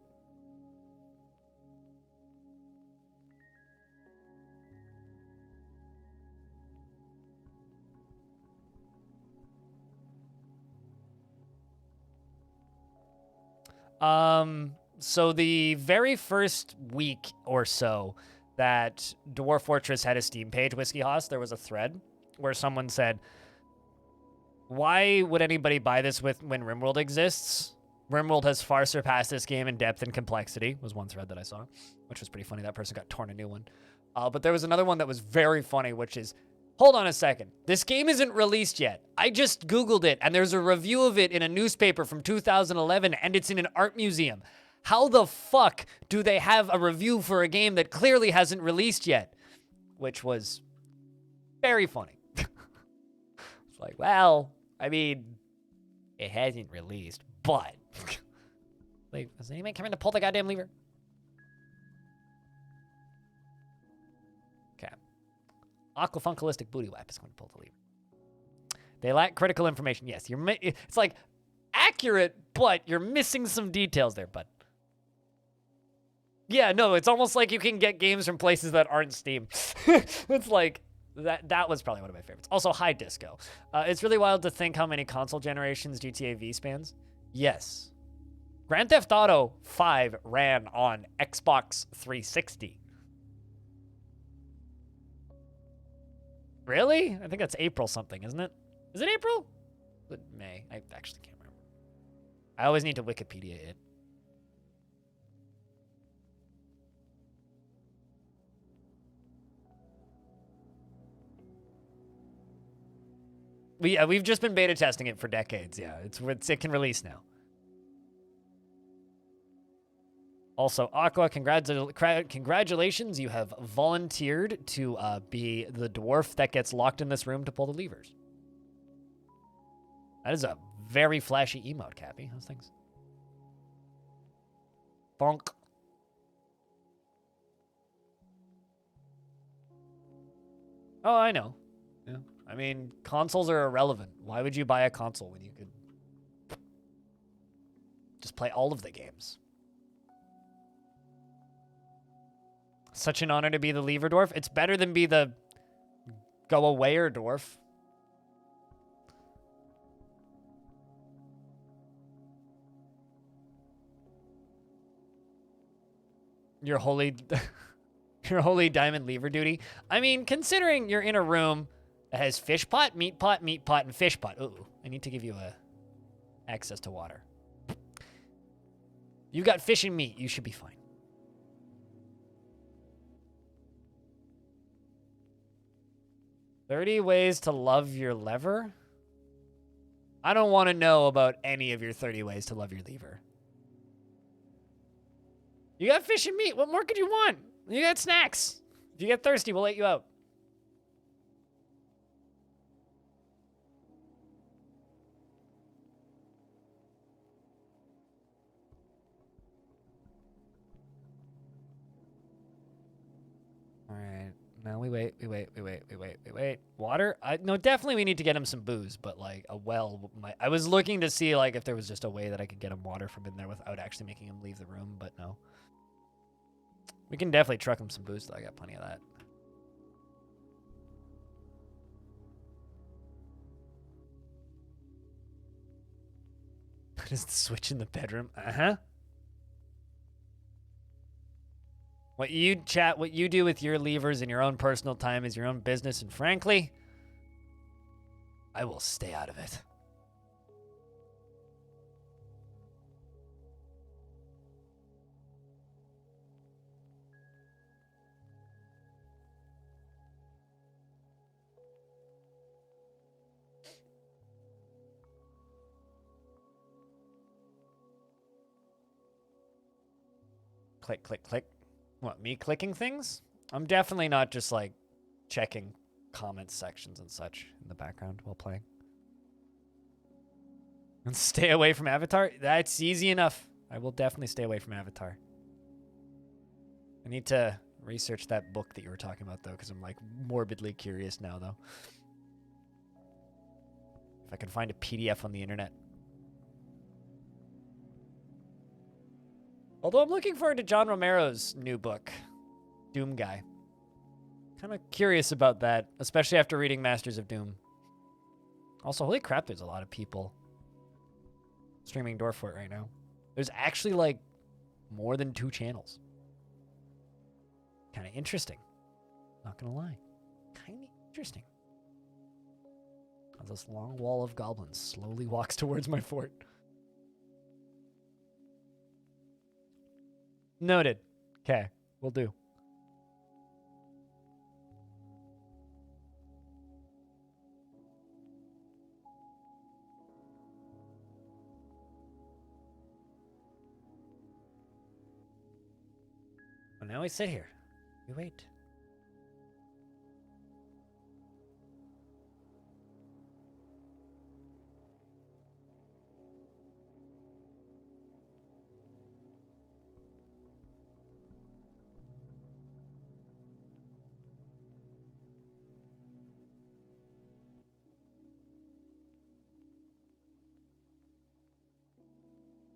So the very first week or so that Dwarf Fortress had a Steam page, Whiskey Hoss, there was a thread where someone said, why would anybody buy this when RimWorld exists? RimWorld has far surpassed this game in depth and complexity, was one thread that I saw, which was pretty funny. That person got torn a new one. But there was another one that was very funny, which is, hold on a second. This game isn't released yet. I just Googled it, and there's a review of it in a newspaper from 2011, and it's in an art museum. How the fuck do they have a review for a game that clearly hasn't released yet? Which was very funny. It's like, well, I mean, it hasn't released, but... like, is anyone coming to pull the goddamn lever? Okay. Aquafunkalistic Booty Whap is going to pull the lever. They lack critical information. Yes, it's like accurate, but you're missing some details there, bud. Yeah, no, it's almost like you can get games from places that aren't Steam. It's like, that was probably one of my favorites. Also, hi, Disco. It's really wild to think how many console generations GTA V spans. Yes. Grand Theft Auto 5 ran on Xbox 360. Really? I think that's April something, isn't it? Is it April? Is it May? I actually can't remember. I always need to Wikipedia it. We've just been beta testing it for decades. Yeah, it can release now. Also, Aqua, congratulations. You have volunteered to be the dwarf that gets locked in this room to pull the levers. That is a very flashy emote, Cappy. How's things? Bonk. Oh, I know. Yeah. I mean, consoles are irrelevant. Why would you buy a console when you could just play all of the games? Such an honor to be the lever dwarf. It's better than be the go awayer dwarf. Your holy your holy diamond lever duty. I mean, considering you're in a room that has fish pot, meat pot, and fish pot. Ooh, I need to give you access to water. You got fish and meat. You should be fine. "30 ways to love your lever?" I don't want to know about any of your 30 ways to love your lever. You got fish and meat. What more could you want? You got snacks. If you get thirsty, we'll let you out. All right. No, we wait. Water? No, definitely we need to get him some booze, but like a well. I was looking to see like if there was just a way that I could get him water from in there without actually making him leave the room, but no. We can definitely truck him some booze, though. I got plenty of that. Just the switch in the bedroom. Uh-huh. What you do with your levers in your own personal time is your own business, and frankly, I will stay out of it. Click, click, click. What, me clicking things? I'm definitely not just like checking comment sections and such in the background while playing. And stay away from Avatar? That's easy enough. I will definitely stay away from Avatar. I need to research that book that you were talking about, though, because I'm like morbidly curious now, though. If I can find a PDF on the internet. Although I'm looking forward to John Romero's new book, Doom Guy. Kind of curious about that, especially after reading Masters of Doom. Also, holy crap, there's a lot of people streaming Dwarf right now. There's actually like more than 2 channels. Kind of interesting. Not gonna lie. Kind of interesting. As this long wall of goblins slowly walks towards my fort. Noted. Okay, will do. Well, now we sit here. We wait.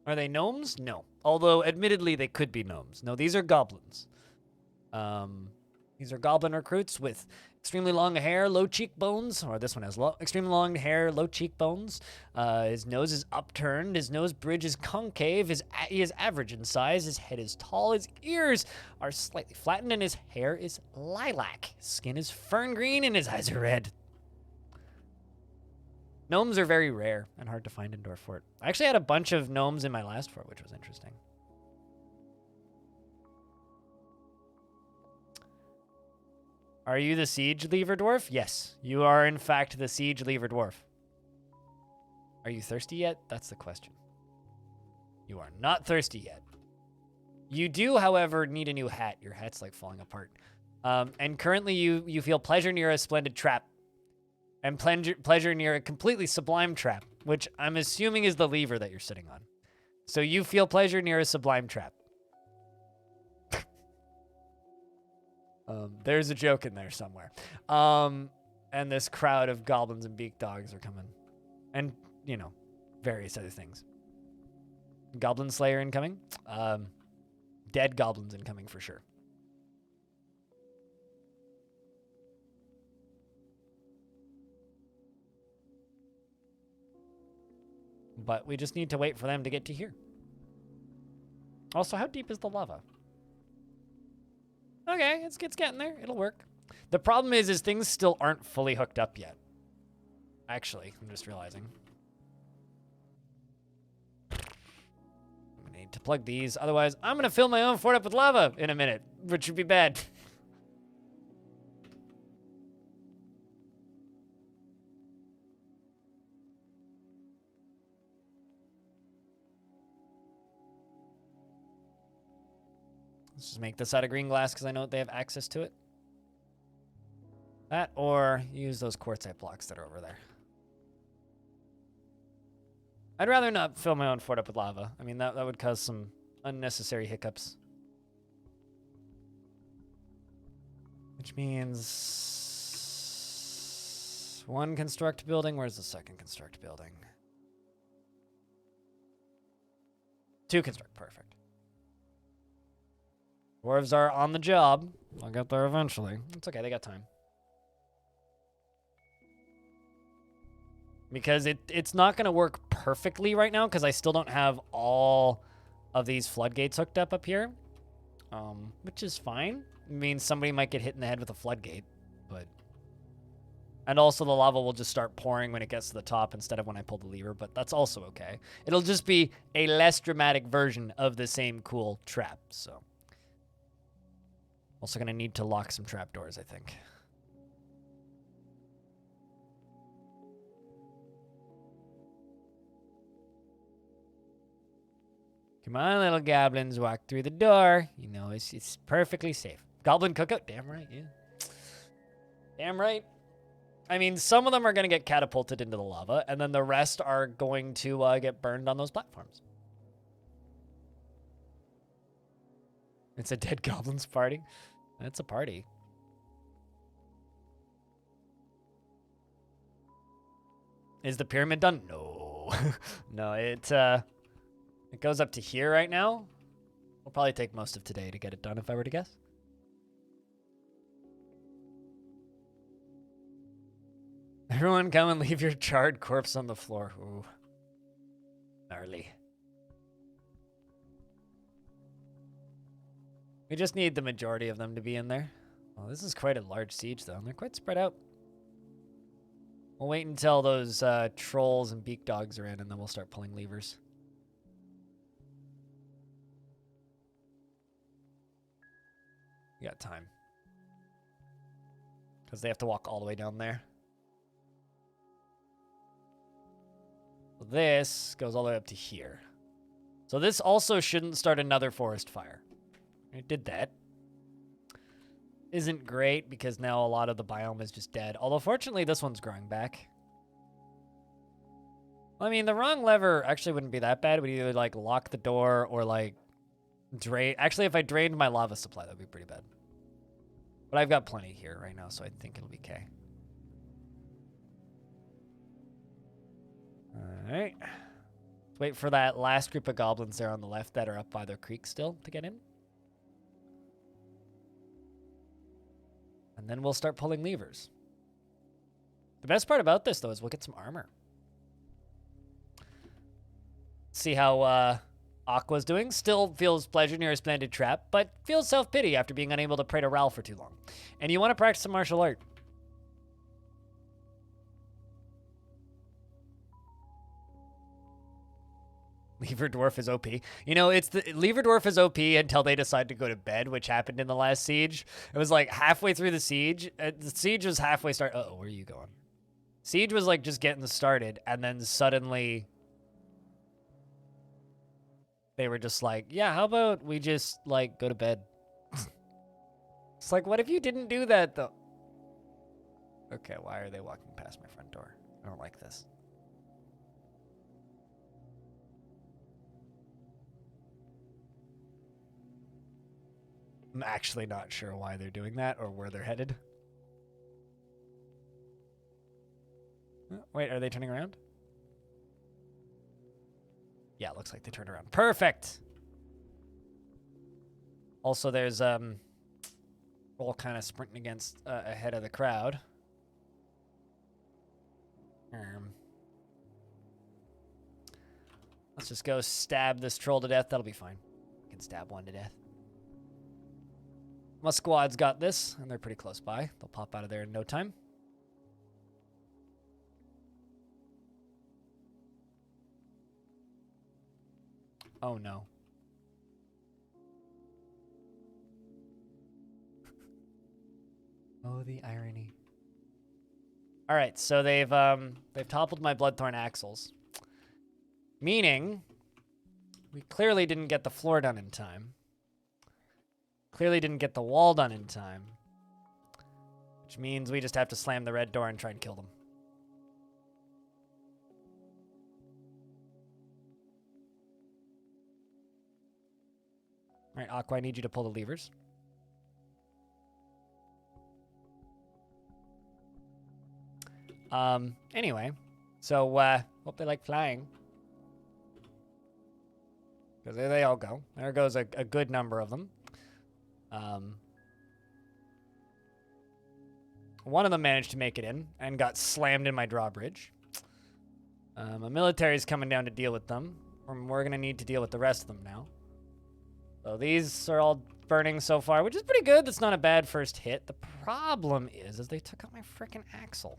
Are they gnomes? No. Although, admittedly, they could be gnomes. No, these are goblins. These are goblin recruits with extremely long hair, low cheekbones, or this one has extremely long hair, low cheekbones. His nose is upturned. His nose bridge is concave. He is average in size. His head is tall. His ears are slightly flattened, and his hair is lilac. His skin is fern green, and his eyes are red. Gnomes are very rare and hard to find in Dwarf Fort. I actually had a bunch of gnomes in my last fort, which was interesting. Are you the Siege Lever Dwarf? Yes, you are in fact the Siege Lever Dwarf. Are you thirsty yet? That's the question. You are not thirsty yet. You do, however, need a new hat. Your hat's like falling apart. And currently you feel pleasure near a splendid trap. And pleasure near a completely sublime trap, which I'm assuming is the lever that you're sitting on. So you feel pleasure near a sublime trap. There's a joke in there somewhere. And this crowd of goblins and beak dogs are coming. And, you know, various other things. Goblin Slayer incoming. Dead goblins incoming for sure. But we just need to wait for them to get to here. Also, how deep is the lava? Okay, it's getting there. It'll work. The problem is things still aren't fully hooked up yet. Actually, I'm just realizing. I'm I need to plug these. Otherwise, I'm going to fill my own fort up with lava in a minute, which would be bad. Let's just make this out of green glass because I know they have access to it. That, or use those quartzite blocks that are over there. I'd rather not fill my own fort up with lava. I mean, that would cause some unnecessary hiccups. Which means... one construct building. Where's the second construct building? 2 construct. Perfect. Dwarves are on the job. I'll get there eventually. It's okay. They got time. Because it's not going to work perfectly right now because I still don't have all of these floodgates hooked up here. Which is fine. It means somebody might get hit in the head with a floodgate. And also the lava will just start pouring when it gets to the top instead of when I pull the lever, but that's also okay. It'll just be a less dramatic version of the same cool trap, so. Also going to need to lock some trapdoors, I think. Come on, little goblins, walk through the door. You know, it's perfectly safe. Goblin cookout? Damn right, yeah. Damn right. I mean, some of them are going to get catapulted into the lava, and then the rest are going to get burned on those platforms. It's a dead goblins party. It's a party. Is the pyramid done? No. No, it goes up to here right now. It'll probably take most of today to get it done, if I were to guess. Everyone come and leave your charred corpse on the floor. Ooh. Gnarly. We just need the majority of them to be in there. Oh, this is quite a large siege, though. They're quite spread out. We'll wait until those trolls and beak dogs are in, and then we'll start pulling levers. We got time. Because they have to walk all the way down there. This goes all the way up to here. So this also shouldn't start another forest fire. It did that. Isn't great because now a lot of the biome is just dead. Although fortunately this one's growing back. I mean, the wrong lever actually wouldn't be that bad. It would either like lock the door or like drain. Actually, if I drained my lava supply, that would be pretty bad. But I've got plenty here right now, so I think it'll be okay. Alright. Let's wait for that last group of goblins there on the left that are up by the creek still to get in. And then we'll start pulling levers. The best part about this, though, is we'll get some armor. See how Aqua's doing. Still feels pleasure near a splendid trap, but feels self-pity after being unable to pray to Ral for too long. And you want to practice some martial art. Lever Dwarf is OP. You know, it's the Lever Dwarf is OP until they decide to go to bed, which happened in the last siege. It was like halfway through the siege. The siege was halfway start. Uh-oh, where are you going? Siege was like just getting started, and then suddenly they were just like, yeah, how about we just like go to bed? It's like, what if you didn't do that though? Okay, why are they walking past my front door? I don't like this. I'm actually not sure why they're doing that or where they're headed. Wait, are they turning around? Yeah, looks like they turned around. Perfect! Also, there's all kind of sprinting against ahead of the crowd. Let's just go stab this troll to death. That'll be fine. We can stab one to death. My squad's got this, and they're pretty close by. They'll pop out of there in no time. Oh, no. Oh, the irony. All right, so they've toppled my Bloodthorn axles, meaning we clearly didn't get the floor done in time. Clearly didn't get the wall done in time, which means we just have to slam the red door and try and kill them. All right, Aqua, I need you to pull the levers. Anyway, so, hope they like flying. Because there they all go. There goes a good number of them. One of them managed to make it in and got slammed in my drawbridge. A military's coming down to deal with them. We're going to need to deal with the rest of them now. So these are all burning so far, which is pretty good. That's not a bad first hit. The problem is they took out my frickin' axle.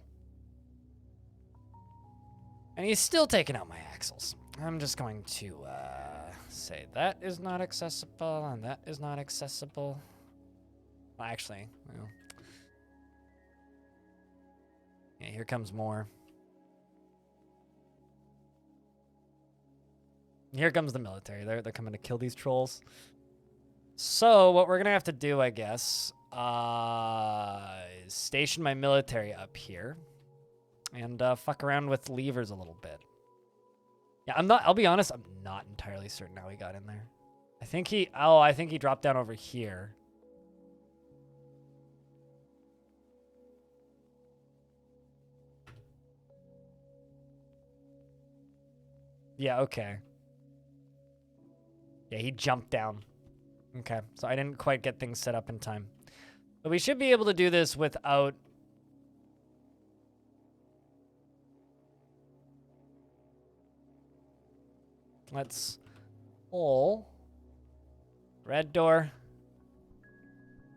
And he's still taking out my axles. I'm just going to say that is not accessible and that is not accessible. Well, actually, well, yeah, here comes more. Here comes the military. They're coming to kill these trolls. So what we're gonna have to do, I guess, is station my military up here and fuck around with levers a little bit. Yeah, I'll be honest, I'm not entirely certain how he got in there. I think he dropped down over here. Yeah, okay. Yeah, he jumped down. Okay, so I didn't quite get things set up in time. But we should be able to do this without... Let's pull red door,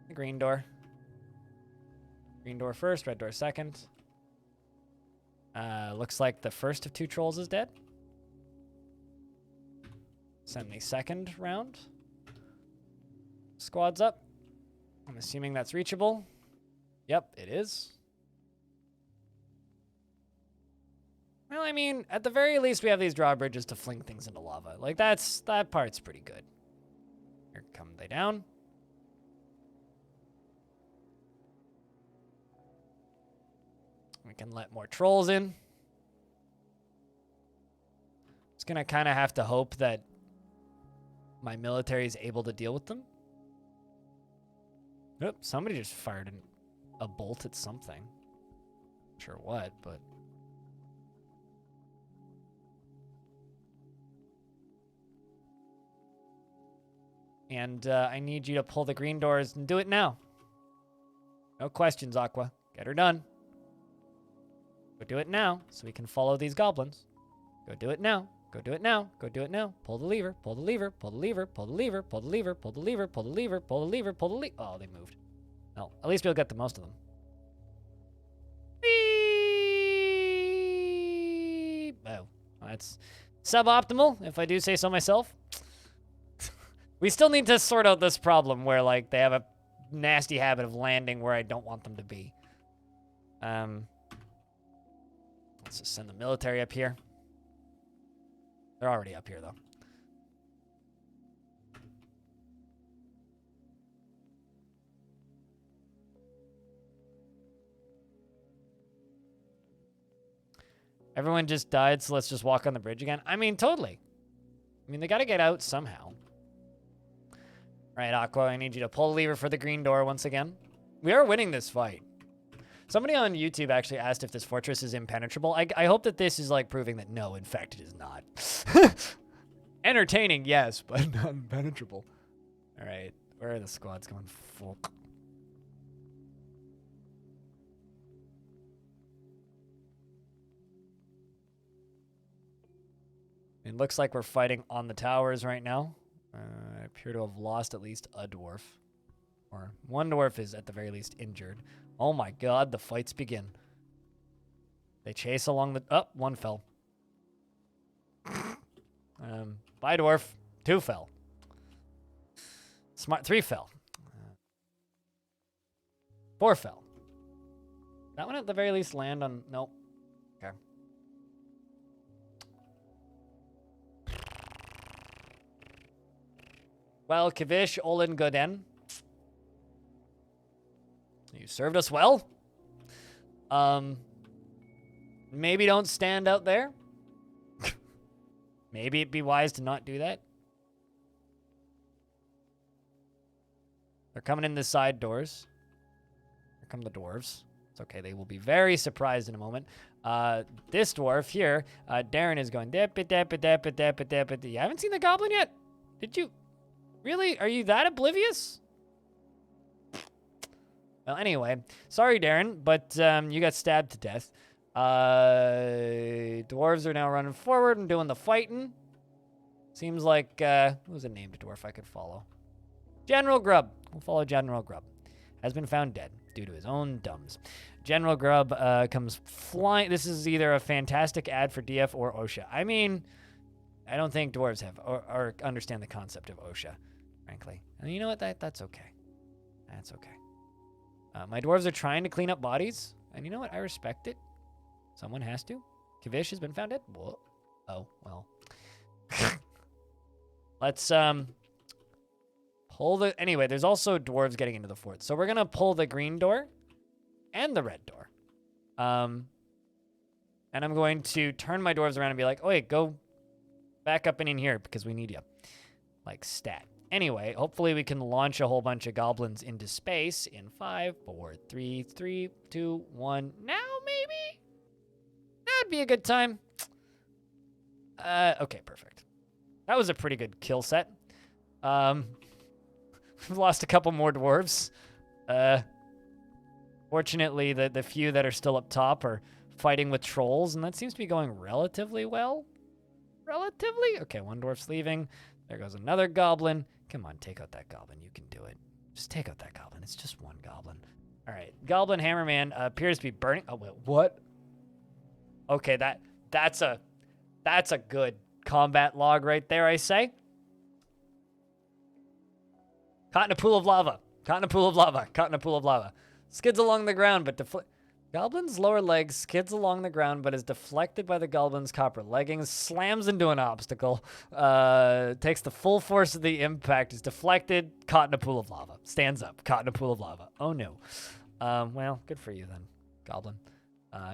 the green door. Green door first, red door second. Looks like the first of two trolls is dead. Send the second round. Squad's up. I'm assuming that's reachable. Yep, it is. Well, I mean, at the very least, we have these drawbridges to fling things into lava. Like, that part's pretty good. Here come they down. We can let more trolls in. Just gonna kind of have to hope that my military is able to deal with them. Oop, somebody just fired a bolt at something. Not sure what, but... And I need you to pull the green doors and do it now. No questions, Aqua. Get her done. Go do it now so we can follow these goblins. Go do it now. Go do it now. Go do it now. Pull the lever. Pull the lever. Pull the lever. Pull the lever. Pull the lever. Pull the lever. Pull the lever. Pull the lever. Pull the lever. Oh, they moved. Well, at least we'll get the most of them. Beep. Oh, that's suboptimal, if I do say so myself. We still need to sort out this problem where, like, they have a nasty habit of landing where I don't want them to be. Let's just send the military up here. They're already up here, though. Everyone just died, so let's just walk on the bridge again. I mean, totally. I mean, they gotta get out somehow. Right, Aqua, I need you to pull the lever for the green door once again. We are winning this fight. Somebody on YouTube actually asked if this fortress is impenetrable. I hope that this is, like, proving that no, in fact, it is not. Entertaining, yes, but not impenetrable. All right, where are the squads going? Fuck. It looks like we're fighting on the towers right now. I appear to have lost at least a dwarf. Or one dwarf is at the very least injured. Oh my god, the fights begin. They chase along the... Oh, one fell. Bye, dwarf. Two fell. Smart. Three fell. Four fell. That one at the very least land on... Nope. Okay. Well, Kavish, Olin, Goden. You served us well. Maybe don't stand out there. Maybe it'd be wise to not do that. They're coming in the side doors. Here come the dwarves. It's okay. They will be very surprised in a moment. This dwarf here, Darren is going, dip it, dip it, dip it, dip it, dip it. You haven't seen the goblin yet? Did you? Really? Are you that oblivious? Well, anyway, sorry, Darren, but you got stabbed to death. Dwarves are now running forward and doing the fighting. Seems like, what was a named dwarf I could follow? General Grub. We'll follow General Grub. Has been found dead due to his own dumbs. General Grub comes flying. This is either a fantastic ad for DF or OSHA. I mean, I don't think dwarves have or understand the concept of OSHA, frankly. And you know what? That's okay. That's okay. My dwarves are trying to clean up bodies, and you know what? I respect it. Someone has to. Kavish has been found dead. Whoa. Oh, well. Let's pull the... Anyway, there's also dwarves getting into the fort. So we're going to pull the green door and the red door. And I'm going to turn my dwarves around and be like, oh, wait, go back up and in here because we need you. Like stat. Anyway, hopefully we can launch a whole bunch of goblins into space in 5, 4, 3, 3, 2, 1. Now, maybe? That'd be a good time. Okay, perfect. That was a pretty good kill set. We've lost a couple more dwarves. Fortunately, the few that are still up top are fighting with trolls, and that seems to be going relatively well. Relatively? Okay, one dwarf's leaving. There goes another goblin. Come on, take out that goblin. You can do it. Just take out that goblin. It's just one goblin. All right. Goblin Hammerman appears to be burning. Oh, wait, what? Okay, that's a good combat log right there, I say. Caught in a pool of lava. Caught in a pool of lava. Caught in a pool of lava. Skids along the ground, but Goblin's lower leg skids along the ground, but is deflected by the goblin's copper leggings, slams into an obstacle, takes the full force of the impact, is deflected, caught in a pool of lava. Stands up, caught in a pool of lava. Oh, no. Well, good for you then, Goblin.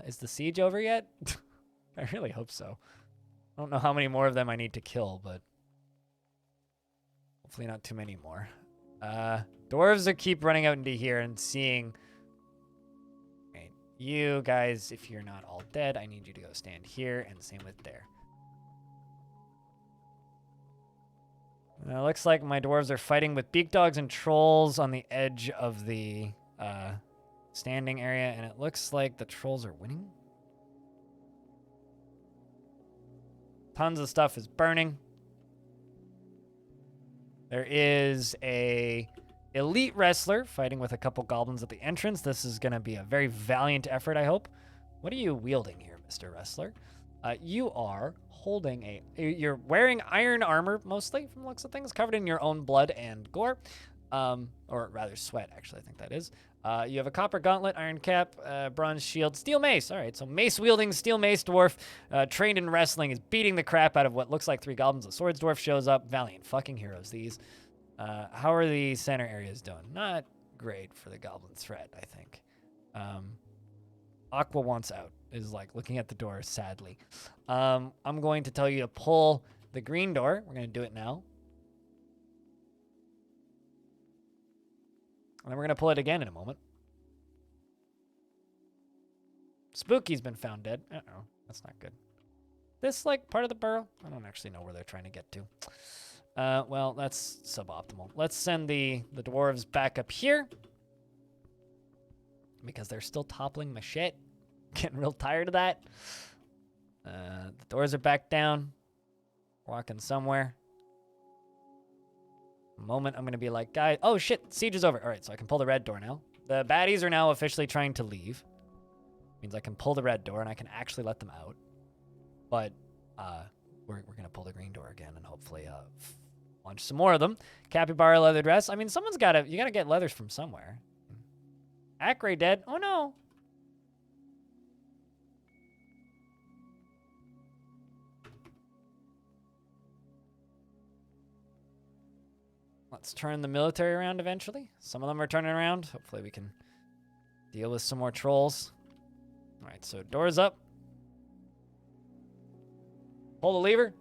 Is the siege over yet? I really hope so. I don't know how many more of them I need to kill, but hopefully not too many more. Dwarves are keep running out into here and seeing... You guys, if you're not all dead, I need you to go stand here, and same with there. Looks like my dwarves are fighting with beak dogs and trolls on the edge of the standing area, and it looks like the trolls are winning. Tons of stuff is burning. There is a elite wrestler fighting with a couple goblins at the entrance. This is going to be a very valiant effort, I hope. What are you wielding here, Mr. Wrestler? You are holding you're wearing iron armor, mostly, from the looks of things, covered in your own blood and gore. Or rather sweat, actually, I think that is. You have a copper gauntlet, iron cap, bronze shield, steel mace. All right, so mace-wielding steel mace dwarf, trained in wrestling, is beating the crap out of what looks like 3 goblins. The swords dwarf shows up. Valiant fucking heroes, these. How are the center areas doing? Not great for the goblin threat, I think. Aqua wants out, is like looking at the door sadly. I'm going to tell you to pull the green door. We're going to do it now. And then we're going to pull it again in a moment. Spooky's been found dead. Uh-oh, that's not good. This, like, part of the burrow? I don't actually know where they're trying to get to. Well, that's suboptimal. Let's send the dwarves back up here. Because they're still toppling my shit. Getting real tired of that. The doors are back down. Walking somewhere. A moment, I'm going to be like, guys... Oh, shit, siege is over. All right, so I can pull the red door now. The baddies are now officially trying to leave. Means I can pull the red door and I can actually let them out. But, we're going to pull the green door again and hopefully, launch some more of them. Capybara leather dress. I mean, you gotta get leathers from somewhere. Acre dead. Oh no. Let's turn the military around eventually. Some of them are turning around. Hopefully we can deal with some more trolls. All right, so doors up. Pull the lever.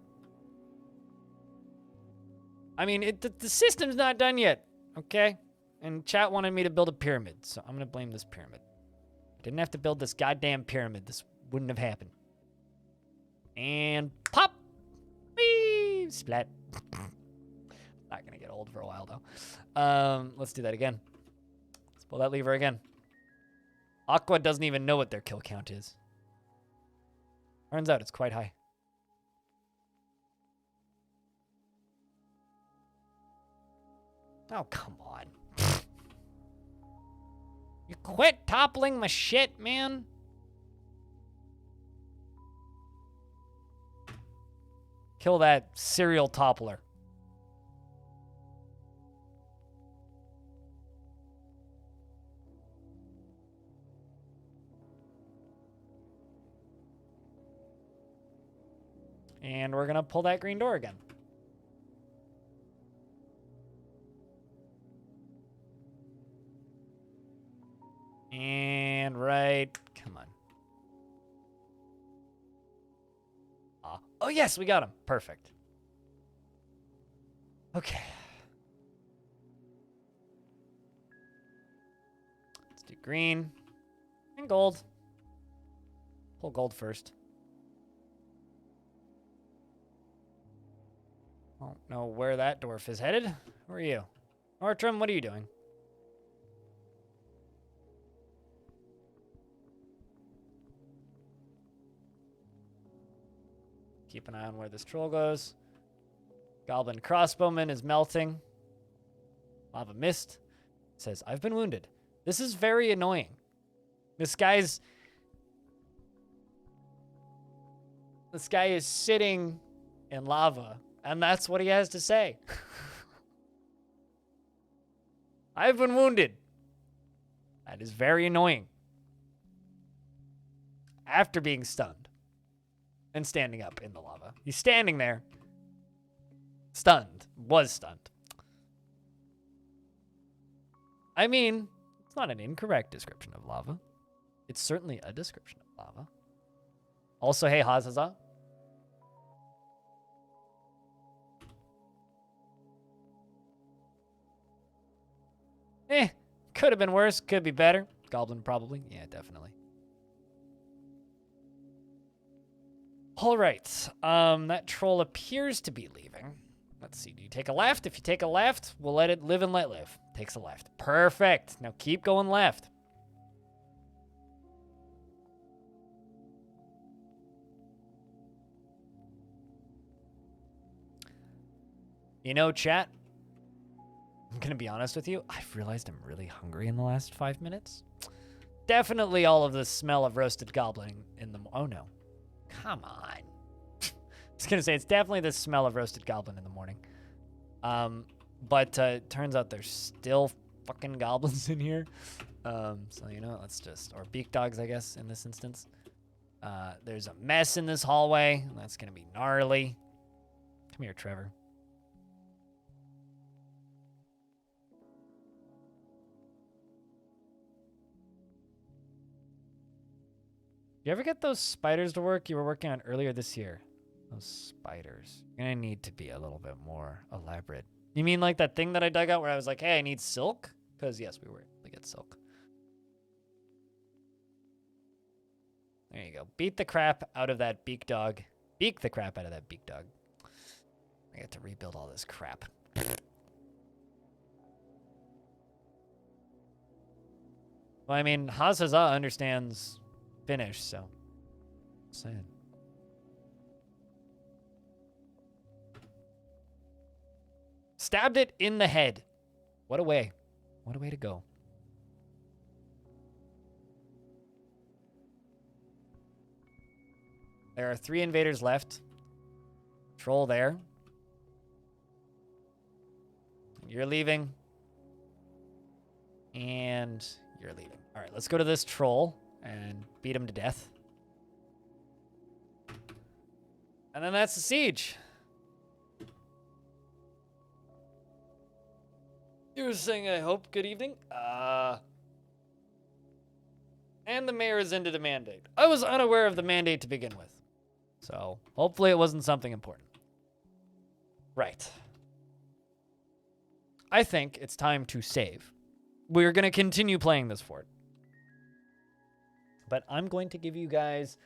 I mean, the system's not done yet, okay? And chat wanted me to build a pyramid, so I'm going to blame this pyramid. I didn't have to build this goddamn pyramid. This wouldn't have happened. And pop! Whee! Splat. Not going to get old for a while, though. Let's do that again. Let's pull that lever again. Aqua doesn't even know what their kill count is. Turns out it's quite high. Oh, come on. You quit toppling my shit, man. Kill that serial toppler. And we're going to pull that green door again. And right, come on. Oh yes, we got him. Perfect. Okay. Let's do green and gold. Pull gold first. I don't know where that dwarf is headed. Where are you? Ortrum, what are you doing? Keep an eye on where this troll goes. Goblin crossbowman is melting. Lava mist says, I've been wounded. This is very annoying. This guy is sitting in lava, and that's what he has to say. I've been wounded. That is very annoying. After being stunned. And standing up in the lava. He's standing there. Stunned. Was stunned. I mean, it's not an incorrect description of lava. It's certainly a description of lava. Also, hey, Hazaza. Could have been worse. Could be better. Goblin, probably. Yeah, definitely. All right. That troll appears to be leaving. Let's see. Do you take a left? If you take a left, we'll let it live and let live. Takes a left. Perfect. Now keep going left. You know, chat, I'm going to be honest with you. I've realized I'm really hungry in the last 5 minutes. Definitely all of the smell of roasted goblin in the... Oh, no. Come on. I was going to say, it's definitely the smell of roasted goblin in the morning. But it turns out there's still fucking goblins in here. So, you know, let's just... Or beak dogs, I guess, in this instance. There's a mess in this hallway. That's going to be gnarly. Come here, Trevor. You ever get those spiders to work you were working on earlier this year? Those spiders. You're gonna need to be a little bit more elaborate. You mean like that thing that I dug out where I was like, hey, I need silk? Because yes, we were able to get silk. There you go. Beat the crap out of that beak dog. Beak the crap out of that beak dog. I get to rebuild all this crap. Well, I mean, Hazaza understands Finnish, so sad. Stabbed it in the head. What a way. What a way to go. There are 3 invaders left. Troll there. You're leaving. And you're leaving. All right, let's go to this troll and beat him to death. And then that's the siege. You were saying, I hope. Good evening. And the mayor has ended a mandate. I was unaware of the mandate to begin with. So, hopefully it wasn't something important. Right. I think it's time to save. We're going to continue playing this fort. But I'm going to give you guys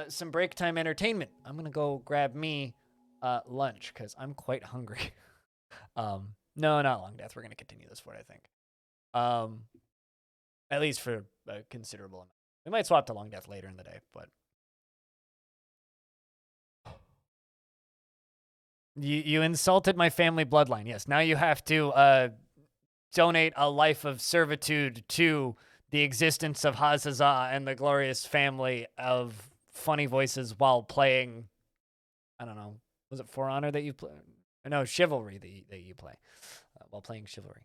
some break time entertainment. I'm going to go grab me lunch because I'm quite hungry. No, not Long Death. We're going to continue this fort, I think. At least for a considerable amount. We might swap to Long Death later in the day, but... You insulted my family bloodline. Yes, now you have to donate a life of servitude to the existence of Hazazah and the glorious family of funny voices while playing, I don't know, was it For Honor that you play? No, Chivalry that you play while playing Chivalry.